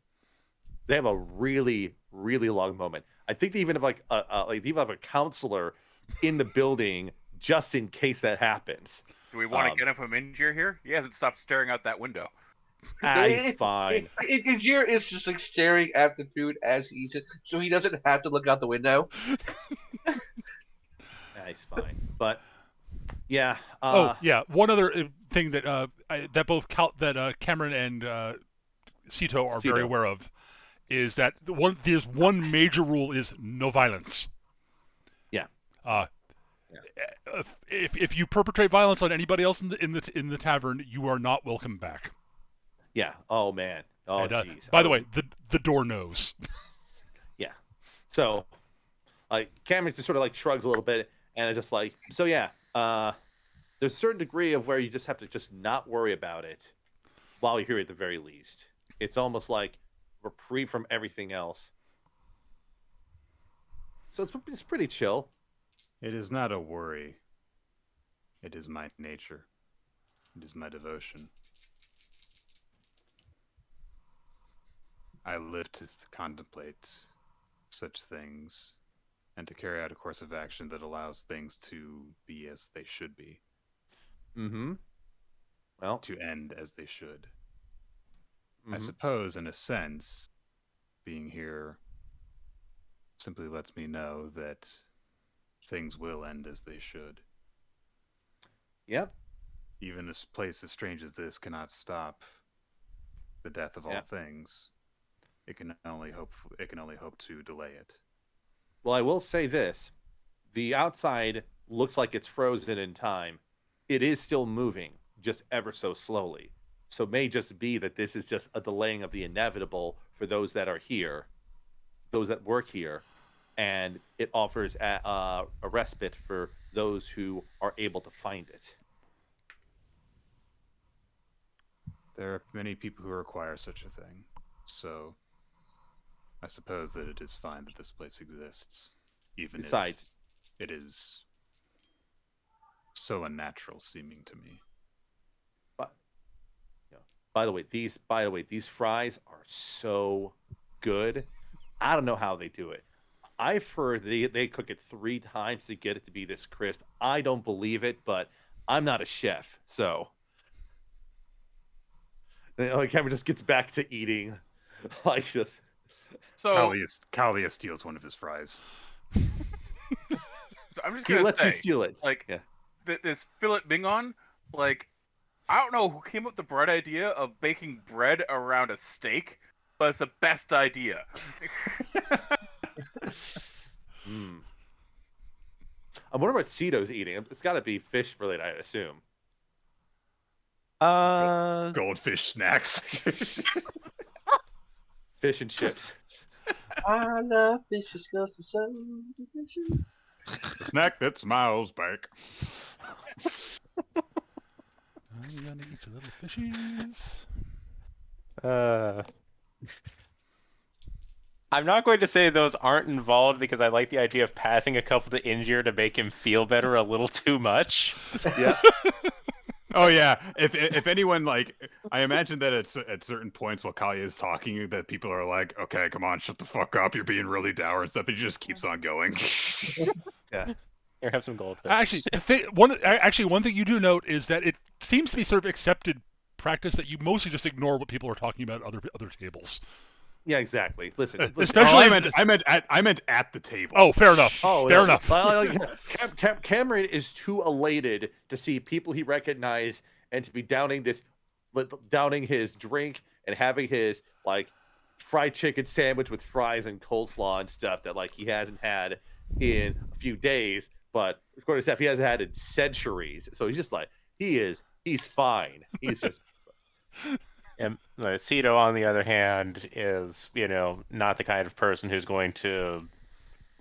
They have a really, really long moment. I think they even have a counselor in the building just in case that happens. Do we want to get him from Injir here? He hasn't stopped staring out that window. He's fine. Injir is just like staring at the food as he eats it, so he doesn't have to look out the window. He's fine. But yeah. Yeah. One other thing that Cameron and Sito are very Sito. aware of is that there's one major rule is no violence. Yeah. If you perpetrate violence on anybody else in the tavern, you are not welcome back. Yeah. Oh man. Oh And, jeez. by the way, the door knows. Yeah. So, like, Cameron just sort of like shrugs a little bit, and it's just like, so yeah. There's a certain degree of where you just have to just not worry about it while you're here at the very least. It's almost like reprieve from everything else. So it's pretty chill. It is not a worry. It is my nature. It is my devotion. I live to contemplate such things and to carry out a course of action that allows things to be as they should be, Mm-hmm. Well, to end as they should. I mhm. suppose, in a sense, being here simply lets me know that things will end as they should. Yep. Even a place as strange as this cannot stop the death of all Yeah. things. It can only hope to delay it. Well, I will say this. The outside looks like it's frozen in time. It is still moving, just ever so slowly. So it may just be that this is just a delaying of the inevitable for those that are here, those that work here, and it offers a respite for those who are able to find it. There are many people who require such a thing. So I suppose that it is fine that this place exists, even Besides, if it is so unnatural seeming to me. but by the way, these fries are so good. I don't know how they do it. I've heard they cook it 3 times to get it to be this crisp. I don't believe it, but I'm not a chef, so Cameron just gets back to eating, like just. So, Kalia steals one of his fries. so I'm just He gonna lets you say, steal it. like, Yeah. this fillet mignon, like, I don't know who came up with the bright idea of baking bread around a steak, but it's the best idea. Mm. I wonder what Cito's eating. It's got to be fish related, I assume. Goldfish snacks. Fish and chips. I love fishes because they're so delicious. A snack that smiles back. I'm gonna eat your little fishies. I'm not going to say those aren't involved because I like the idea of passing a couple to Injir to make him feel better a little too much. Yeah. Oh yeah. If anyone like, I imagine that at certain points while Kalia is talking, that people are like, "Okay, come on, shut the fuck up. You're being really dour and stuff." He just keeps on going. Yeah. Here, have some goldfish. Actually, one thing you do note is that it seems to be sort of accepted practice that you mostly just ignore what people are talking about at other tables. Yeah, exactly. Listen. Especially, I meant at the table. Oh, fair enough. Fair enough. Cameron is too elated to see people he recognized and to be downing his drink and having his like fried chicken sandwich with fries and coleslaw and stuff that like he hasn't had in a few days, but according to Steph, he hasn't had in centuries. So he's just like he's fine. He's just. And Cito, on the other hand, is, not the kind of person who's going to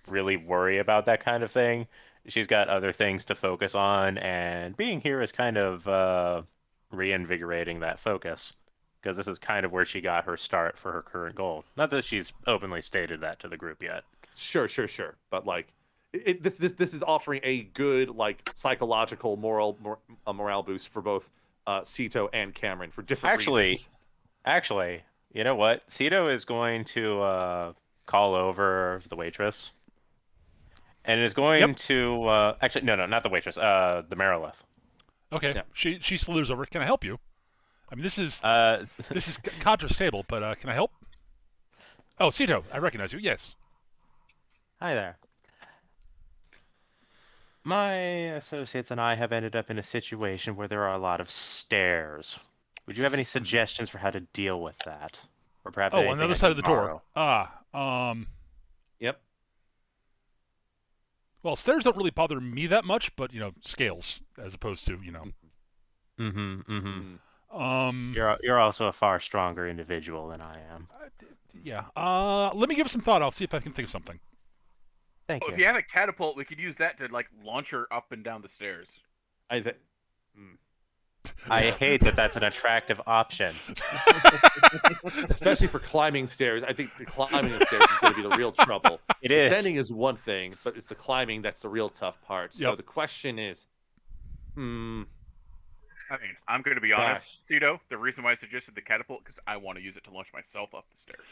really worry about that kind of thing. She's got other things to focus on, and being here is kind of reinvigorating that focus, because this is kind of where she got her start for her current goal. Not that she's openly stated that to the group yet. Sure. But like, this is offering a good like psychological morale boost for both Cito and Cameron for different reasons. Actually, you know what? Cito is going to call over the waitress, and is going to actually no, not the waitress, the Marilith. Okay, Yeah. she slithers over. Can I help you? I mean, this is This Kadra's table, but can I help? Oh, Cito, I recognize you. Yes. Hi there. My associates and I have ended up in a situation where there are a lot of stairs. Would you have any suggestions for how to deal with that? Or perhaps Oh, on anything the other I side can of the door. borrow? Yep. Well, stairs don't really bother me that much, but scales as opposed to You're also a far stronger individual than I am. yeah. Let me give it some thought. I'll see if I can think of something. Thank Oh, you. if you have a catapult, we could use that to like launch her up and down the stairs. I think. I hate that that's an attractive option. Especially for climbing stairs. I think the climbing of stairs is going to be the real trouble. It is. Descending is one thing, but it's the climbing that's the real tough part. So Yep. the question is, I mean, I'm going to be honest, Cito. The reason why I suggested the catapult because I want to use it to launch myself up the stairs.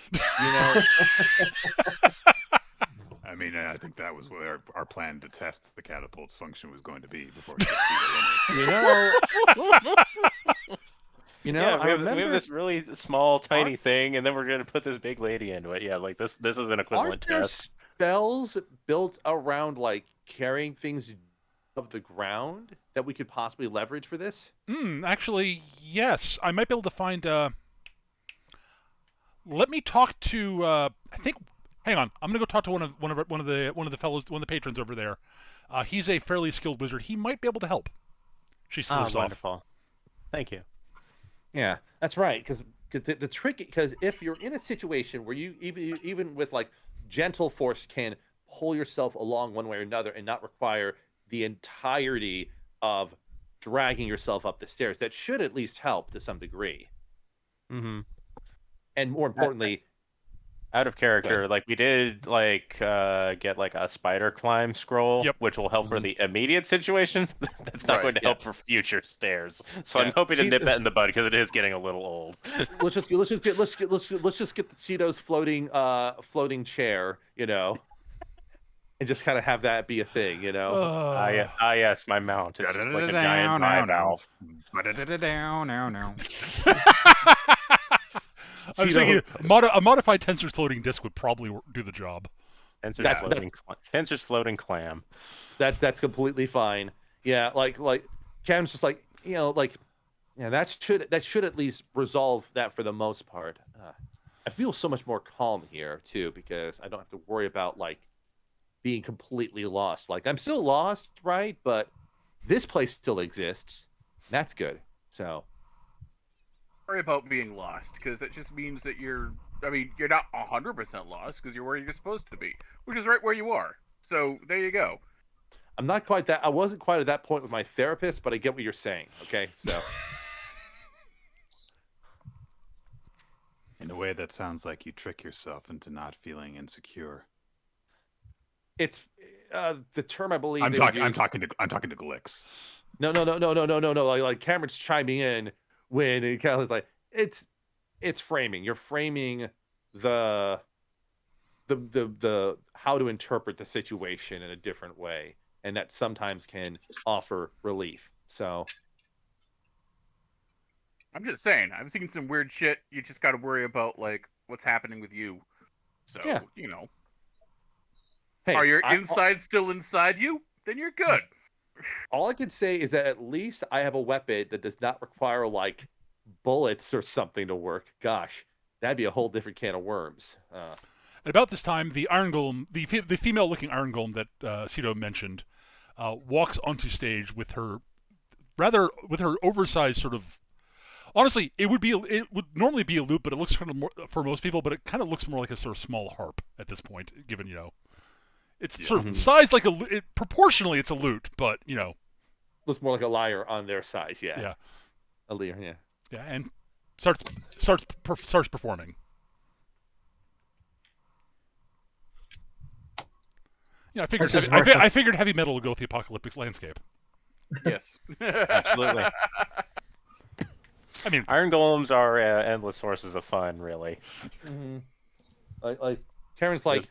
I mean, I think that was what our plan to test the catapult's function was going to be before we got You know, Yeah, I we have remember. this really small, tiny thing, and then we're gonna put this big lady into it. Yeah, like this is an equivalent Aren't there test. spells built around like carrying things of the ground that we could possibly leverage for this? Actually, yes. I might be able to find. Let me talk to. I think. Hang on. I'm gonna go talk to one of the fellows, one of the patrons over there. He's a fairly skilled wizard. He might be able to help. She slurs off. Wonderful. Thank you. Yeah, that's right. Because the trick, because if you're in a situation where you even with like gentle force can pull yourself along one way or another and not require the entirety of dragging yourself up the stairs, that should at least help to some degree. Mm-hmm. And more importantly, Out of character, like we did like get like a spider climb scroll, Yep. which will help for the immediate situation. That's not Right, going to yeah. help for future stairs. So Yeah. I'm hoping to See, nip that in the bud because it is getting a little old. let's just get the Cedo's floating chair, and just kind of have that be a thing, Yes, my mount. It's just like a giant bivalve. Now. I was thinking a modified tensor's floating disc would probably do the job. Tensor's floating clam. That's completely fine. Yeah, like Cam's just like that should at least resolve that for the most part. I feel so much more calm here too because I don't have to worry about like being completely lost. Like I'm still lost, right? But this place still exists. That's good. So Worry about being lost because it just means that you're not 100% lost because you're where you're supposed to be, which is right where you are. So there you go. I'm not quite that. I wasn't quite at that point with my therapist, but I get what you're saying. Okay, so In a way, that sounds like you trick yourself into not feeling insecure. it's the term I believe I'm they would talking use- to Glix. No. Like Cameron's chiming in when it kind of like it's framing. You're framing the how to interpret the situation in a different way, and that sometimes can offer relief. So I'm just saying, I've seen some weird shit. You just got to worry about like what's happening with you. So Yeah. Hey, are your insides still inside you? Then you're good. all I can say is that at least I have a weapon that does not require like bullets or something to work. Gosh, that'd be a whole different can of worms. At about this time, the Iron Golem, the female-looking Iron Golem that Cedo mentioned, walks onto stage with her oversized sort of. Honestly, it would normally be a lute, but it looks kind of more for most people. But it kind of looks more like a sort of small harp at this point, given it's sort of sized like proportionally it's a lute, but Looks more like a lyre on their size. Yeah. Yeah. A lyre. Yeah. yeah, and starts performing. I figured This is I figured heavy metal would go with the apocalyptic landscape. Yes. Absolutely. I mean, Iron golems are endless sources of fun, really. Mm-hmm. Like Karen's like,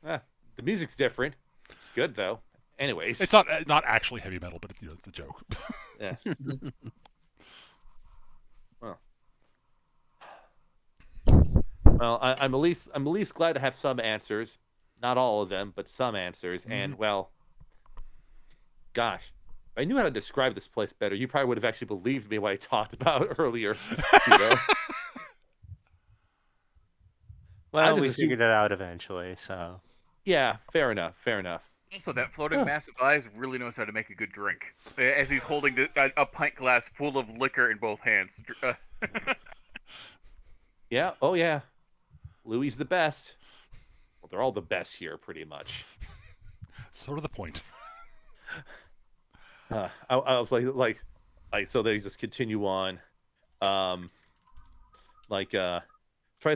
the music's different. It's good though. Anyways, it's not actually heavy metal, but it's a joke. yeah. Well, I'm at least glad to have some answers. Not all of them, but some answers. Mm-hmm. And well, gosh, if I knew how to describe this place better, you probably would have actually believed me what I talked about earlier. Cedo. Well, just we assumed- figured it out eventually, so. Yeah, fair enough. Also, that floating mass of eyes really knows how to make a good drink. As he's holding a pint glass full of liquor in both hands. Yeah. Oh yeah. Louis the best. Well, they're all the best here, pretty much. Sort of the point. I was like, so they just continue on, trying to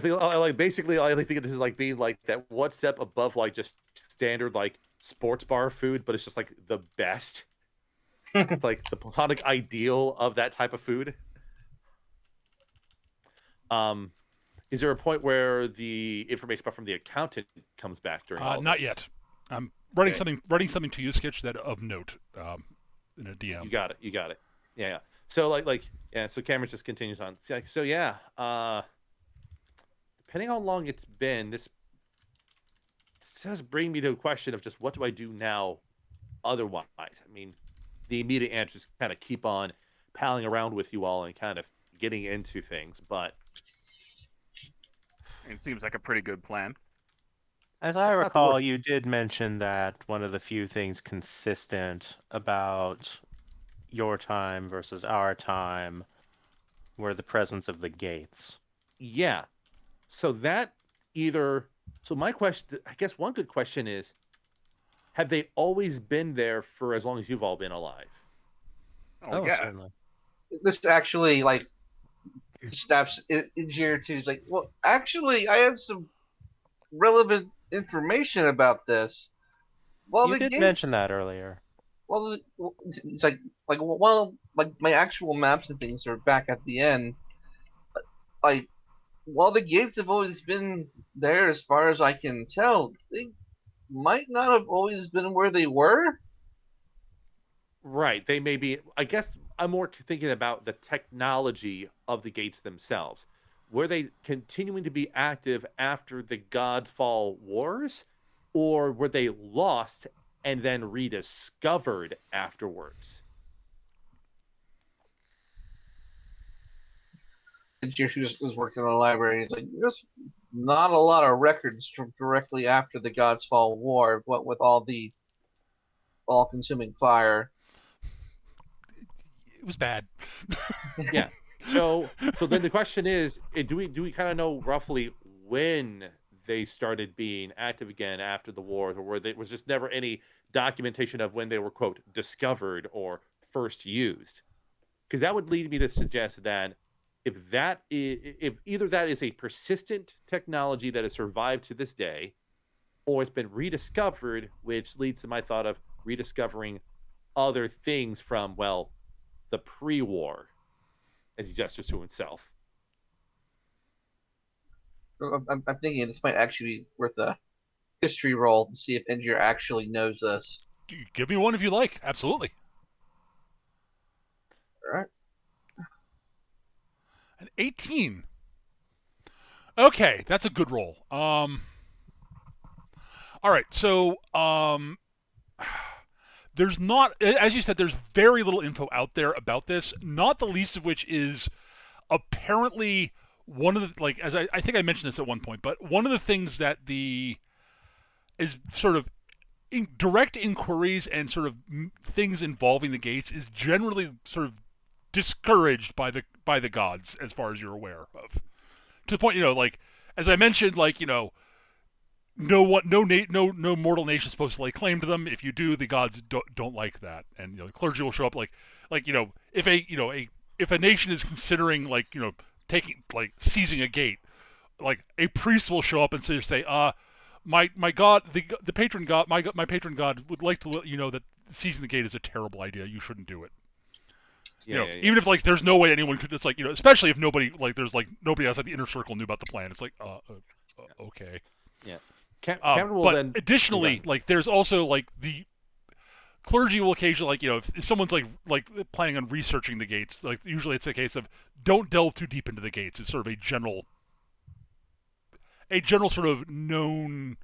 think, basically, I think of this is like being like that one step above like just standard like sports bar food, but it's just like the best. It's like the platonic ideal of that type of food. Is there a point where the information from the accountant comes back during all Not this? yet. I'm writing Okay. something to you, Sketch, that of note in a DM. You got it. You got it. Yeah. Yeah. So yeah. So Cameron just continues on. So yeah. Depending on how long it's been, this does bring me to a question of just what do I do now otherwise? I mean, the immediate answer is kind of keep on palling around with you all and kind of getting into things, but It seems like a pretty good plan. As I It's not the recall, worst. you did mention that one of the few things consistent about your time versus our time were the presence of the gates. Yeah. So that either. So my question, I guess, one good question is, have they always been there for as long as you've all been alive? Oh, yeah. Certainly. This actually like snaps in here too. It's like, well, actually, I have some relevant information about this. Well, You the did gates. mention that earlier. Well, it's like one of like my actual maps and things are back at the end. Like, while the gates have always been there, as far as I can tell, they might not have always been where they were. Right. They may be. I guess I'm more thinking about the technology of the gates themselves. Were they continuing to be active after the God's Fall Wars, or were they lost and then rediscovered afterwards? Who's working in the library. He's like, there's not a lot of records from directly after the God's Fall War. What with all the all-consuming fire. It was bad. Yeah. So then the question is, do we kind of know roughly when they started being active again after the wars, or was just never any documentation of when they were quote discovered or first used? Because that would lead me to suggest that if either that is a persistent technology that has survived to this day, or it's been rediscovered, which leads to my thought of rediscovering other things from the pre-war, as he gestures to himself. I'm thinking this might actually be worth a history roll to see if Engineer actually knows this. Give me one if you like. Absolutely. All right. An 18. Okay, that's a good roll. All right, so there's not, as you said, there's very little info out there about this. Not the least of which is apparently one of the like as I think I mentioned this at one point, but one of the things that the is sort of direct inquiries and sort of things involving the gates is generally sort of discouraged by the gods, as far as you're aware of. To the point, like as I mentioned, like no mortal nation is supposed to lay claim to them. If you do, the gods don't like that, and the clergy will show up like if if a nation is considering taking seizing a gate, like a priest will show up and say my god, the patron god, my patron god would like to let you know that seizing the gate is a terrible idea. You shouldn't do it. Yeah. Even if there's no way anyone could. It's like especially if nobody there's nobody outside the inner circle knew about the plan. It's like okay. Yeah. Cameron will but then additionally, there's also the clergy will occasionally if someone's planning on researching the gates, usually it's a case of don't delve too deep into the gates. It's sort of a general sort of known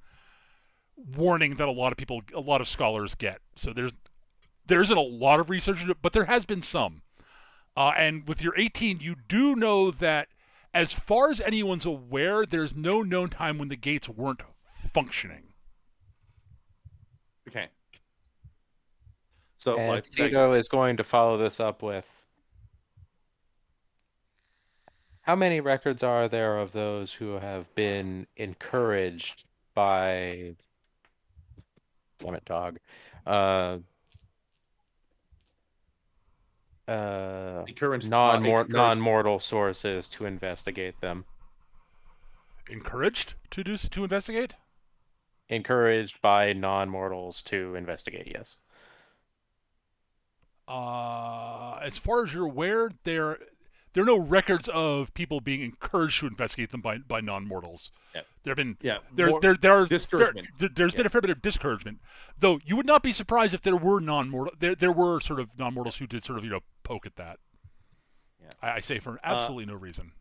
warning that a lot of scholars get. So there isn't a lot of research into it, but there has been some. And with your 18, you do know that as far as anyone's aware, there's no known time when the gates weren't functioning. Okay. So And Cito is going to follow this up with, how many records are there of those who have been encouraged by, damn it, dog, encouraged non-mortal sources to investigate them? Encouraged to investigate? Encouraged by non-mortals to investigate, yes. As far as you're aware, there are no records of people being encouraged to investigate them by non-mortals. Yeah. There have been more there's discouragement. been a fair bit of discouragement, though. You would not be surprised if there were non-mortal. There were sort of non-mortals who did sort of poke at that. Yeah. I say for absolutely no reason.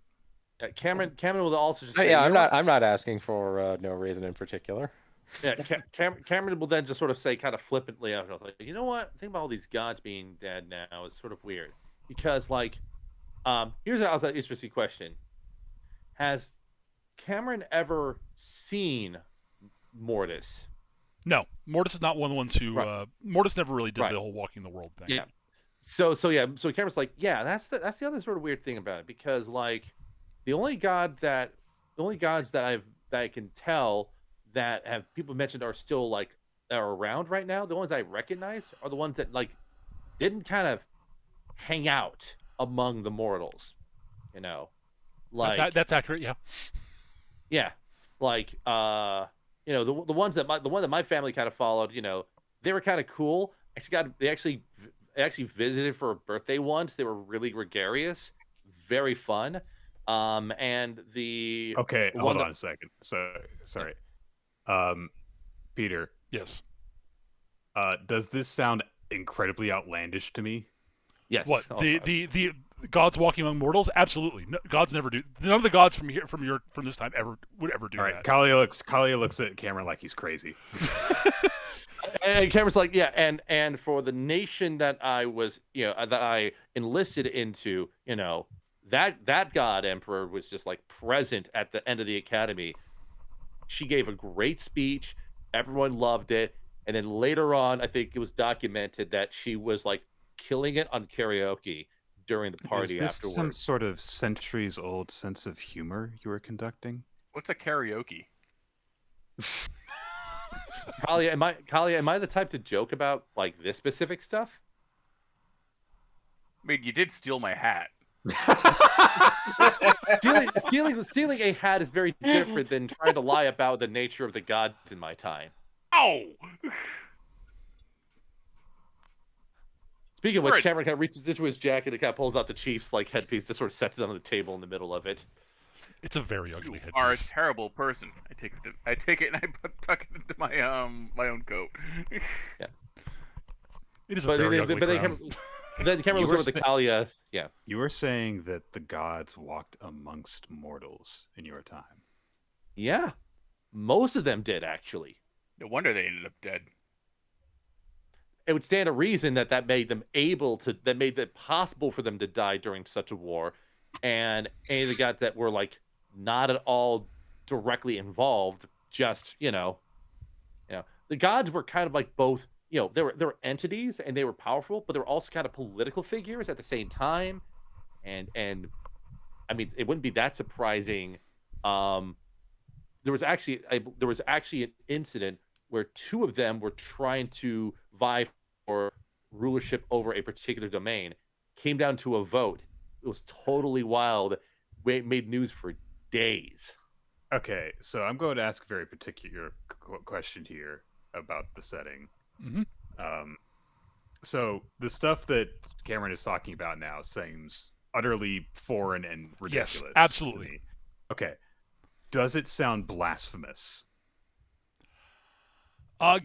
Cameron will also just say, Yeah, I'm not asking for no reason in particular. Yeah, Cameron will then just sort of say, kind of flippantly, like, you know what? Think about all these gods being dead now. It's sort of weird because, like, here's an interesting question: has Cameron ever seen Mortis? No, Mortis is not one of the ones who. Right. Mortis never really did Right. the whole walking the world thing. Yeah. So Cameron's like, yeah, that's the other sort of weird thing about it, because like the only gods that I can tell that have people mentioned are still like are around right now, the ones I recognize are the ones that like didn't kind of hang out among the mortals, like That's accurate. Yeah. yeah, like the ones that the one that my family kind of followed, they were kind of cool. They actually visited for a birthday once. They were really gregarious, very fun. And the Okay, the hold one on a second. So sorry. Peter, Yes. does this sound incredibly outlandish to me? yes, What oh, the gods walking among mortals? Absolutely. No, gods never do. None of the gods from this time would ever do All right, that. Kalia looks at Cameron like he's crazy. And Cameron's like, yeah, and for the nation that I was, that I enlisted into, that god emperor was just like present at the end of the academy. She gave a great speech. Everyone loved it. And then later on, I think it was documented that she was like killing it on karaoke during the party Is this afterwards. some sort of centuries-old sense of humor you were conducting? What's a karaoke? Kalia, am I the type to joke about like this specific stuff? I mean, you did steal my hat. Stealing a hat is very different than trying to lie about the nature of the gods in my time. Oh! Speaking of which, Fred. Cameron kind of reaches into his jacket and kind of pulls out the Chiefs like headpiece, just sort of sets it on the table in the middle of it. It's a very ugly You are a headpiece. terrible person. I take it and I tuck it into my own coat. It is a very ugly crown. Then Cameron You looks were over the Kalia. Yeah. You were saying that the gods walked amongst mortals in your time. Yeah. Most of them did, actually. No wonder they ended up dead. It would stand to reason that made it possible for them to die during such a war. And any of the gods that were like not at all directly involved, just, the gods were kind of like both, they were entities and they were powerful, but they were also kind of political figures at the same time. And I mean, it wouldn't be that surprising. There was actually an incident where two of them were trying to vie for rulership over a particular domain. Came down to a vote. It was totally wild. It made news for days. Okay, so I'm going to ask a very particular question here about the setting. Mm-hmm. So the stuff that Cameron is talking about now seems utterly foreign and ridiculous. Yes, absolutely. to me. Okay. Does it sound blasphemous?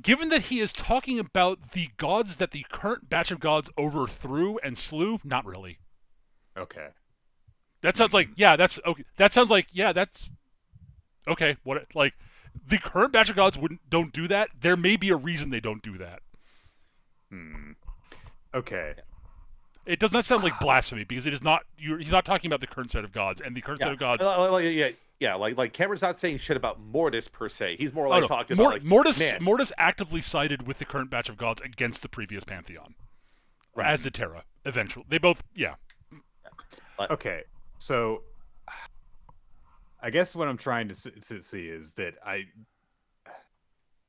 Given that he is talking about the gods that the current batch of gods overthrew and slew, not really. Okay. That sounds like that's okay. That sounds like that's okay. What like the current batch of gods don't do that. There may be a reason they don't do that. Okay. It does not sound like blasphemy because it is not. He's not talking about the current set of gods, and the current set of gods. Like Cameron's not saying shit about Mortis per se. He's more like talking about like, Mortis actively sided with the current batch of gods against the previous pantheon, as did Terra. Eventually, they both Okay, so I guess what I'm trying to see is that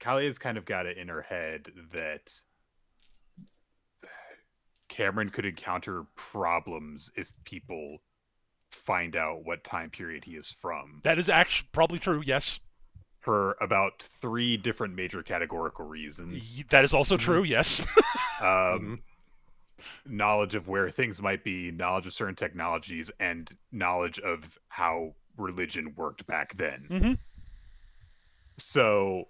Kalia's kind of got it in her head that Cameron could encounter problems if people find out what time period he is from. That is actually probably true, yes. For about 3 different major categorical reasons. That is also true, yes. knowledge of where things might be, knowledge of certain technologies, and knowledge of how religion worked back then. Mm-hmm. So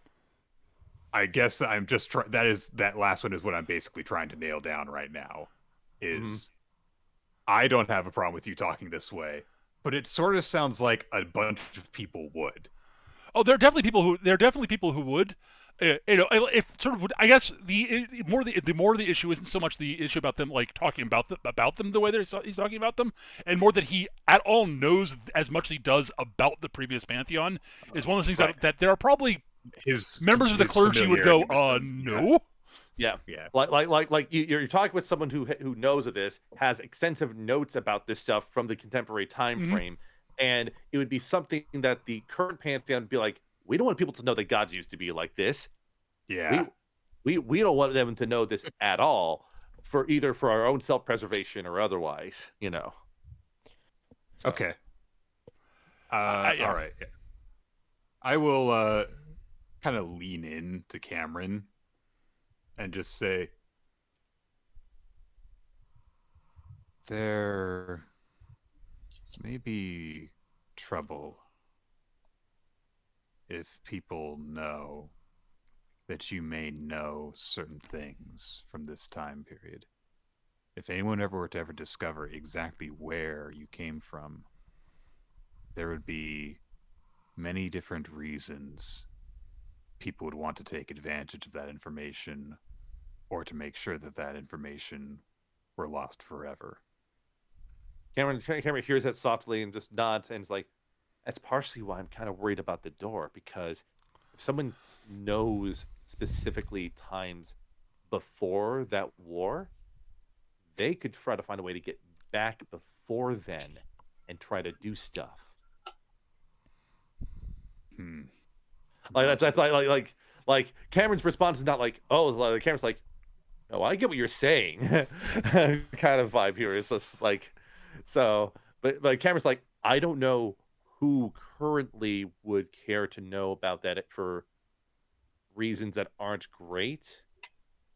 I guess that I'm just trying. That last one is what I'm basically trying to nail down right now. Is I don't have a problem with you talking this way, but it sort of sounds like a bunch of people would. Oh, there are definitely people who would. It sort of would. I guess the more the issue isn't so much the issue about them like talking about them the way he's talking about them, and more that he at all knows as much as he does about the previous pantheon is one of those things Right. that there are probably His members of the his clergy would go, familiarity with them, no. Yeah. yeah. Like you're talking with someone who knows of this, has extensive notes about this stuff from the contemporary time Mhm. frame, and it would be something that the current pantheon would be like, we don't want people to know that gods used to be like this. Yeah. We don't want them to know this at all, for either for our own self-preservation or otherwise, you know. So, Okay. Yeah. All right. I will kind of lean in to Cameron and just say there may be trouble if people know that you may know certain things from this time period. If anyone ever were to ever discover exactly where you came from, there would be many different reasons people would want to take advantage of that information or to make sure that that information were lost forever. Cameron hears that softly and just nods and is like, that's partially why I'm kind of worried about the door, because if someone knows specifically times before that war, they could try to find a way to get back before then and try to do stuff. Like that's like Cameron's response is not like, oh, like Cameron's like, oh, I get what you're saying, kind of vibe here. It's just like, so, but Cameron's like, I don't know who currently would care to know about that for reasons that aren't great.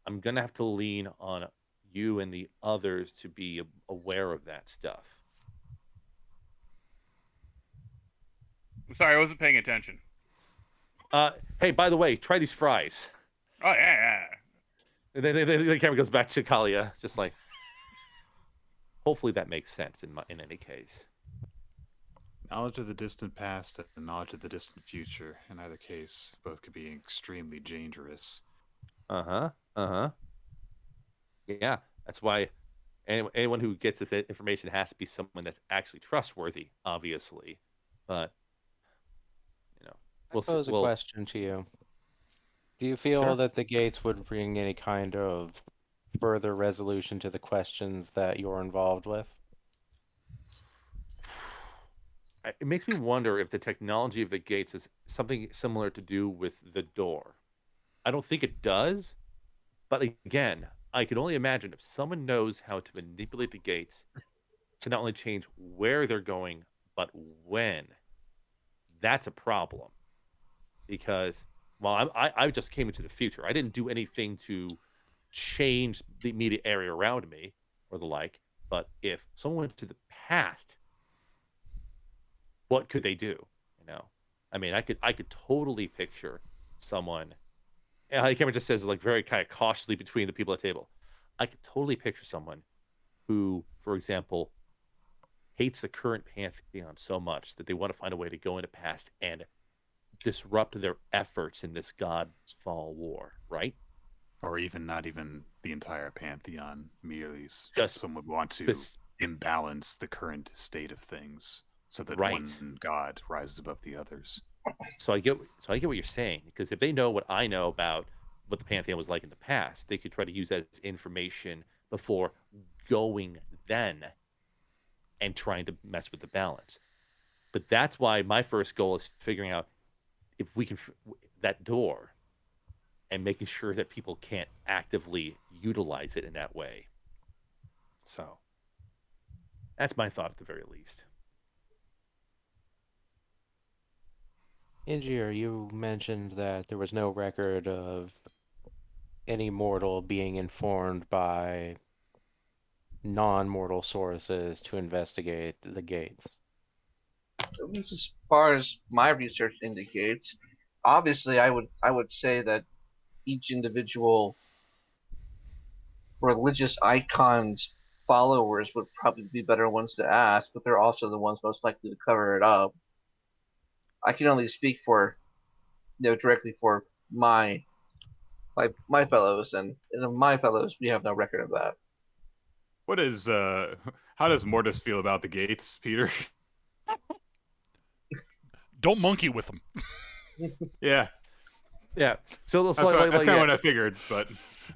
I'm gonna have to lean on you and the others to be aware of that stuff. I'm sorry, I wasn't paying attention. Hey, by the way, try these fries. Oh yeah. And then the camera goes back to Kalia, just like, hopefully that makes sense in any case. Knowledge of the distant past and knowledge of the distant future, in either case, both could be extremely dangerous. Yeah, that's why anyone who gets this information has to be someone that's actually trustworthy, obviously. But I pose a question to you. Do you feel Sure. that the gates would bring any kind of further resolution to the questions that you're involved with? It makes me wonder if the technology of the gates is something similar to do with the door. I don't think it does, but again, I can only imagine if someone knows how to manipulate the gates to not only change where they're going, but when. That's a problem. Because, well, I just came into the future. I didn't do anything to change the immediate area around me or the like. But if someone went to the past, what could they do? I mean, I could totally picture someone. And Cameron just says, like, very kind of cautiously between the people at the table. I could totally picture someone who, for example, hates the current pantheon so much that they want to find a way to go into past and disrupt their efforts in this God's Fall war, right? Or even not even the entire pantheon, merely Just someone would want to imbalance the current state of things so that Right. one god rises above the others. So I get what you're saying, because if they know what I know about what the pantheon was like in the past, they could try to use that as information before going then and trying to mess with the balance. But that's why my first goal is figuring out if we can that door and making sure that people can't actively utilize it in that way. So that's my thought at the very least. Ingier, you mentioned that there was no record of any mortal being informed by non-mortal sources to investigate the gates. At least as far as my research indicates, obviously I would say that each individual religious icon's followers would probably be better ones to ask, but they're also the ones most likely to cover it up. I can only speak for directly for my fellows, and of my fellows we have no record of that. What is how does Mortis feel about the gates, Peter? Don't monkey with them. Yeah, Yeah. So that's kind of what I figured, but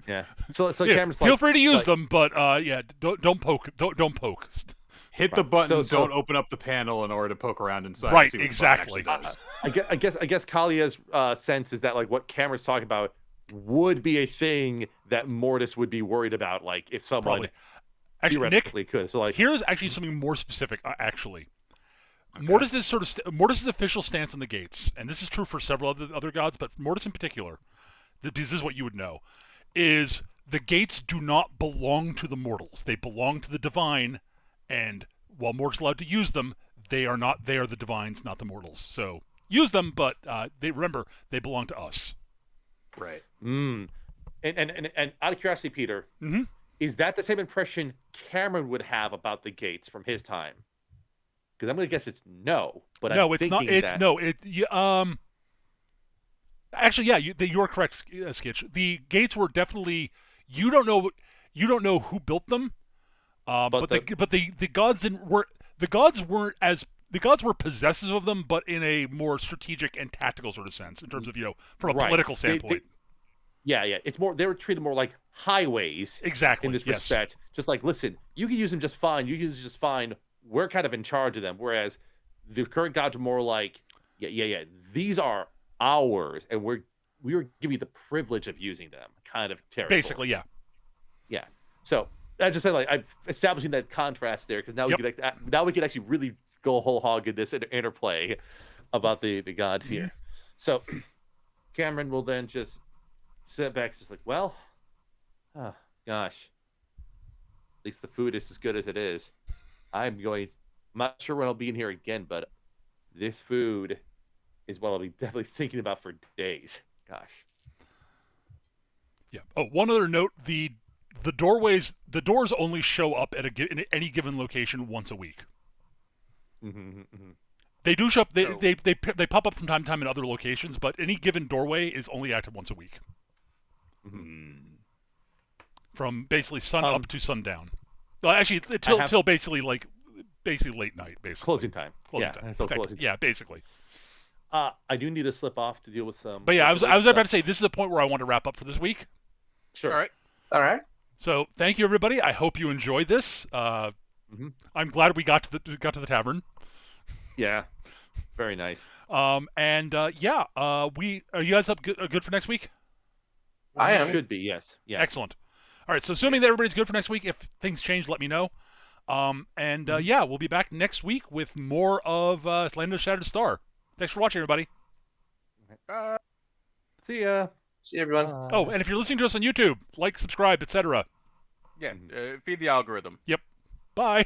yeah. So Yeah, Cameron's feel like, free to use like- them, but yeah, don't poke. Don't poke. hit the button. So- don't open up the panel in order to poke around inside. Right, and see what the exactly. button actually does. I guess Kalia's sense is that like what Cameron's talking about would be a thing that Mortis would be worried about, like if someone Probably. Actually, Nick, theoretically could. So like, here's actually something more specific. Actually, Okay. Mortis's official stance on the gates, and this is true for several other gods, but Mortis in particular, this is what you would know, is the gates do not belong to the mortals. They belong to the divine, and while mortals are allowed to use them, they are not. They are the divines, not the mortals. So use them, but they belong to us. Right. and out of curiosity, Peter, Mhm. is that the same impression Cameron would have about the gates from his time? Because I'm gonna guess it's no, but No, I'm it's not. thinking It's that, no. Actually, yeah, you're correct, Skitch. The gates were definitely. You don't know. You don't know who built them. But the gods the gods were possessive of them, but in a more strategic and tactical sort of sense, in terms of from a Right. political standpoint. Yeah, it's more. They were treated more like highways Exactly. in this yes. respect. Just like, listen, you can use them just fine. You can use them just fine. We're kind of in charge of them. Whereas the current gods are more like, yeah. These are ours, and we are giving you the privilege of using them. Kind of territory. Basically, yeah. Yeah. So I just say like I'm establishing that contrast there because now Yep. we can actually really go whole hog in this interplay about the gods Mm-hmm. here. So Cameron will then just sit back, just like, well, oh, gosh, at least the food is as good as it is. I'm not sure when I'll be in here again, but this food is what I'll be definitely thinking about for days. Gosh. Yeah. Oh, one other note: the doors only show up in any given location once a week. They do show up. They pop up from time to time in other locations, but any given doorway is only active once a week. From basically sun up to sundown. Well, actually, till basically late night, basically. Closing time. Closing time. Until closing time. Yeah, basically. I do need to slip off to deal with some. But yeah, I was about to say this is the point where I want to wrap up for this week. Sure. All right. So thank you, everybody. I hope you enjoyed this. I'm glad we got to the tavern. Yeah. Very nice. We are you guys up good for next week? I am. Should be, yes. Yeah. Excellent. All right. So assuming that everybody's good for next week, if things change, let me know. We'll be back next week with more of Land of the Shattered Star. Thanks for watching, everybody. See ya. See everyone. Oh, and if you're listening to us on YouTube, like, subscribe, etc. Yeah, feed the algorithm. Bye.